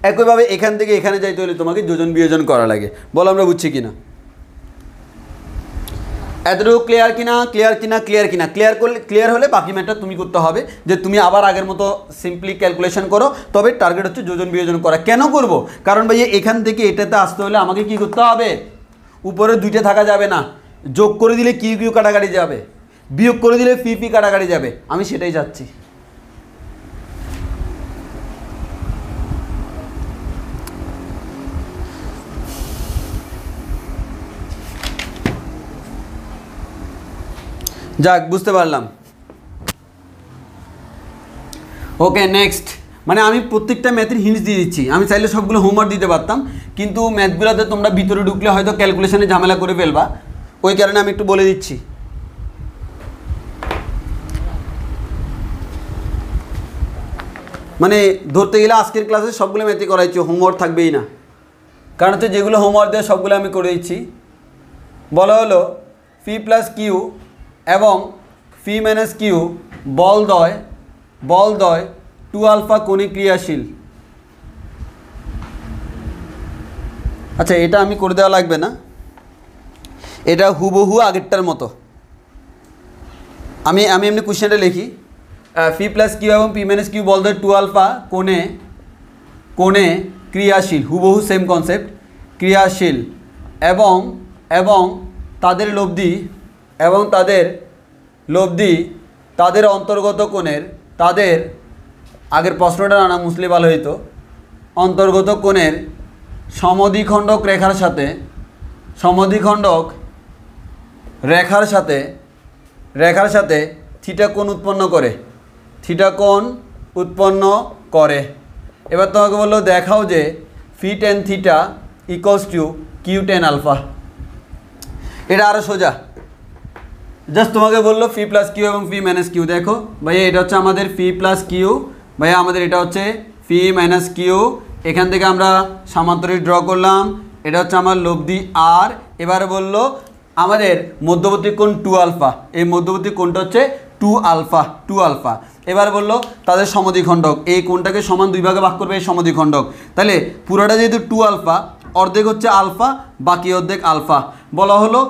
একইভাবে এখান থেকে এখানে যাইতে হলে তোমাকে যোজন বিয়োজন করা লাগে। বলো আমরা বুঝছি কিনা? এতটুকু ক্লিয়ার কিনা? ক্লিয়ার কিনা? ক্লিয়ার কিনা? ক্লিয়ার হলে বাকি ম্যাটার তুমি করতে হবে, যে তুমি আবার আগের মতো সিম্পলি ক্যালকুলেশন করো, তবে টার্গেট হচ্ছে যোজন বিয়োজন করা। কেন করব? কারণ ভাই এখান থেকে এটাতে আসতে হলে আমাকে কি করতে হবে? উপরে দুইটা থাকা যাবে না, যোগ করে দিলে কিউ কিউ কাটাকাটি যাবে, বিয়োগ করে দিলে পি পি কাটাকাটি যাবে, আমি সেটাই চাচ্ছি। যাক, বুঝতে পারলাম। ওকে, নেক্সট। মানে আমি প্রত্যেকটা ম্যাথের হিন্টস দিয়ে দিচ্ছি। আমি চাইলে সবগুলো হোমওয়ার্ক দিতে পারতাম, কিন্তু ম্যাথগুলোতে তোমরা ভিতরে ঢুকলে হয়তো ক্যালকুলেশনে ঝামেলা করে ফেলবা, ওই কারণে আমি একটু বলে দিচ্ছি। মানে ধরতে গেলে আজকের ক্লাসে সবগুলো ম্যাথই করাইছি, হোমওয়ার্ক থাকবেই না। কারণ হচ্ছে যেগুলো হোমওয়ার্ক দেয় সবগুলো আমি করে দিচ্ছি। বলা হলো পি প্লাস কিউ এবং পি মাইনাস কিউ বলদ্বয় 2 আলফা কোণে ক্রিয়াশীল। আচ্ছা, এটা আমি করে দেওয়া লাগবে না, এটা হুবহু আগেরটার মতো। আমি এমনি কোশ্চেনটা লিখি, পি প্লাস কিউ এবং পি মাইনাস কিউ বলদ্বয় 2 আলফা কোণে ক্রিয়াশীল, হুবহু সেম কনসেপ্ট, ক্রিয়াশীল এবং তাদের লব্ধি তাদের অন্তর্গত কোণের, তাদের আগের প্রশ্নটা না মুসলি ভালো হইতো, অন্তর্গত কোণের সমদ্বিখণ্ডক রেখার সাথে থিটা কোণ উৎপন্ন করে। এবার তোমাকে বললো দেখাও যে P tan theta equals to Q tan alpha. এটা আরও সোজা, জাস্ট তোমাকে বললো পি প্লাস কিউ এবং পি মাইনাস কিউ। দেখো ভাইয়া, এটা হচ্ছে আমাদের পি প্লাস কিউ, ভাইয়া আমাদের এটা হচ্ছে পি মাইনাস কিউ। এখান থেকে আমরা সামান্তরিক ড্র করলাম, এটা হচ্ছে আমার লব্ধি আর। এবারে বললো আমাদের মধ্যবর্তী কোণ 2 আলফা, এই মধ্যবর্তী কোণটা হচ্ছে 2 আলফা। এবার বললো তাদের সমদ্বিখণ্ডক, এই কোণটাকে সমান 2 ভাগে ভাগ করবে এই সমদ্বিখণ্ডক। তাহলে পুরোটা যেহেতু 2 আলফা, অর্ধেক হচ্ছে আলফা, বাকি অর্ধেক আলফা। বলা হলো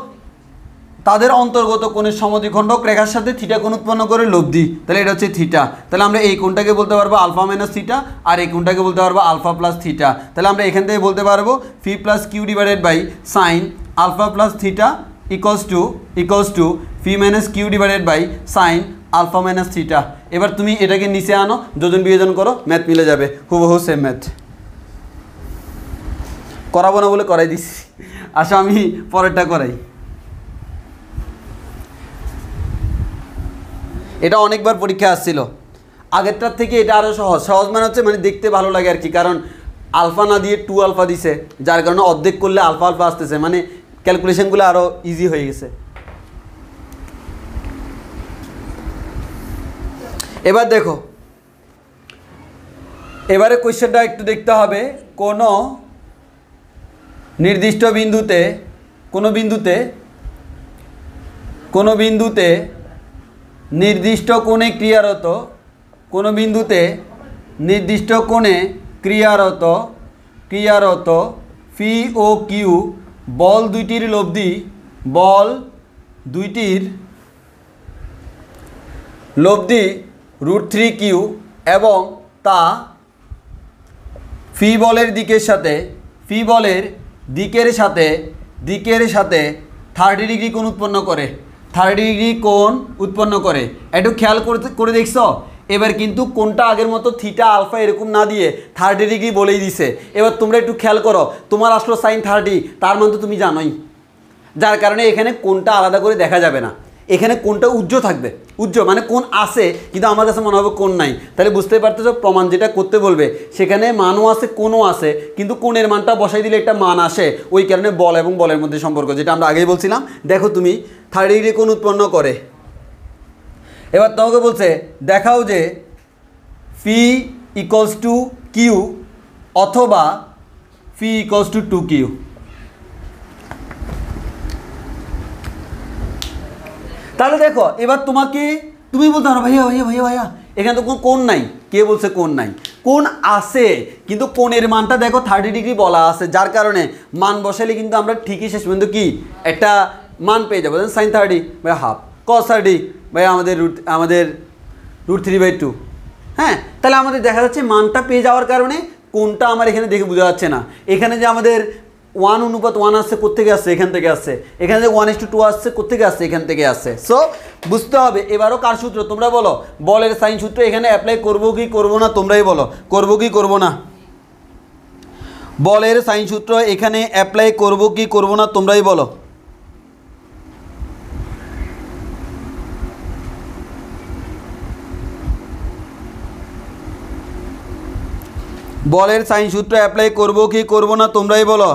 তাদের অন্তর্গত কোণের সমদ্বিখণ্ডক রেখার সাথে থিটা কোণ উৎপন্ন করে লব্ধি, তাহলে এটা হচ্ছে থিটা। তাহলে আমরা এই কোণটাকে বলতে পারবো আলফা মাইনাস থিটা, আর এই কোণটাকে বলতে পারবো আলফা প্লাস থিটা। তাহলে আমরা এখান থেকে বলতে পারবো P plus Q divided by sine alpha plus theta equals to P minus Q divided by sine alpha minus theta. এবার তুমি এটাকে নিচে আনো, যোজন বিয়োজন করো, ম্যাথ মিলে যাবে, হুবহু সেম ম্যাথ। করাবো না বলে করাই দিচ্ছি, আসো আমি পরেরটা করাই। এটা অনেকবার পরীক্ষা আসছিল, আগেরটার থেকে এটা আরও সহজ মানে হচ্ছে মানে দেখতে ভালো লাগে আর কি, কারণ আলফা না দিয়ে 2 আলফা দিছে, যার কারণে অর্ধেক করলে আলফা আসতেছে, মানে ক্যালকুলেশনগুলো আরও ইজি হয়ে গেছে। এবার দেখো, এবারে কোয়েশ্চেনটা একটু দেখতে হবে, কোনো নির্দিষ্ট বিন্দুতে নির্দিষ্ট কোণে ক্রিয়ারত পি ও কিউ বল দুইটির লব্ধি √3 কিউ এবং তা ফি বলের দিকের সাথে 30 ডিগ্রি কোণ উৎপন্ন করে, 30 ডিগ্রি কোণ উৎপন্ন করে। একটু খেয়াল করে দেখছো, এবার কিন্তু কোণটা আগের মতো থিটা আলফা এরকম না দিয়ে 30 ডিগ্রি বলেই দিছে। এবার তোমরা একটু খেয়াল করো, তোমার আসলো সাইন 30, তার মানে তো তুমি জানোই, যার কারণে এখানে কোণটা আলাদা করে দেখা যাবে না, এখানে কোণটা উজ্জ্ব থাকবে। মানে কোণ আছে কিন্তু আমার কাছে মনে হবে কোণ নাই, তাহলে বুঝতে পারতেছো প্রমাণ যেটা করতে বলবে সেখানে মানও আছে কোণও আছে, কিন্তু কোণের মানটা বসাই দিলে একটা মান আসে, ওই কারণে বল এবং বলের মধ্যে সম্পর্ক, যেটা আমরা আগেই বলছিলাম। দেখো তুমি 30 ডিগ্রি কোণ উৎপন্ন করে। এবার তোমাকে বলছে দেখাও যে ফি ইকুয়ালস টু কিউ অথবা ফি ইকুয়ালস টু 2 কিউ। তাহলে দেখো, এবার তুমি বলতে পারো ভাইয়া এখানে তো কোনো কোণ নাই। কে বলছে কোণ নাই? কোণ আছে, কিন্তু কোণের মানটা দেখো 30 ডিগ্রি বলা আছে, যার কারণে মান বসাইলে কিন্তু আমরা ঠিকই শেষ পর্যন্ত কি একটা মান পেয়ে যাবো। sin 30 by half, cos 30 by আমাদের √3/2। হ্যাঁ, তাহলে আমাদের দেখা যাচ্ছে মানটা পেয়ে যাওয়ার কারণে কোনটা আমার এখানে দেখে বোঝা যাচ্ছে না। এখানে যে আমাদের 1:1 আসছে, কোত্থেকে আসছে? এখান থেকে আসছে। এখানে যে 1:2 আসছে, কোত্থেকে আসছে? এখান থেকে আসছে। সো বুঝতে হবে। এবারও কার সূত্র তোমরা বলো, বলের সাইন সূত্র এখানে অ্যাপ্লাই করবো কি করবো না? তোমরাই বলো, করবো কি করবো না? বলের সাইন সূত্র এখানে অ্যাপ্লাই করবো কি করবো না? তোমরাই বলো। বলের সাইন সূত্র অ্যাপ্লাই করবো কি করবো না? তোমরাই বলো।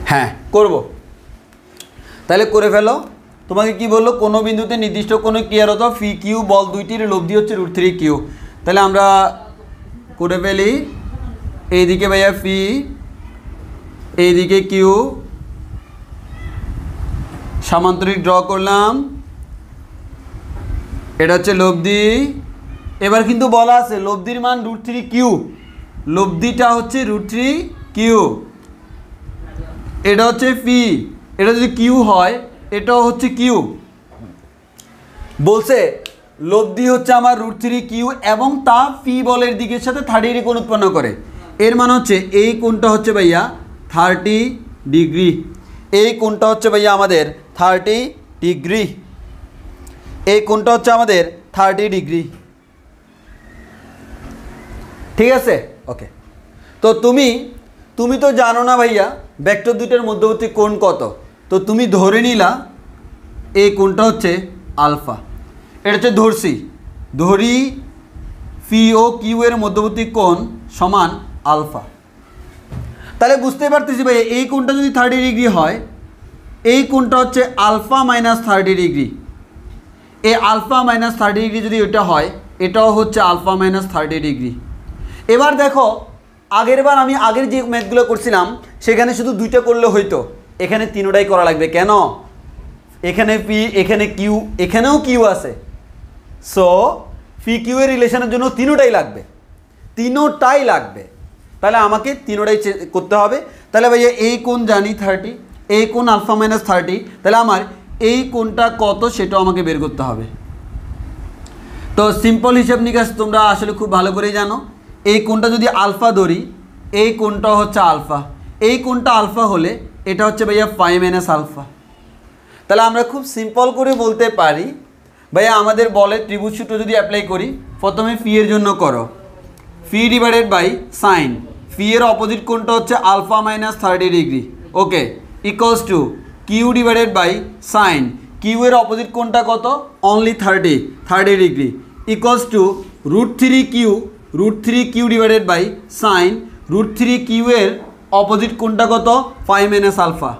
হ্যাঁ করব, তাহলে করে ফেলো। তোমাকে কি বললো? কোনো বিন্দুতে নির্দিষ্ট কোনো ক্রিয়ারত ফি কিউ বল দুইটির লব্ধি হচ্ছে √3 কিউ। তাহলে আমরা করে ফেলি, এইদিকে ভাইয়া ফি, এইদিকে কিউ, সামান্তরিক ড্র করলাম, এটা হচ্ছে লব্ধি। এবার কিন্তু বলা আছে লব্ধির মান √3 কিউ, লব্ধিটা হচ্ছে √3 কিউ, এটা হচ্ছে ফি, এটা যদি কিউ হয় এটাও হচ্ছে কিউ। বলছে লব্ধি হচ্ছে আমার √3 কিউ এবং তা ফি বলের দিকের সাথে 30 ডিগ্রি কোণ উৎপন্ন করে। এর মানে হচ্ছে এই কোণটা হচ্ছে ভাইয়া 30 ডিগ্রি, এই কোণটা হচ্ছে ভাইয়া আমাদের 30 ডিগ্রি, এই কোণটা হচ্ছে আমাদের 30 ডিগ্রি। ঠিক আছে, ওকে। তো তুমি তো জানো না ভাইয়া ভেক্টর দুইটার মধ্যবর্তী কোণ কত। তো তুমি ধরে নিলা এই কোণটা হচ্ছে আলফা, এটা হচ্ছে ধরি ফি ও কিউ এর মধ্যবর্তী কোণ সমান আলফা। তাহলে বুঝতে পারতেছি ভাইয়া এই কোণটা যদি 30 ডিগ্রি হয়, এই কোণটা হচ্ছে আলফা মাইনাস 30 ডিগ্রি, এই আলফা মাইনাস 30 ডিগ্রি যদি এটা হয়, এটাও হচ্ছে আলফা মাইনাস 30 ডিগ্রি। এবার দেখো আগেরবার আমি আগের যে ম্যাথগুলো করছিলাম সেখানে শুধু দুইটা করলে হইতো, এখানে তিনটাই করা লাগবে। কেন? এখানে পি, এখানে কিউ, এখানেও কিউ আছে। সো পি কিউ এর রিলেশনের জন্য তিনটাই লাগবে, তাহলে আমাকে তিনটাই করতে হবে। তাহলে ভাইয়া এই কোণ জানি 30, এই কোণ আলফা মাইনাস 30, তাহলে আমার এই কোণটা কত সেটাও আমাকে বের করতে হবে। তো সিম্পল হিসাব নিকাশ তোমরা আসলে খুব ভালো করেই জানো। এই কোণটা যদি আলফা ধরি, এই কোণটা হচ্ছে আলফা, এই কোণটা আলফা হলে এটা হচ্ছে ভাইয়া ফাই মাইনাস আলফা। তাহলে আমরা খুব সিম্পল করে বলতে পারি ভাইয়া আমাদের বলের ত্রিভুজ সূত্র যদি অ্যাপ্লাই করি, প্রথমে ফি এর জন্য করো, P divided by sine, P এর অপোজিট কোণটা হচ্ছে alpha minus 30 degree, okay, equals to Q divided by sine, Q এর অপোজিট কোণটা কত? Only 30 degree, equals to √3 Q divided by sine, √3 Q এর অপোজিট কোণটা কত? Phi minus alpha.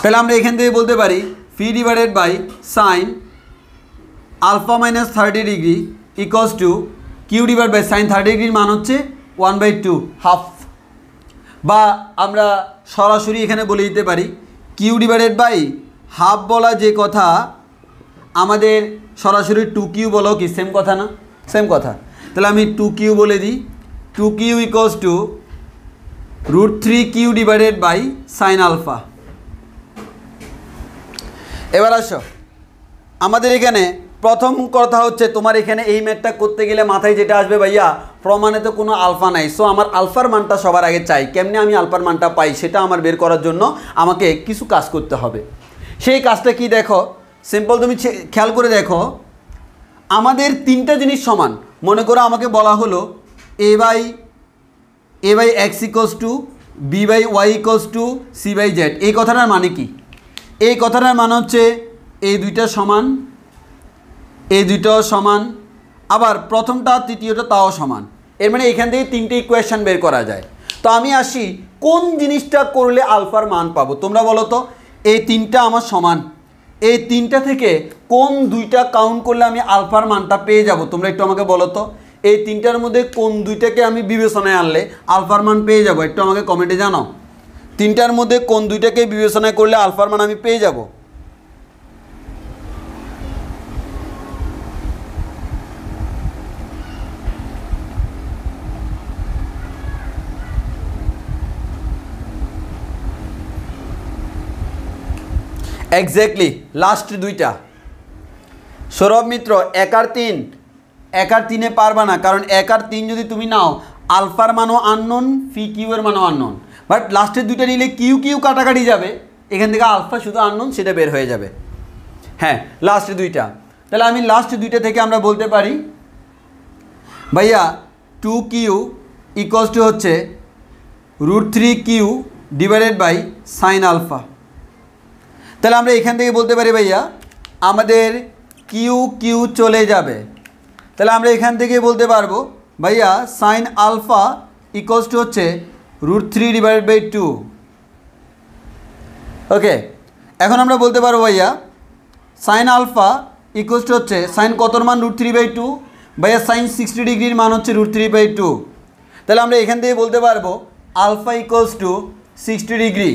তাহলে আমরা এখান থেকে বলতে পারি P divided by sine alpha minus 30 degree equals to Q divide by sine 30 ডিগ্রির মান হচ্ছে 1/2 হাফ, বা আমরা সরাসরি এখানে বলে দিতে পারি কিউ ডিভাইডেড বাই হাফ বলা যে কথা, আমাদের সরাসরি 2 কিউ বলো কি সেম কথা না? সেম কথা। তাহলে আমি 2 কিউ বলে দিই, 2 Q equals to √3 Q divided by sine alpha. এবার আসো আমাদের এখানে প্রথম কথা হচ্ছে, তোমার এখানে এই ম্যাথটা করতে গেলে মাথায় যেটা আসবে ভাইয়া প্রমাণে তো কোনো আলফা নাই, সো আমার আলফার মানটা সবার আগে চাই। কেমনে আমি আলফার মানটা পাই সেটা আমার বের করার জন্য আমাকে কিছু কাজ করতে হবে। সেই কাজটা কি দেখো, সিম্পল, তুমি খেয়াল করে দেখো আমাদের তিনটা জিনিস সমান। মনে করো আমাকে বলা হলো A by X equals to B by Y equals to C by Z. এই কথাটার মানে কি? এই কথাটার মানে হচ্ছে এই দুইটা সমান, এই দুইটাও সমান, আবার প্রথমটা তৃতীয়টা তাও সমান। এর মানে এখান থেকে তিনটে ইকুয়েশন বের করা যায়। তো আমি আসি কোন জিনিসটা করলে আলফার মান পাবো, তোমরা বলো তো। এই তিনটা আমার সমান, এই তিনটা থেকে কোন দুইটা কাউন্ট করলে আমি আলফার মানটা পেয়ে যাব? তোমরা একটু আমাকে বলো তো, এই তিনটার মধ্যে কোন দুইটাকে আমি বিবেচনায় আনলে আলফার মান পেয়ে যাব? একটু আমাকে কমেন্টে জানাও। তিনটার মধ্যে কোন দুইটাকে বিবেচনা করলে আলফার মান আমি পেয়ে যাব? এক্স্যাক্টলি লাস্ট দুইটা। সৌরভ মিত্র, 1 আর 3, 1 আর 3-এ পারবা না, কারণ 1 আর 3 যদি তুমি নাও আলফার মানও আননোন, ফি কিউ এর মানও আননোন, বাট লাস্টের দুইটা নিলে কিউ কিউ কাটাকাটি যাবে, এখান থেকে আলফা শুধু আননোন, সেটা বের হয়ে যাবে। হ্যাঁ, লাস্ট দুইটা। তাহলে আমি লাস্ট দুইটা থেকে আমরা বলতে পারি ভাইয়া 2q ইকুয়ালস টু হচ্ছে √3q divided by sine alpha. তাহলে আমরা এখান থেকে বলতে পারি ভাইয়া আমাদের কিউ কিউ চলে যাবে, তাহলে আমরা এখান থেকে বলতে পারবো ভাইয়া সাইন আলফা ইকুয়ালস টু হচ্ছে √3 ডিভাইডেড বাই 2। ওকে, এখন আমরা বলতে পারবো ভাইয়া সাইন আলফা ইকুয়ালস টু হচ্ছে সাইন কতর মান √3 বাই 2, ভাইয়া সাইন 60 ডিগ্রির মান হচ্ছে √3 বাই 2। তাহলে আমরা এখান থেকে বলতে পারবো আলফা ইকুয়ালস টু 60 ডিগ্রি।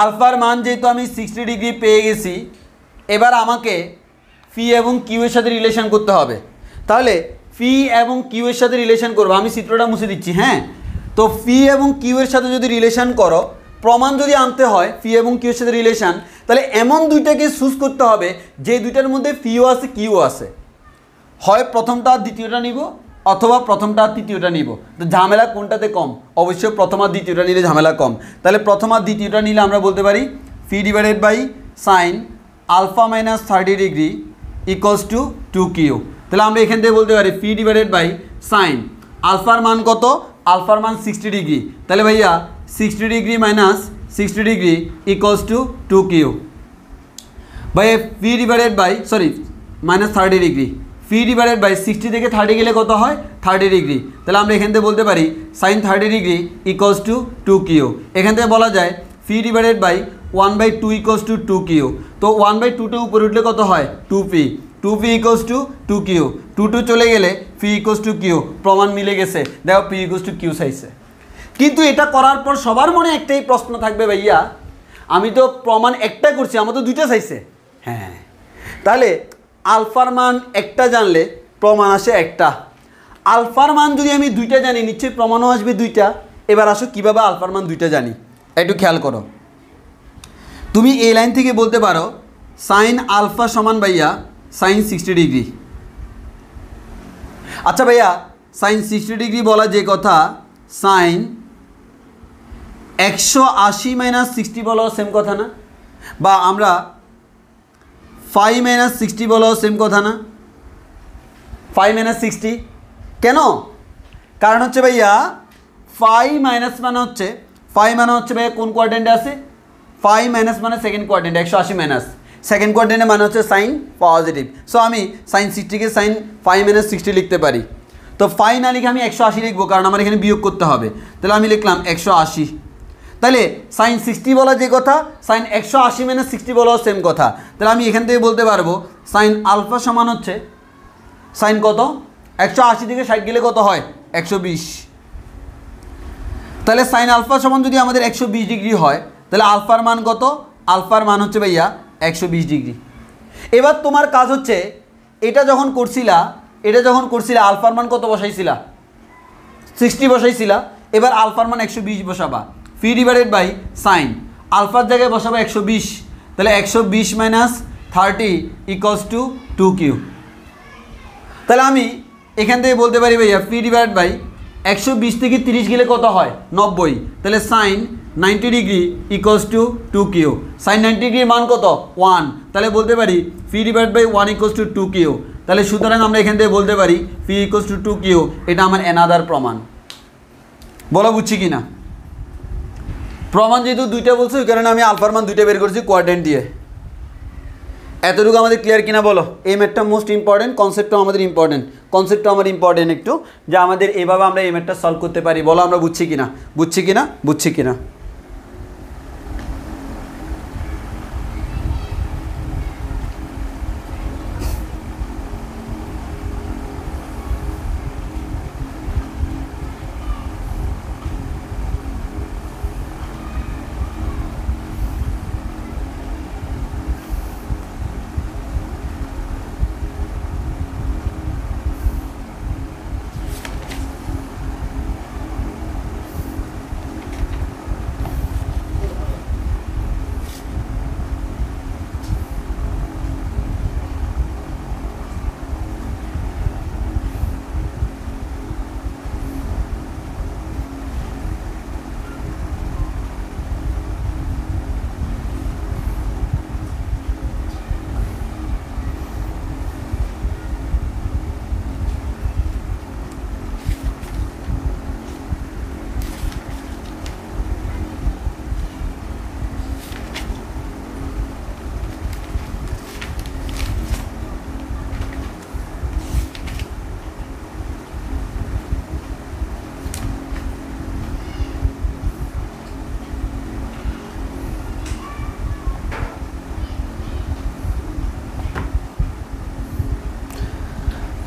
আলফার মান যেহেতু আমি 60 ডিগ্রি পেয়ে গেছি, এবার আমাকে ফি এবং কিউ এর সাথে রিলেশন করতে হবে। তাহলে ফি এবং কিউ এর সাথে রিলেশন করবো, আমি চিত্রটা মুছে দিচ্ছি। হ্যাঁ, তো ফি এবং কিউ এর সাথে যদি রিলেশন করো, প্রমাণ যদি আনতে হয় ফি এবং কিউ এর সাথে রিলেশন, তাহলে এমন দুইটাকে চুজ করতে হবে যে দুইটার মধ্যে ফিও আছে কিউ আছে। হয় প্রথমটা আর দ্বিতীয়টা নিব, অথবা প্রথমটা আর তৃতীয়টা নিব। তো ঝামেলা কোনটাতে কম? অবশ্যই প্রথম আর দ্বিতীয়টা নিলে ঝামেলা কম। তাহলে প্রথম আর দ্বিতীয়টা নিলে আমরা বলতে পারি P divided by sine alpha minus 30 degree equals to 2q। তাহলে আমরা এখান থেকে বলতে পারি ফি ডিভাইডেড বাই সাইন আলফার মান কত? আলফার মান 60 ডিগ্রি। তাহলে ভাইয়া 60 degree minus 60 degree equals to 2q। ভাইয়া P divided by minus 30 degree, P divided by 60 থেকে 30 গেলে কত হয়? 30 ডিগ্রি। তাহলে আমরা এখান থেকে বলতে পারি sign 30 degree equals to 2q। এখান থেকে বলা যায় P divided by 1/2 equals to 2q। তো 1/2টা উপরে উঠলে কত হয়? 2p। 2p equals to 2q। 2 চলে গেলে ফি ইকুয়ালস টু q। প্রমাণ মিলে গেছে, দেখো পি ইকুয়ালস টু q চাইছে। কিন্তু এটা করার পর সবার মনে একটাই প্রশ্ন থাকবে, ভাইয়া আমি তো প্রমাণ একটা করছি, আমার তো দুইটা চাইছে। হ্যাঁ, তাহলে আলফার মান একটা জানলে প্রমাণ আসে একটা। আলফার মান যদি আমি দুইটা জানি, নিশ্চয়ই প্রমাণও আসবে দুইটা। এবার আসো কীভাবে আলফার মান দুইটা জানি, একটু খেয়াল করো। তুমি এই লাইন থেকে বলতে পারো সাইন আলফা সমান ভাইয়া সাইন 60 ডিগ্রি। আচ্ছা ভাইয়া, সাইন 60 ডিগ্রি বলা যে কথা, সাইন 180 মাইনাস 60 বলাও সেম কথা না? বা আমরা 5 মাইনাস 60 বলাও সেম কথা না? 5 মাইনাস 60 কেন? কারণ হচ্ছে ভাইয়া 5 মাইনাস মানে হচ্ছে ভাইয়া কোন কোয়াড্রেন্টে আছে? 5 মাইনাস মানে সেকেন্ড কোয়াড্রেন্ট, 180 মাইনাস সেকেন্ড কোয়াড্রেন্টে মানে হচ্ছে সাইন পজিটিভ। সো আমি সাইন 60কে সাইন 5 মাইনাস 60 লিখতে পারি। তো 5 না লিখে আমি 180 লিখবো, কারণ আমার এখানে বিয়োগ করতে হবে। তাহলে আমি লিখলাম 180। তাহলে সাইন 60 বলা যে কথা, সাইন 180 মাইনাস 60 বলাও সেম কথা। তাহলে আমি এখান থেকে বলতে পারবো সাইন আলফা সমান হচ্ছে সাইন কত? 180 থেকে 60 গেলে কত হয়? 120। তাহলে সাইন আলফা সমান যদি আমাদের 120 ডিগ্রি হয়, তাহলে আলফার মান কত? আলফার মান হচ্ছে ভাইয়া 120 ডিগ্রি। এবার তোমার কাজ হচ্ছে এটা যখন করছিলা আলফার মান কত বসাইছিলা? 60 বসাইছিলা। এবার আলফার মান 120 বসাবা। ফি ডিভাইডেড বাই সাইন আলফার জায়গায় বসাবা 120। তাহলে 120 মাইনাস 30 ইকুয়ালস টু 2q। তাহলে আমি এখান থেকে বলতে পারি ভাইয়া ফি ডিভাইড বাই 120 থেকে 30 গেলে কত হয়? 90। তাহলে sine 90 degree equals to 2q। Sine 90 ডিগ্রির মান কত? 1। তাহলে বলতে পারি P divide by 1 equals to 2q। তাহলে সুতরাং আমরা এখান থেকে বলতে পারি ফি ইকুয়ালস টু 2q। এটা আমার অ্যানাদার প্রমাণ। বলো বুঝছি কি না? প্রমাণ যেহেতু দুইটা বলছো, ওই কারণে আমি আলফার মান দুইটা বের করেছি কোয়াড্রেন্ট দিয়ে। এতটুকু আমাদের ক্লিয়ার কিনা বলো? এই ম্যাথটা মোস্ট ইম্পর্টেন্ট, কনসেপ্টটাও আমাদের ইম্পর্টেন্ট, কনসেপ্টটা আমার ইম্পর্টেন্ট একটু, যে আমাদের এভাবে আমরা এই ম্যাথটা সলভ করতে পারি। বলো আমরা বুঝছি কিনা?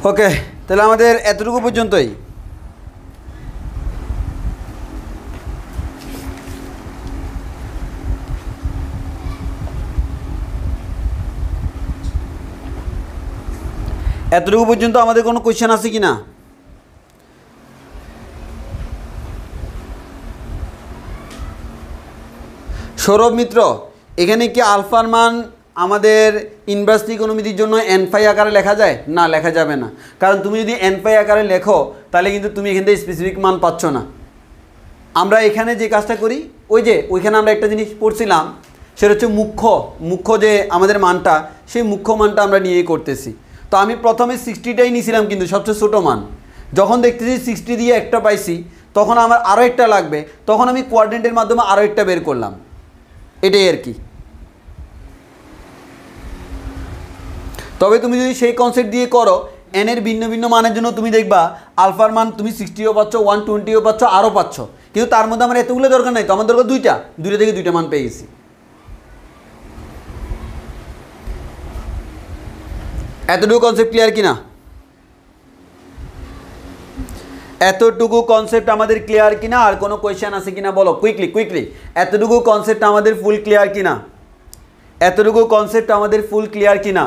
ওকে, তাহলে আমাদের এতটুকু পর্যন্তই। এতটুকু পর্যন্ত আমাদের কোনো কোয়েশ্চেন আছে কি না? সৌরভ মিত্র, এখানে কি আলফার মান আমাদের ইনভার্স ত্রিকোণমিতির জন্য এন ফাই আকারে লেখা যায়? না, লেখা যাবে না। কারণ তুমি যদি এন ফাই আকারে লেখো তাহলে কিন্তু তুমি এখান থেকে স্পেসিফিক মান পাচ্ছ না। আমরা এখানে যে কাজটা করি, ওইখানে আমরা একটা জিনিস পড়ছিলাম, সেটা হচ্ছে মুখ্য যে আমাদের মানটা, সেই মুখ্য মানটা আমরা নিয়েই করতেছি। তো আমি প্রথমে 60টাই নিয়েছিলাম, কিন্তু সবচেয়ে ছোটো মান। যখন দেখতেছি 60 দিয়ে একটা পাইছি, তখন আমার আরও একটা লাগবে, তখন আমি কোয়াড্রেন্টের মাধ্যমে আরও একটা বের করলাম। এটাই আর কি। তবে তুমি যদি সেই কনসেপ্ট দিয়ে করো, এনের ভিন্ন ভিন্ন মানের জন্য তুমি দেখবা আলফার মান তুমি 60ও পাচ্ছ, 120ও পাচ্ছ, আরও পাচ্ছ। কিন্তু তার মধ্যে আমার এতগুলো দরকার নাই, তো আমার দরকার দুইটা থেকে দুইটা মান পেয়ে গেছি। এতটুকু কনসেপ্ট ক্লিয়ার কিনা? এতটুকু কনসেপ্ট আমাদের ক্লিয়ার কিনা? আর কোনো কোয়েশ্চেন আছে কিনা বলো কুইকলি। এতটুকু কনসেপ্ট আমাদের ফুল ক্লিয়ার কিনা? এতটুকু কনসেপ্ট আমাদের ফুল ক্লিয়ার কিনা?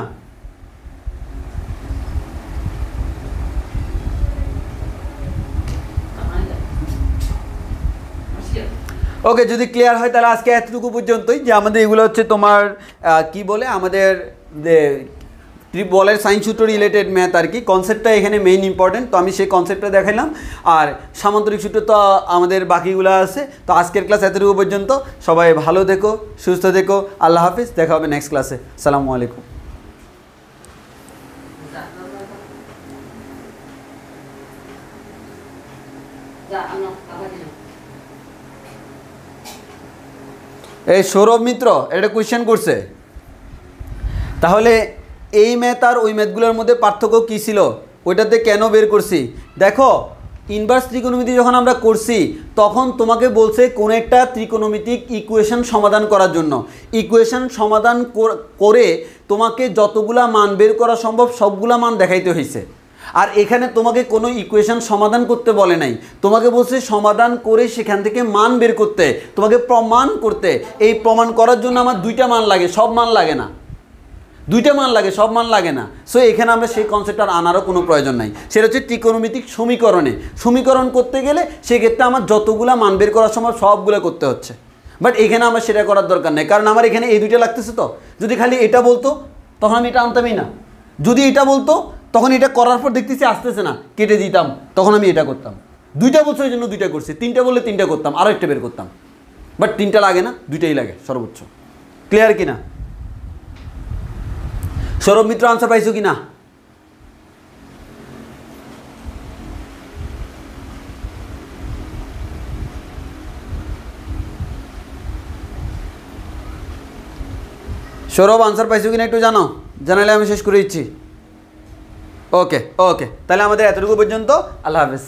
ওকে, যদি ক্লিয়ার হয় তাহলে আজকে এতটুকু পর্যন্তই। যে আমাদের এগুলো হচ্ছে তোমার কি বলে, আমাদের বলের সাইন সূত্র রিলেটেড ম্যাথ আর কি। কনসেপ্টটা এখানে মেইন ইম্পর্টেন্ট, তো আমি সেই কনসেপ্টটা দেখাইলাম। আর সামান্তরিক সূত্র তো আমাদের বাকিগুলো আছে। তো আজকের ক্লাস এতটুকু পর্যন্ত। সবাই ভালো থেকো, সুস্থ থেকো, আল্লাহ হাফিজ। দেখা হবে নেক্সট ক্লাসে। আসসালামু আলাইকুম। এই সৌরভ মিত্র একটা কোয়েশ্চেন করছে, তাহলে এই ম্যাথ আর ওই ম্যাথগুলোর মধ্যে পার্থক্য কী ছিল, ওইটাতে কেন বের করছি? দেখো, ইনভার্স ত্রিকোণমিতি যখন আমরা করছি তখন তোমাকে বলছে কোন একটা ত্রিকোণমিতিক ইকুয়েশন সমাধান করার জন্য। ইকুয়েশন সমাধান করে তোমাকে যতগুলা মান বের করা সম্ভব সবগুলা মান দেখাইতে হয়েছে। আর এখানে তোমাকে কোনো ইকুয়েশন সমাধান করতে বলে নাই, তোমাকে বলছে সমাধান করে সেখান থেকে মান বের করতে, তোমাকে প্রমাণ করতে। এই প্রমাণ করার জন্য আমার দুইটা মান লাগে, সব মান লাগে না। দুইটা মান লাগে, সব মান লাগে না। সো এখানে আমরা সেই কনসেপ্ট আর আনারও কোনো প্রয়োজন নাই। সেটা হচ্ছে ত্রিকোণমিতিক সমীকরণ করতে গেলে সেক্ষেত্রে আমার যতগুলা মান বের করার সময় সবগুলো করতে হচ্ছে। বাট এখানে আমার সেটা করার দরকার নেই, কারণ আমার এখানে এই দুইটা লাগতেছে। তো যদি খালি এটা বলতো তখন আমি এটা আনতামই না। যদি এটা বলতো তখন এটা করার পর দেখতেছি আসতেছে না, কেটে দিতাম, তখন আমি এটা করতাম। দুইটা বছরের জন্য দুইটা করছি, তিনটা বললে তিনটা করতাম, আরও একটা বের করতাম। বাট তিনটা লাগে না, দুইটাই লাগে সর্বোচ্চ। ক্লিয়ার কিনা? সৌরভ মিত্র আনসার পাইছো কিনা? সৌরভ আনসার পাইছো কিনা একটু জানালে আমি শেষ করে দিচ্ছি। ওকে, তাহলে আমাদের এতটুকু পর্যন্ত। আল্লাহ হাফেজ।